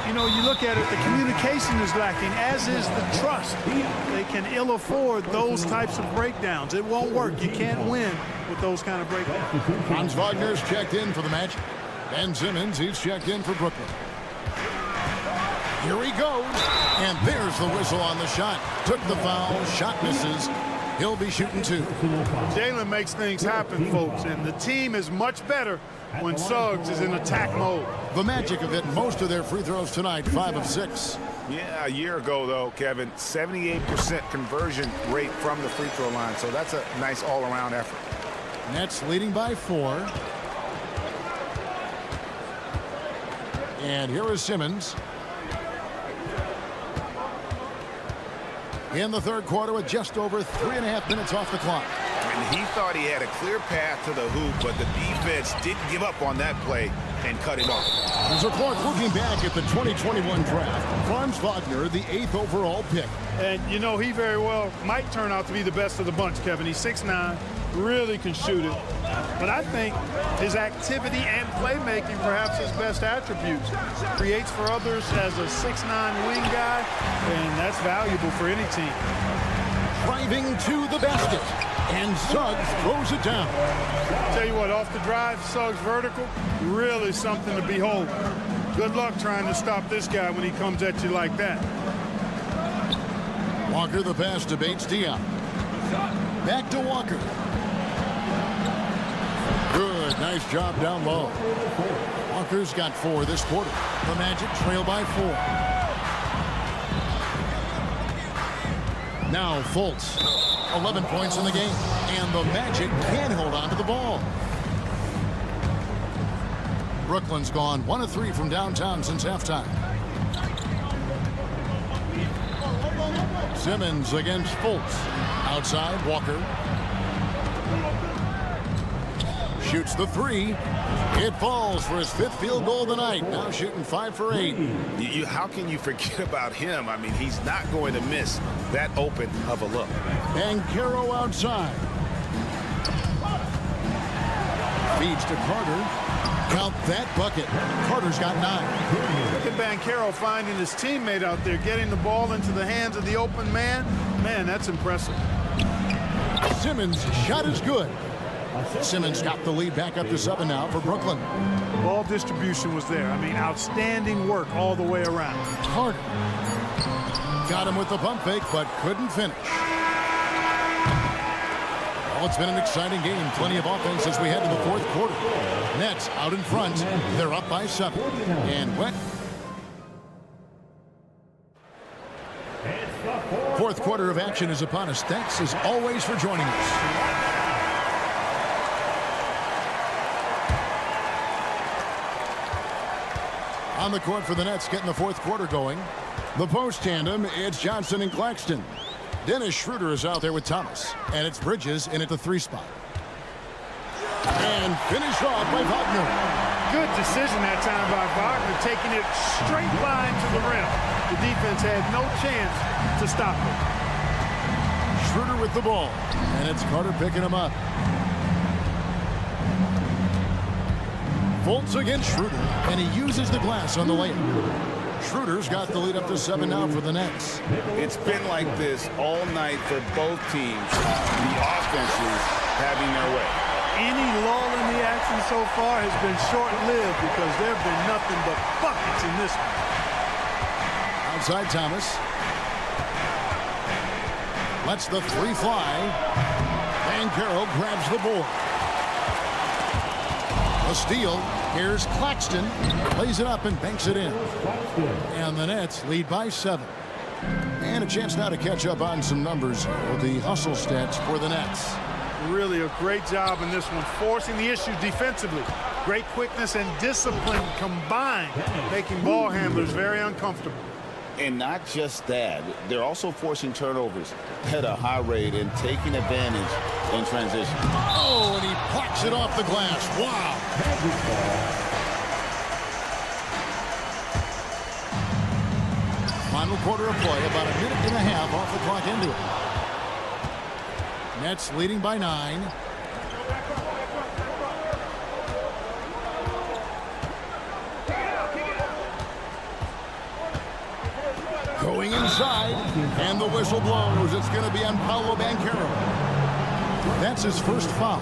You know, you look at it, the communication is lacking, as is the trust. They can ill afford those types of breakdowns. It won't work. You can't win with those kind of breakdowns. Franz Wagner's checked in for the Magic. Ben Simmons, he's checked in for Brooklyn. Here he goes, and there's the whistle on the shot. Took the foul, shot misses. He'll be shooting 2. Jalen makes things happen, folks, and the team is much better when Suggs is in attack mode. The Magic have hit most of their free throws tonight, 5 of 6. Yeah, a year ago, though, Kevin, 78% conversion rate from the free throw line, so that's a nice all-around effort. Nets leading by 4. And here is Simmons. In the third quarter with just over 3.5 minutes off the clock. And he thought he had a clear path to the hoop, but the defense didn't give up on that play and cut him off. So Clark, looking back at the 2021 draft, Franz Wagner, the 8th overall pick. And, you know, he very well might turn out to be the best of the bunch, Kevin. He's 6'9", really can shoot it. But I think his activity and playmaking, perhaps his best attributes. Creates for others as a 6'9" wing guy, and that's valuable for any team. Driving to the basket, and Suggs throws it down. Tell you what, off the drive, Suggs vertical, really something to behold. Good luck trying to stop this guy when he comes at you like that. Walker the pass to Bates-Diop. Back to Walker. Good, nice job down low. Walker's got 4 this quarter. The Magic trail by 4. Now Fultz, 11 points in the game, and the Magic can hold on to the ball. Brooklyn's gone 1 of 3 from downtown since halftime. Simmons against Fultz. Outside, Walker. Shoots the three. It falls for his 5th field goal of the night. Now shooting 5 for 8. How can you forget about him? I mean, he's not going to miss that open of a look. Banchero outside. Feeds to Carter. Count that bucket. Carter's got 9. Look at Banchero finding his teammate out there, getting the ball into the hands of the open man. Man, that's impressive. Simmons' shot is good. Simmons got the lead back up to 7 now for Brooklyn. Ball distribution was there. I mean, outstanding work all the way around. Carter got him with the pump fake, but couldn't finish. Well, it's been an exciting game. Plenty of offense as we head to the 4th quarter. Nets out in front. They're up by 7. And wet. 4th quarter of action is upon us. Thanks as always for joining us. On the court for the Nets, getting the 4th quarter going. The post tandem, it's Johnson and Claxton. Dennis Schroeder is out there with Thomas. And it's Bridges in at the 3 spot. And finished off by Wagner. Good decision that time by Wagner, taking it straight line to the rim. The defense had no chance to stop it. Schroeder with the ball. And it's Carter picking him up. Fultz against Schroeder, and he uses the glass on the layup. Schroeder's got the lead up to 7 now for the Nets. It's been like this all night for both teams. The offenses having their way. Any lull in the action so far has been short-lived because there have been nothing but buckets in this one. Outside Thomas. Lets the 3 fly. Banchero grabs the board. A steal. Here's Claxton. Plays it up and banks it in. And the Nets lead by 7. And a chance now to catch up on some numbers with the hustle stats for the Nets. Really a great job in this one, forcing the issue defensively. Great quickness and discipline combined, making ball handlers very uncomfortable. And not just that, they're also forcing turnovers at a high rate and taking advantage in transition. Oh, and he blocks it off the glass. Wow. Final quarter of play, about a minute and a half off the clock into it. Nets leading by 9. Going inside, and the whistle blows. It's going to be on Paolo Banchero. That's his first foul.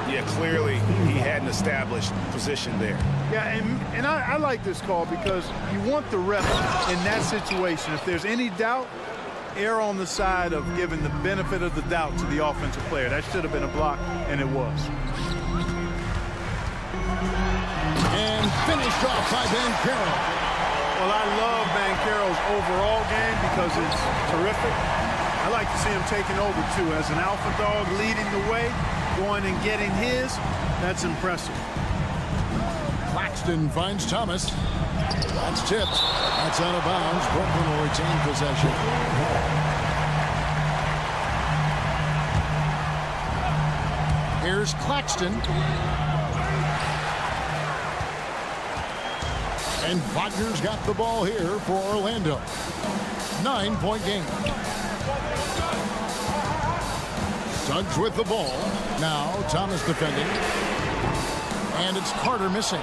Yeah, clearly he had an established position there. Yeah, and I like this call because you want the ref in that situation. If there's any doubt, err on the side of giving the benefit of the doubt to the offensive player. That should have been a block, and it was. And finished off by Banchero. Well, I love Banchero's overall game because it's terrific. I like to see him taking over, too. As an alpha dog leading the way, going and getting his, that's impressive. Claxton finds Thomas. That's tipped. That's out of bounds. Brooklyn will retain possession. Here's Claxton. And Wagner's got the ball here for Orlando. 9-point game. Suggs with the ball. Now Thomas defending. And it's Carter missing.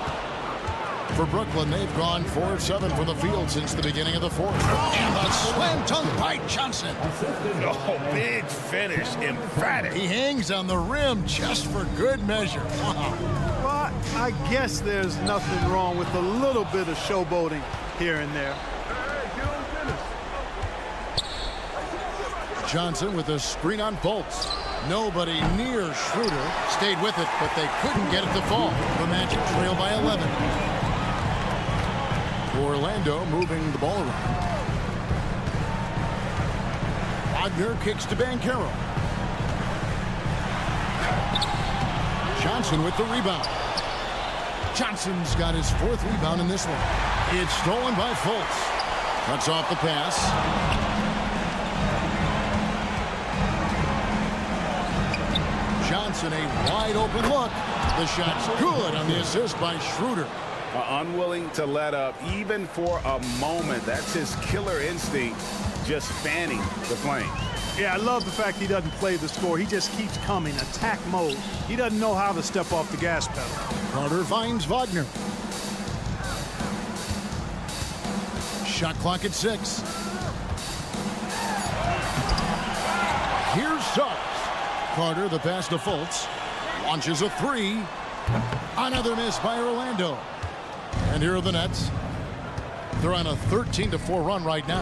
For Brooklyn, they've gone 4 of 7 from the field since the beginning of the 4th. And the slam dunk by Johnson. Oh, big finish, emphatic. He hangs on the rim just for good measure. Wow. Well, I guess there's nothing wrong with a little bit of showboating here and there. Johnson with a screen on Fultz. Nobody near Schroeder. Stayed with it, but they couldn't get it to fall. The Magic trail by 11. Orlando moving the ball around. Wagner kicks to Banchero. Johnson with the rebound. Johnson's got his 4th rebound in this one. It's stolen by Fultz. Cuts off the pass. Johnson, a wide open look. The shot's good on the assist by Schroeder. Unwilling to let up even for a moment. That's his killer instinct, just fanning the flame. Yeah, I love the fact he doesn't play the score. He just keeps coming, attack mode. He doesn't know how to step off the gas pedal. Carter finds Wagner. Shot clock at 6. Here's Suggs. Carter, the pass to Fultz. Launches a 3. Another miss by Orlando. And here are the Nets. They're on a 13-4 run right now.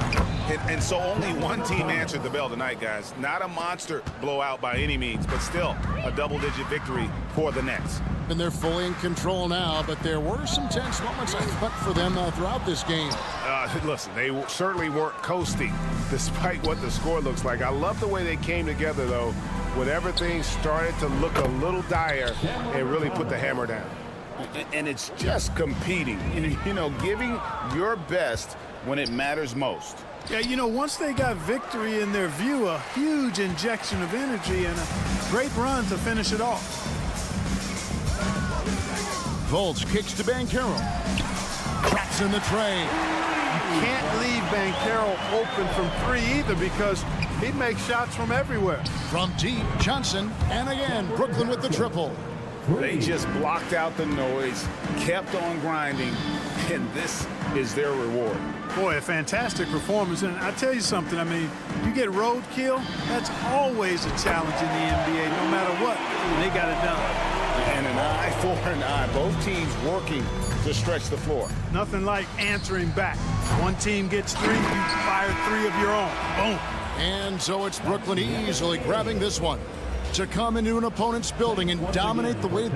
And so only one team answered the bell tonight, guys. Not a monster blowout by any means, but still a double-digit victory for the Nets. And they're fully in control now, but there were some tense moments, I thought, for them throughout this game. Listen, they certainly weren't coasting despite what the score looks like. I love the way they came together, though, when everything started to look a little dire and really put the hammer down. And it's just competing, you know, giving your best when it matters most. Yeah, you know, once they got victory in their view, a huge injection of energy and a great run to finish it off. Fultz kicks to Banchero. Traps in the tray. You can't leave Banchero open from 3 either because he makes shots from everywhere. From deep, Johnson, and again, Brooklyn with the triple. They just blocked out the noise, kept on grinding, and this is their reward. Boy, a fantastic performance. And I tell you something, I mean, you get roadkill, that's always a challenge in the NBA, no matter what. They got it done. And an eye for an eye. Both teams working to stretch the floor. Nothing like answering back. One team gets 3, you fire 3 of your own. Boom. And so it's Brooklyn easily grabbing this one to come into an opponent's building and dominate the way.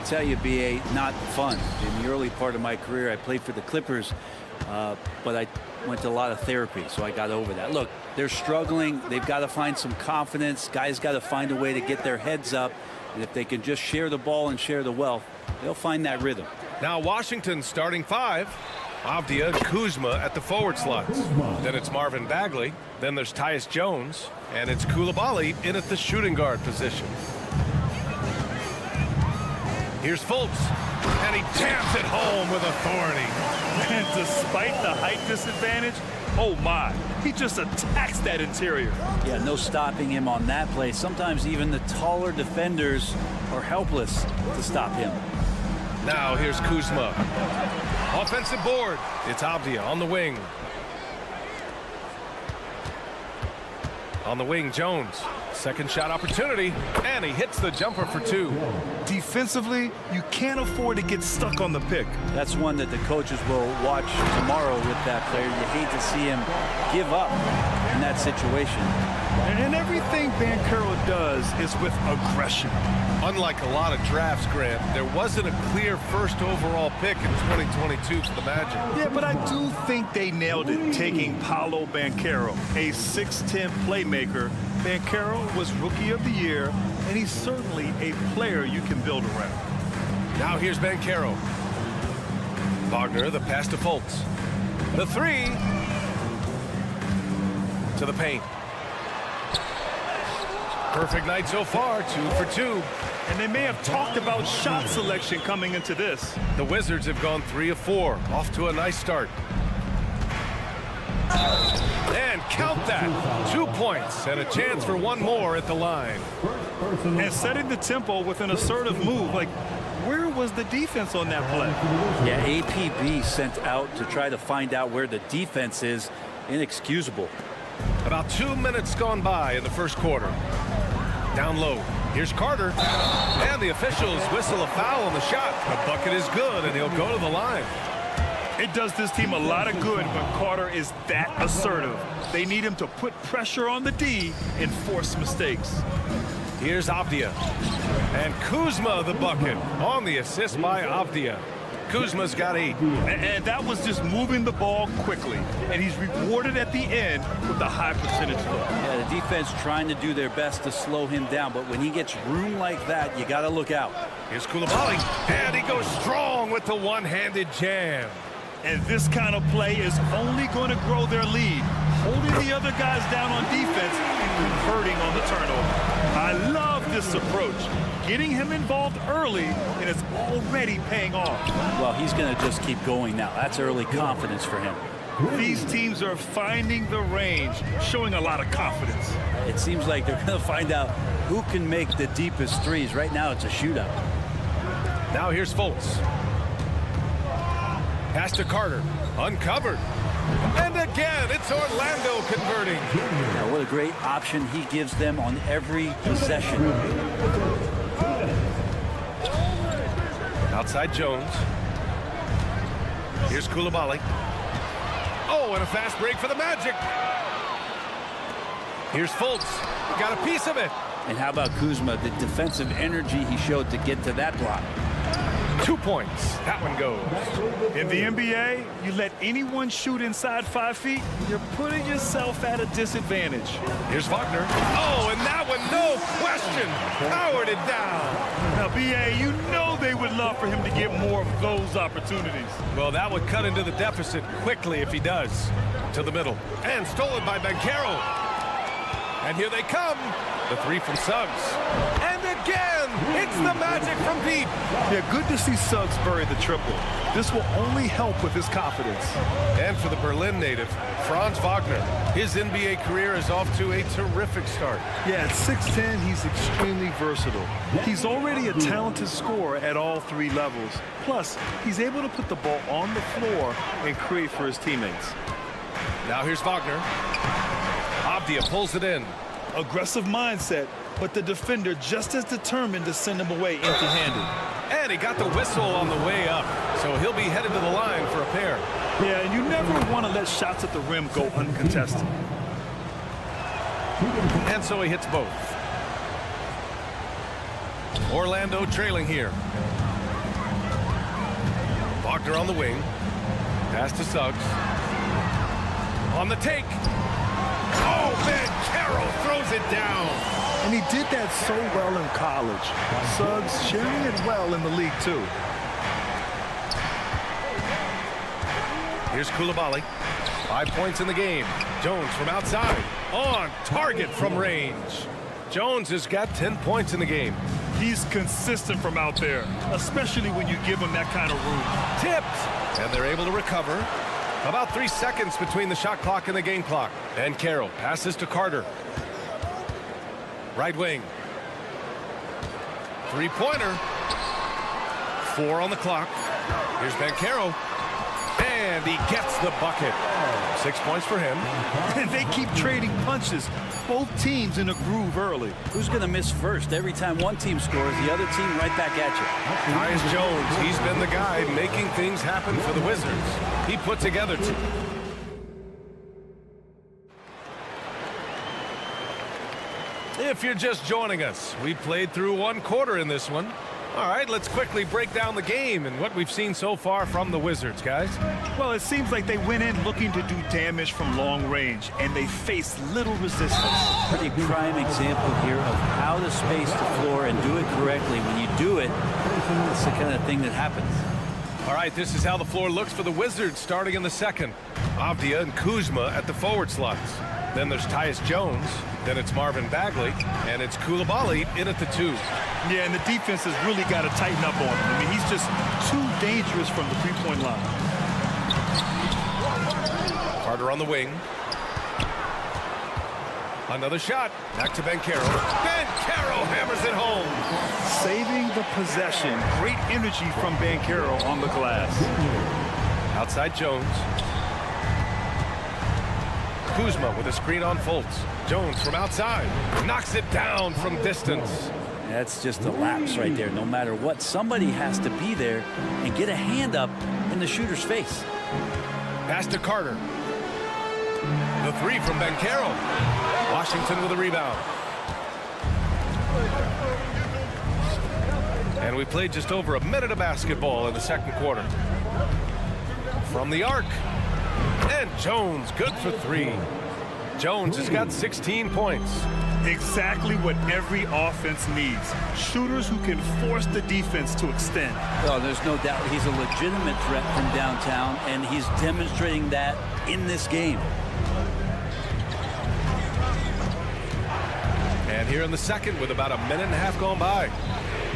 tell you, BA, not fun. In the early part of my career, I played for the Clippers, but I went to a lot of therapy, so I got over that. Look, they're struggling. They've got to find some confidence. Guys got to find a way to get their heads up. And if they can just share the ball and share the wealth, they'll find that rhythm. Now Washington starting 5. Avdia and Kuzma at the forward slots. Then it's Marvin Bagley. Then there's Tyus Jones. And it's Coulibaly in at the shooting guard position. Here's Fultz. And he jams it home with authority. And despite the height disadvantage, oh my, he just attacks that interior. Yeah, no stopping him on that play. Sometimes even the taller defenders are helpless to stop him. Now here's Kuzma. Offensive board. It's Avdia on the wing. On the wing, Jones. Second shot opportunity, and he hits the jumper for 2. Defensively, you can't afford to get stuck on the pick. That's one that the coaches will watch tomorrow with that player. You hate to see him give up in that situation. And everything Banchero does is with aggression. Unlike a lot of drafts, Grant, there wasn't a clear first overall pick in 2022 for the Magic. Yeah, but I do think they nailed it, taking Paolo Banchero, a 6'10 playmaker. Banchero was Rookie of the Year, and he's certainly a player you can build around. Now here's Banchero. Wagner, the pass to Fultz. The 3 to the paint. Perfect night so far, 2 for 2. And they may have talked about shot selection coming into this. The Wizards have gone 3 of 4, off to a nice start. And count that, 2 points and a chance for one more at the line. And setting the tempo with an assertive move, like where was the defense on that play? Yeah, APB sent out to try to find out where the defense is. Inexcusable. About 2 minutes gone by in the first quarter. Down low. Here's Carter. And the officials whistle a foul on the shot. The bucket is good, and he'll go to the line. It does this team a lot of good when Carter is that assertive. They need him to put pressure on the D and force mistakes. Here's Avdia. And Kuzma the bucket on the assist by Avdia. Kuzma's got 8. And that was just moving the ball quickly. And he's rewarded at the end with a high percentage look. Yeah, the defense trying to do their best to slow him down, but when he gets room like that, you got to look out. Here's Coulibaly, and he goes strong with the one-handed jam. And this kind of play is only going to grow their lead, holding the other guys down on defense and converting on the turnover. I love this approach. Getting him involved early, and it's already paying off. Well, he's going to just keep going now. That's early confidence for him. These teams are finding the range, showing a lot of confidence. It seems like they're going to find out who can make the deepest threes. Right now, it's a shootout. Now here's Fultz. Pass to Carter. Uncovered. And again, it's Orlando converting. Now, what a great option he gives them on every possession. Outside Jones. Here's Coulibaly. Oh, and a fast break for the Magic. Here's Fultz. Got a piece of it. And how about Kuzma, the defensive energy he showed to get to that block. 2 points. That one goes. In the NBA, you let anyone shoot inside 5 feet, you're putting yourself at a disadvantage. Here's Wagner. Oh, and that one, no question, powered it down. Now, BA, you know they would love for him to get more of those opportunities. Well, that would cut into the deficit quickly if he does. To the middle. And stolen by Banchero. And here they come. The 3 from Suggs. And again, it's the Magic from Pete. Yeah, good to see Suggs bury the triple. This will only help with his confidence. And for the Berlin native, Franz Wagner. His NBA career is off to a terrific start. Yeah, at 6'10", he's extremely versatile. He's already a talented scorer at all 3 levels. Plus, he's able to put the ball on the floor and create for his teammates. Now here's Wagner. Avdia pulls it in. Aggressive mindset, but the defender just as determined to send him away empty-handed. And he got the whistle on the way up, so he'll be headed to the line for a pair. Yeah, and you never want to let shots at the rim go uncontested. And so he hits both. Orlando trailing here. Wagner on the wing. Pass to Suggs. On the take. Oh, man, Carroll throws it down. And he did that so well in college. Suggs sharing it well in the league, too. Here's Koulibaly. 5 points in the game. Jones from outside. On target from range. Jones has got 10 points in the game. He's consistent from out there, especially when you give him that kind of room. Tipped. And they're able to recover. About 3 seconds between the shot clock and the game clock. And Carroll passes to Carter. Right wing. Three-pointer. 4 on the clock. Here's Banchero. And he gets the bucket. 6 points for him. And they keep trading punches. Both teams in a groove early. Who's going to miss first? Every time one team scores, the other team right back at you. Tyus Jones, he's been the guy making things happen for the Wizards. He put together two. If you're just joining us, we played through 1 quarter in this one. All right, let's quickly break down the game and what we've seen so far from the Wizards, guys. Well, it seems like they went in looking to do damage from long range, and they faced little resistance. Pretty prime example here of how to space the floor and do it correctly. When you do it, it's the kind of thing that happens. All right, this is how the floor looks for the Wizards starting in the second. Avdia and Kuzma at the forward slots. Then there's Tyus Jones. Then it's Marvin Bagley. And it's Koulibaly in at the 2. Yeah, and the defense has really got to tighten up on him. I mean, he's just too dangerous from the three-point line. Carter on the wing. Another shot. Back to Banchero. Banchero hammers it home. Saving the possession. Great energy from Banchero on the glass. Outside Jones. Kuzma with a screen on Fultz. Jones from outside. Knocks it down from distance. That's just a lapse right there. No matter what, somebody has to be there and get a hand up in the shooter's face. Pass to Carter. The 3 from Banchero. Washington with a rebound. And we played just over a minute of basketball in the second quarter. From the arc. And Jones good for 3. Jones has got 16 points. Exactly what every offense needs. Shooters who can force the defense to extend. Well, there's no doubt he's a legitimate threat from downtown, and he's demonstrating that in this game. And here in the second with about a minute and a half gone by.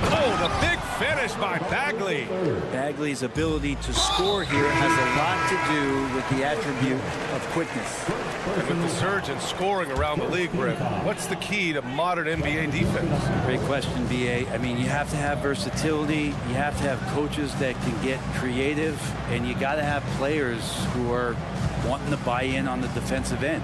Oh, the big finish by Bagley. Bagley's ability to score here has a lot to do with the attribute of quickness. And with the surge in scoring around the league, Brett, what's the key to modern NBA defense? Great question, BA. I mean, you have to have versatility. You have to have coaches that can get creative. And you got to have players who are wanting to buy in on the defensive end.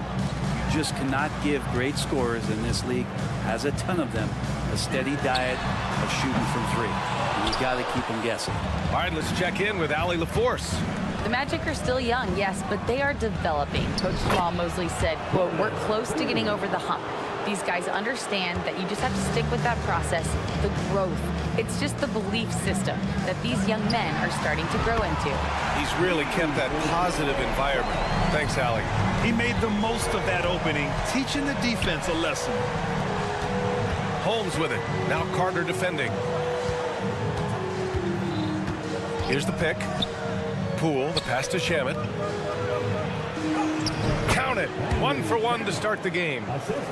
You just cannot give great scorers, in this league has a ton of them, a steady diet of shooting from 3. And you got to keep them guessing. All right, let's check in with Allie LaForce. The Magic are still young, yes, but they are developing. Coach Jamal Mosley said, quote, "We're close to getting over the hump. These guys understand that you just have to stick with that process, the growth. It's just the belief system that these young men are starting to grow into." He's really kept that positive environment. Thanks, Allie. He made the most of that opening, teaching the defense a lesson. Holmes with it. Now Carter defending. Here's the pick. Poole, the pass to Shamet. Count it. 1 for 1 to start the game.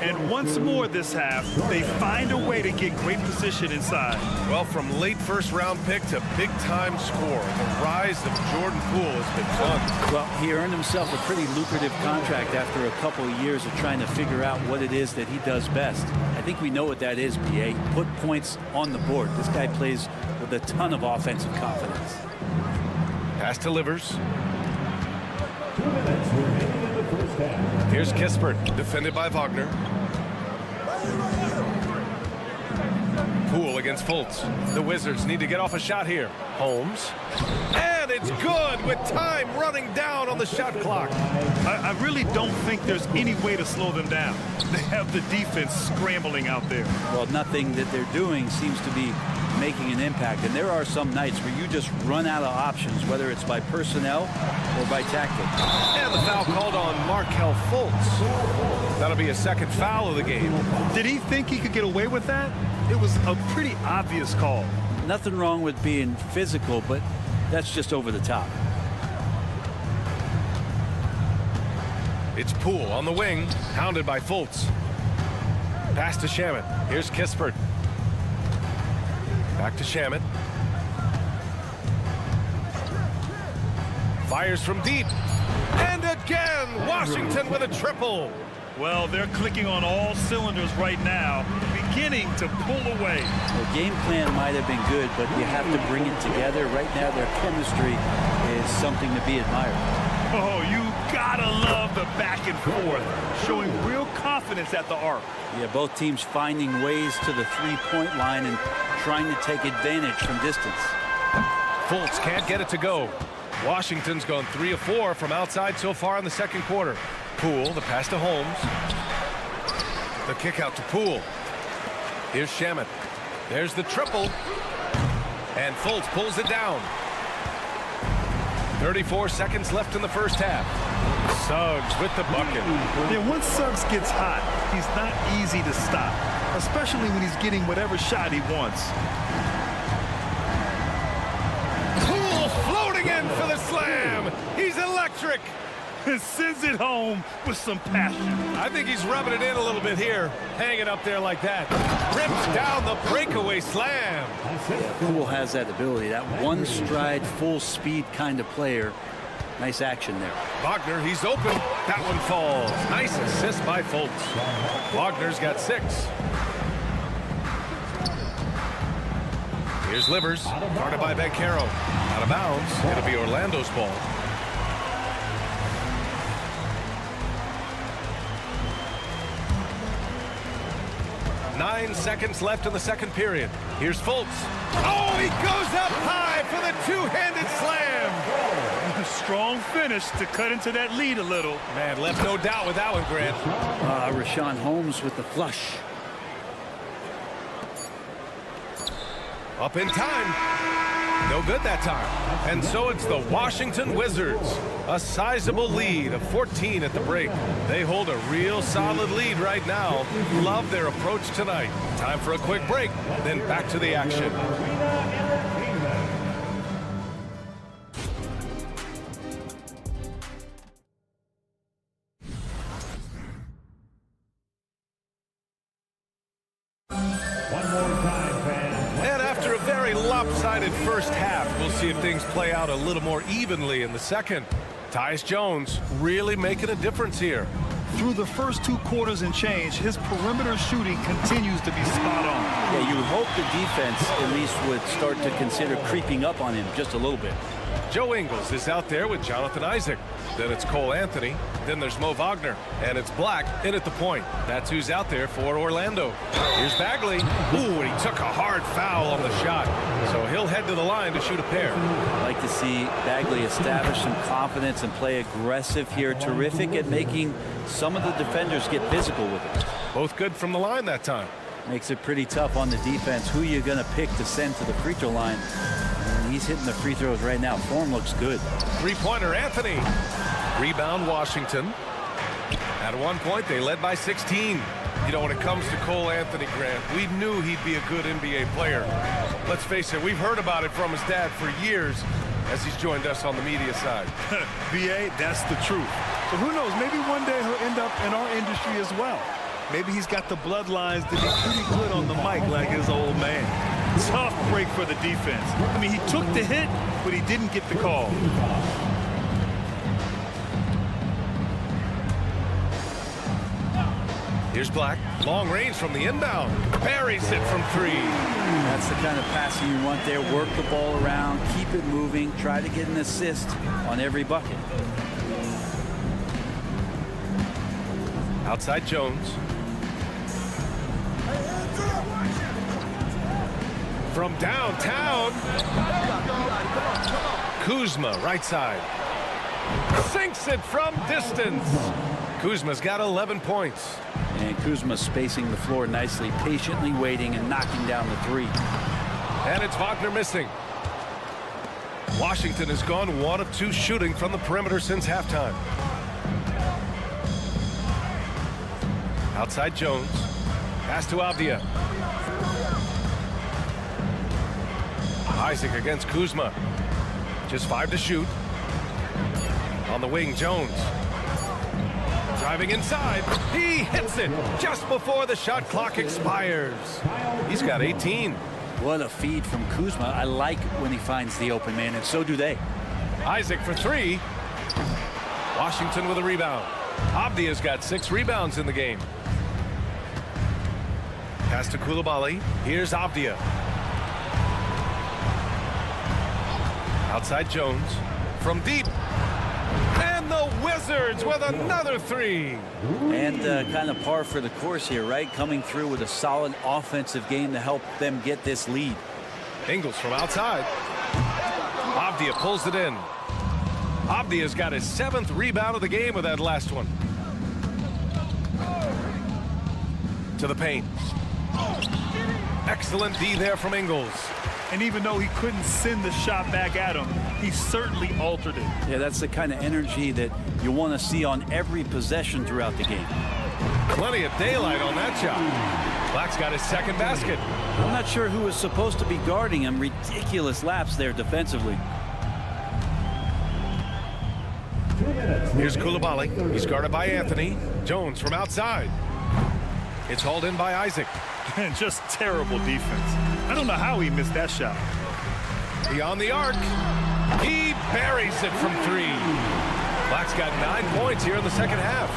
And once more this half, they find a way to get great position inside. Well, from late first-round pick to big-time scorer, the rise of Jordan Poole has been fun. Well, he earned himself a pretty lucrative contract after a couple of years of trying to figure out what it is that he does best. I think we know what that is, BA. Put points on the board. This guy plays with a ton of offensive confidence. Pass to Livers. Here's Kispert, defended by Wagner. Poole against Fultz. The Wizards need to get off a shot here. Holmes. And And it's good with time running down on the shot clock. I really don't think there's any way to slow them down. They have the defense scrambling out there. Well, nothing that they're doing seems to be making an impact. And there are some nights where you just run out of options, whether it's by personnel or by tactics. And the foul called on Markelle Fultz. That'll be a second foul of the game. Did he think he could get away with that? It was a pretty obvious call. Nothing wrong with being physical, but that's just over the top. It's Poole on the wing, hounded by Fultz. Pass to Shamet. Here's Kispert. Back to Shamet. Fires from deep. And again, Washington with a triple. Well, they're clicking on all cylinders right now, beginning to pull away. The game plan might have been good, but you have to bring it together. Right now, their chemistry is something to be admired. Oh, you gotta love the back and forth, showing real confidence at the arc. Yeah, both teams finding ways to the three-point line and trying to take advantage from distance. Fultz can't get it to go. Washington's gone 3 of 4 from outside so far in the second quarter. Poole, the pass to Holmes. The kick out to Poole. Here's Shamet. There's the triple. And Fultz pulls it down. 34 seconds left in the first half. Suggs with the bucket. Yeah, once Suggs gets hot, he's not easy to stop, especially when he's getting whatever shot he wants. Poole floating in for the slam. He's electric. Sends it home with some passion. I think he's rubbing it in a little bit here, hanging up there like that. Rips down the breakaway slam. Yeah, Poole has that ability, that one stride, full speed kind of player. Nice action there. Wagner, he's open. That one falls. Nice assist by Fultz. Wagner's got 6. Here's Livers, guarded by Beccaro. Out of bounds. It'll be Orlando's ball. Nine seconds left in the second period. Here's Fultz. Oh, he goes up high for the two-handed slam. A strong finish to cut into that lead a little. Man, left no doubt with that one, Grant. Rashawn Holmes with the flush. Up in time. No good that time. And so it's the Washington Wizards. A sizable lead of 14 at the break. They hold a real solid lead right now. Love their approach tonight. Time for a quick break, then back to the action. Lopsided first half. We'll see if things play out a little more evenly in the second. Tyus Jones really making a difference here. Through the first 2 quarters and change, his perimeter shooting continues to be spot on. Yeah, you would hope the defense at least would start to consider creeping up on him just a little bit. Joe Ingles is out there with Jonathan Isaac. Then it's Cole Anthony. Then there's Mo Wagner. And it's Black in at the point. That's who's out there for Orlando. Here's Bagley. Ooh, and he took a hard foul on the shot. So he'll head to the line to shoot a pair. I'd like to see Bagley establish some confidence and play aggressive here. Terrific at making some of the defenders get physical with him. Both good from the line that time. Makes it pretty tough on the defense. Who you're going to pick to send to the free throw line. And he's hitting the free throws right now. Form looks good. Three-pointer Anthony. Rebound Washington. At one point, they led by 16. You know, when it comes to Cole Anthony, Grant, we knew he'd be a good NBA player. Let's face it, we've heard about it from his dad for years as he's joined us on the media side. B.A., that's the truth. But who knows, maybe one day he'll end up in our industry as well. Maybe he's got the bloodlines to be pretty good on the mic like his old man. Tough break for the defense. I mean, he took the hit, but he didn't get the call. Here's Black. Long range from the inbound. Buries it from 3. That's the kind of passing you want there. Work the ball around, keep it moving, try to get an assist on every bucket. Outside Jones. From downtown. Kuzma, right side. Sinks it from distance. Kuzma's got 11 points. And Kuzma spacing the floor nicely, patiently waiting and knocking down the three. And it's Wagner missing. Washington has gone 1 of 2 shooting from the perimeter since halftime. Outside Jones. Pass to Avdia. Isaac against Kuzma. Just 5 to shoot. On the wing, Jones. Driving inside. He hits it just before the shot clock expires. He's got 18. What a feed from Kuzma. I like when he finds the open man, and so do they. Isaac for 3. Washington with a rebound. Avdia's got 6 rebounds in the game. Pass to Coulibaly. Here's Avdia. Outside Jones. From deep. And the Wizards with another 3. And kind of par for the course here, right? Coming through with a solid offensive game to help them get this lead. Ingles from outside. Avdia pulls it in. Avdia's got his 7th rebound of the game with that last one. To the paint. Excellent D there from Ingles. And even though he couldn't send the shot back at him, he certainly altered it. Yeah, that's the kind of energy that you want to see on every possession throughout the game. Plenty of daylight on that shot. Black's got his 2nd basket. I'm not sure who was supposed to be guarding him. Ridiculous lapse there defensively. Here's Coulibaly. He's guarded by Anthony. Jones from outside. It's hauled in by Isaac. And just terrible defense. I don't know how he missed that shot. Beyond the arc. He buries it from 3. Black's got 9 points here in the second half.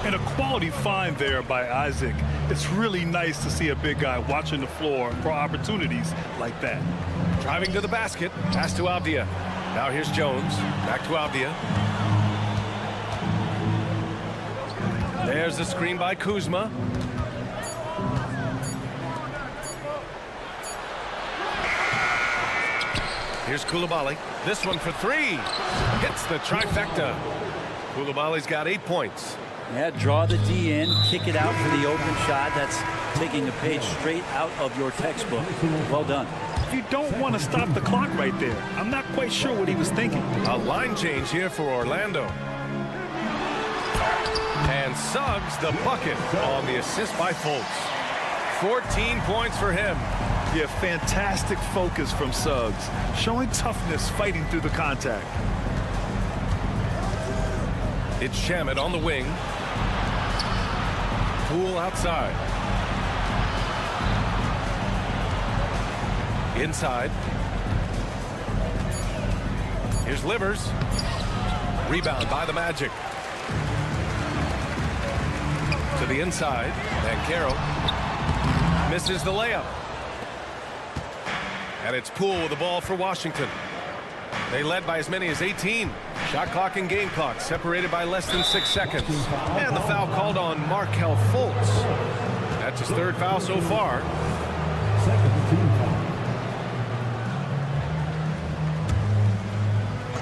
And a quality find there by Isaac. It's really nice to see a big guy watching the floor for opportunities like that. Driving to the basket. Pass to Avdia. Now here's Jones. Back to Avdia. There's the screen by Kuzma. Here's Coulibaly. This one for 3. Hits the trifecta. Coulibaly's got 8 points. Yeah, draw the D in, kick it out for the open shot. That's taking a page straight out of your textbook. Well done. You don't want to stop the clock right there. I'm not quite sure what he was thinking. A line change here for Orlando. And Suggs the bucket on the assist by Fultz. 14 points for him. Yeah, fantastic focus from Suggs, showing toughness fighting through the contact. It's Shamet on the wing. Poole outside. Inside. Here's Livers. Rebound by the Magic. To the inside. And Carroll misses the layup. And it's Poole with the ball for Washington. They led by as many as 18. Shot clock and game clock separated by less than 6 seconds. And the foul called on Markelle Fultz. That's his 3rd foul so far.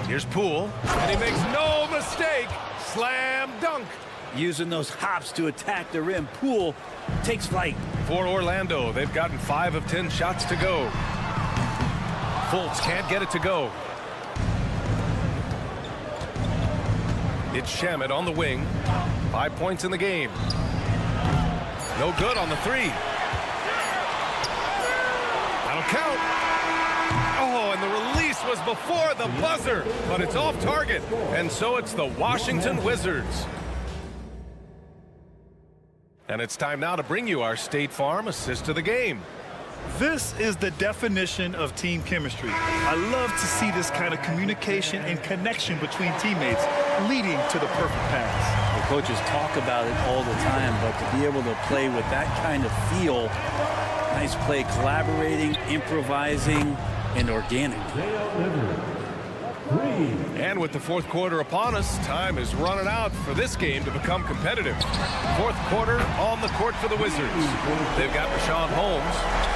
Here's Poole. And he makes no mistake. Slam dunk. Using those hops to attack the rim. Poole takes flight. For Orlando, they've gotten 5 of 10 shots to go. Fultz can't get it to go. It's Shamet on the wing. 5 points in the game. No good on the 3. That'll count. Oh, and the release was before the buzzer, but it's off target. And so it's the Washington Wizards. And it's time now to bring you our State Farm assist of the game. This is the definition of team chemistry. I love to see this kind of communication and connection between teammates leading to the perfect pass. The coaches talk about it all the time, but to be able to play with that kind of feel, nice play, collaborating, improvising, and organic. And with the fourth quarter upon us, time is running out for this game to become competitive. Fourth quarter on the court for the Wizards. They've got Rashawn Holmes.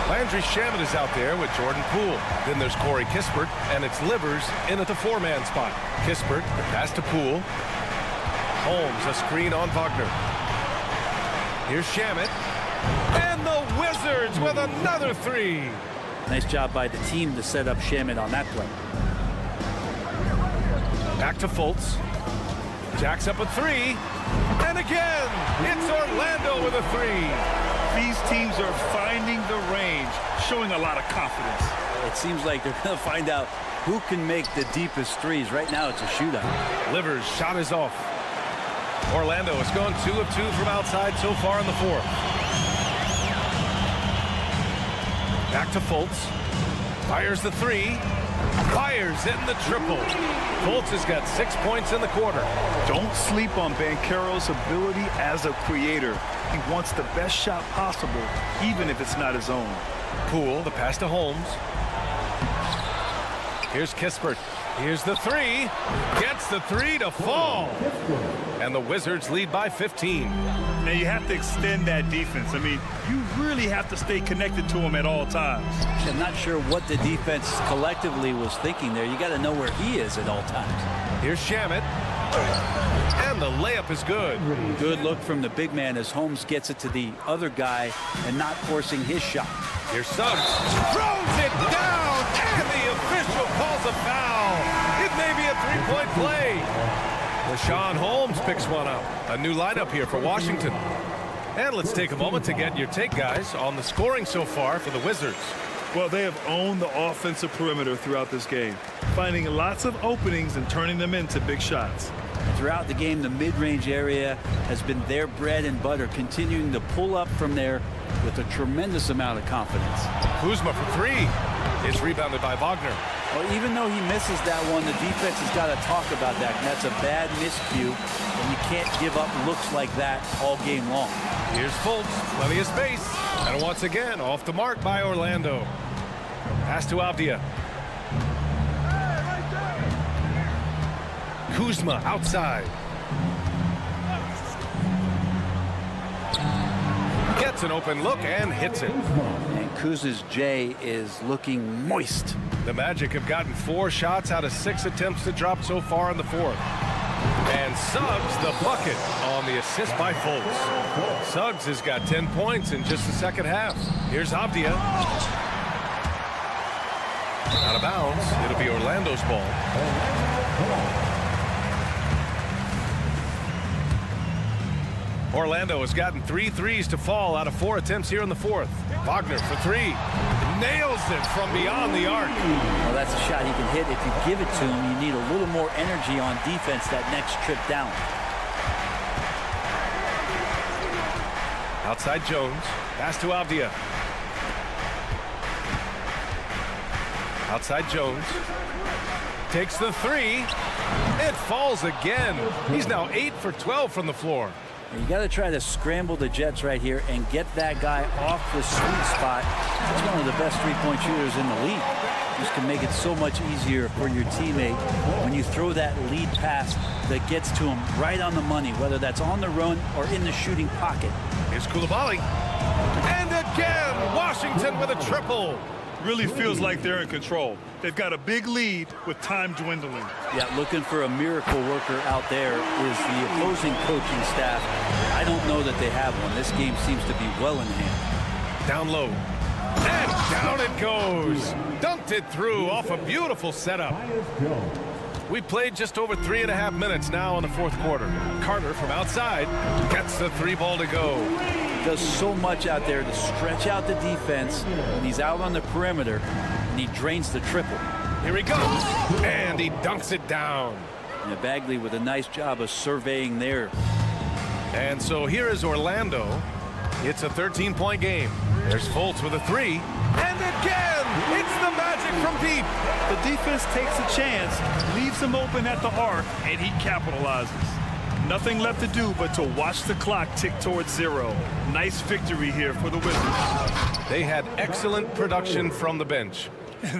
Landry Shamet is out there with Jordan Poole. Then there's Corey Kispert, and it's Livers in at the four-man spot. Kispert, the pass to Poole. Holmes, a screen on Wagner. Here's Shamet. And the Wizards with another three. Nice job by the team to set up Shamet on that play. Back to Fultz. Jacks up a three. And again, it's Orlando with a three. These teams are finding the range, showing a lot of confidence. It seems like they're going to find out who can make the deepest threes. Right now, it's a shootout. Livers' shot is off. Orlando has gone 2 of 2 from outside so far in the fourth. Back to Fultz. Fires the three. Fires in the triple. Fultz has got 6 points in the quarter. Don't sleep on Banchero's ability as a creator. He wants the best shot possible, even if it's not his own. Poole, the pass to Holmes. Here's Kispert. Here's the three. Gets the three to fall. And the Wizards lead by 15. Now you have to extend that defense. I mean, you really have to stay connected to him at all times. I'm not sure what the defense collectively was thinking there. You got to know where he is at all times. Here's Shamet. And the layup is good. Good look from the big man as Holmes gets it to the other guy and not forcing his shot. Here's Suggs. Throws it down. And the official calls a foul. It may be a three-point play. Rashawn Holmes picks one up. A new lineup here for Washington. And let's take a moment to get your take, guys, on the scoring so far for the Wizards. Well, they have owned the offensive perimeter throughout this game, finding lots of openings and turning them into big shots. Throughout the game, the mid-range area has been their bread and butter, continuing to pull up from there with a tremendous amount of confidence. Kuzma for three is rebounded by Wagner. Well, even though he misses that one, the defense has got to talk about that. And that's a bad miscue, and you can't give up looks like that all game long. Here's Fultz, plenty of space. And once again, off the mark by Orlando. Pass to Avdia. Kuzma outside. Gets an open look and hits it. And Kuz's J is looking moist. The Magic have gotten 4 shots out of 6 attempts to drop so far in the fourth. And Suggs the bucket on the assist by Fultz. Suggs has got 10 points in just the second half. Here's Avdia. Out of bounds. It'll be Orlando's ball. Orlando has gotten 3 threes to fall out of 4 attempts here in the fourth. Wagner for 3. Nails it from beyond the arc. Well, that's a shot he can hit. If you give it to him, you need a little more energy on defense that next trip down. Outside Jones. Pass to Avdia. Outside Jones. Takes the 3. It falls again. He's now 8 for 12 from the floor. You got to try to scramble the Jets right here and get that guy off the sweet spot. He's one of the best three-point shooters in the league. Just can make it so much easier for your teammate when you throw that lead pass that gets to him right on the money, whether that's on the run or in the shooting pocket. Here's Coulibaly. And again, Washington with a triple. Really feels like they're in control. They've got a big lead with time dwindling. Yeah, looking for a miracle worker out there is the opposing coaching staff. I don't know that they have one. This game seems to be well in hand. Down low. And down it goes. Dunked it through off a beautiful setup. We played just over 3.5 minutes now in the fourth quarter. Carter from outside gets the 3-ball to go. Does so much out there to stretch out the defense when he's out on the perimeter, and he drains the triple. Here he goes, and he dunks it down. And Bagley with a nice job of surveying there. And so here is Orlando. It's a 13-point game. There's Fultz with a 3. And again, it's the Magic from deep. The defense takes a chance, leaves him open at the arc, and he capitalizes. Nothing left to do but to watch the clock tick towards 0. Nice victory here for the Wizards. They had excellent production from the bench.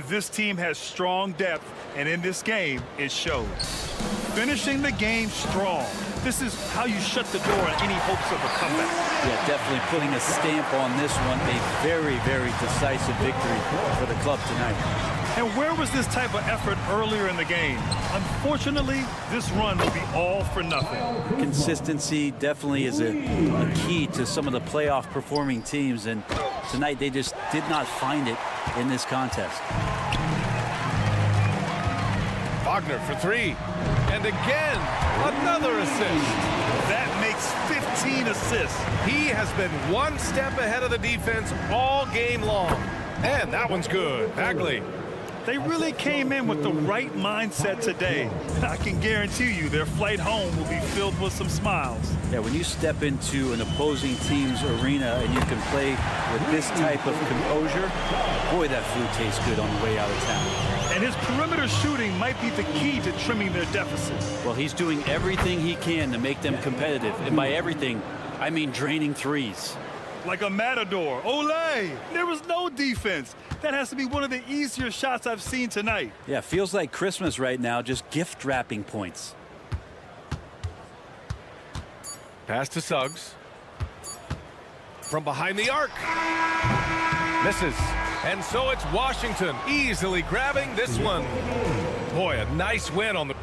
This team has strong depth, and in this game, it shows. Finishing the game strong. This is how you shut the door on any hopes of a comeback. Yeah, definitely putting a stamp on this one. A very, very decisive victory for the club tonight. And where was this type of effort earlier in the game? Unfortunately, this run will be all for nothing. Consistency definitely is a key to some of the playoff performing teams, and tonight they just did not find it in this contest. Wagner for 3. And again, another assist. That makes 15 assists. He has been one step ahead of the defense all game long. And that one's good. Bagley. They really came in with the right mindset today. I can guarantee you their flight home will be filled with some smiles. Yeah, when you step into an opposing team's arena and you can play with this type of composure, boy, that food tastes good on the way out of town. And his perimeter shooting might be the key to trimming their deficit. Well, he's doing everything he can to make them competitive. And by everything, I mean draining threes. Like a matador. Olé! There was no defense. That has to be one of the easier shots I've seen tonight. Yeah, feels like Christmas right now, just gift wrapping points. Pass to Suggs. From behind the arc. Misses. And so it's Washington easily grabbing this one. Boy, a nice win on the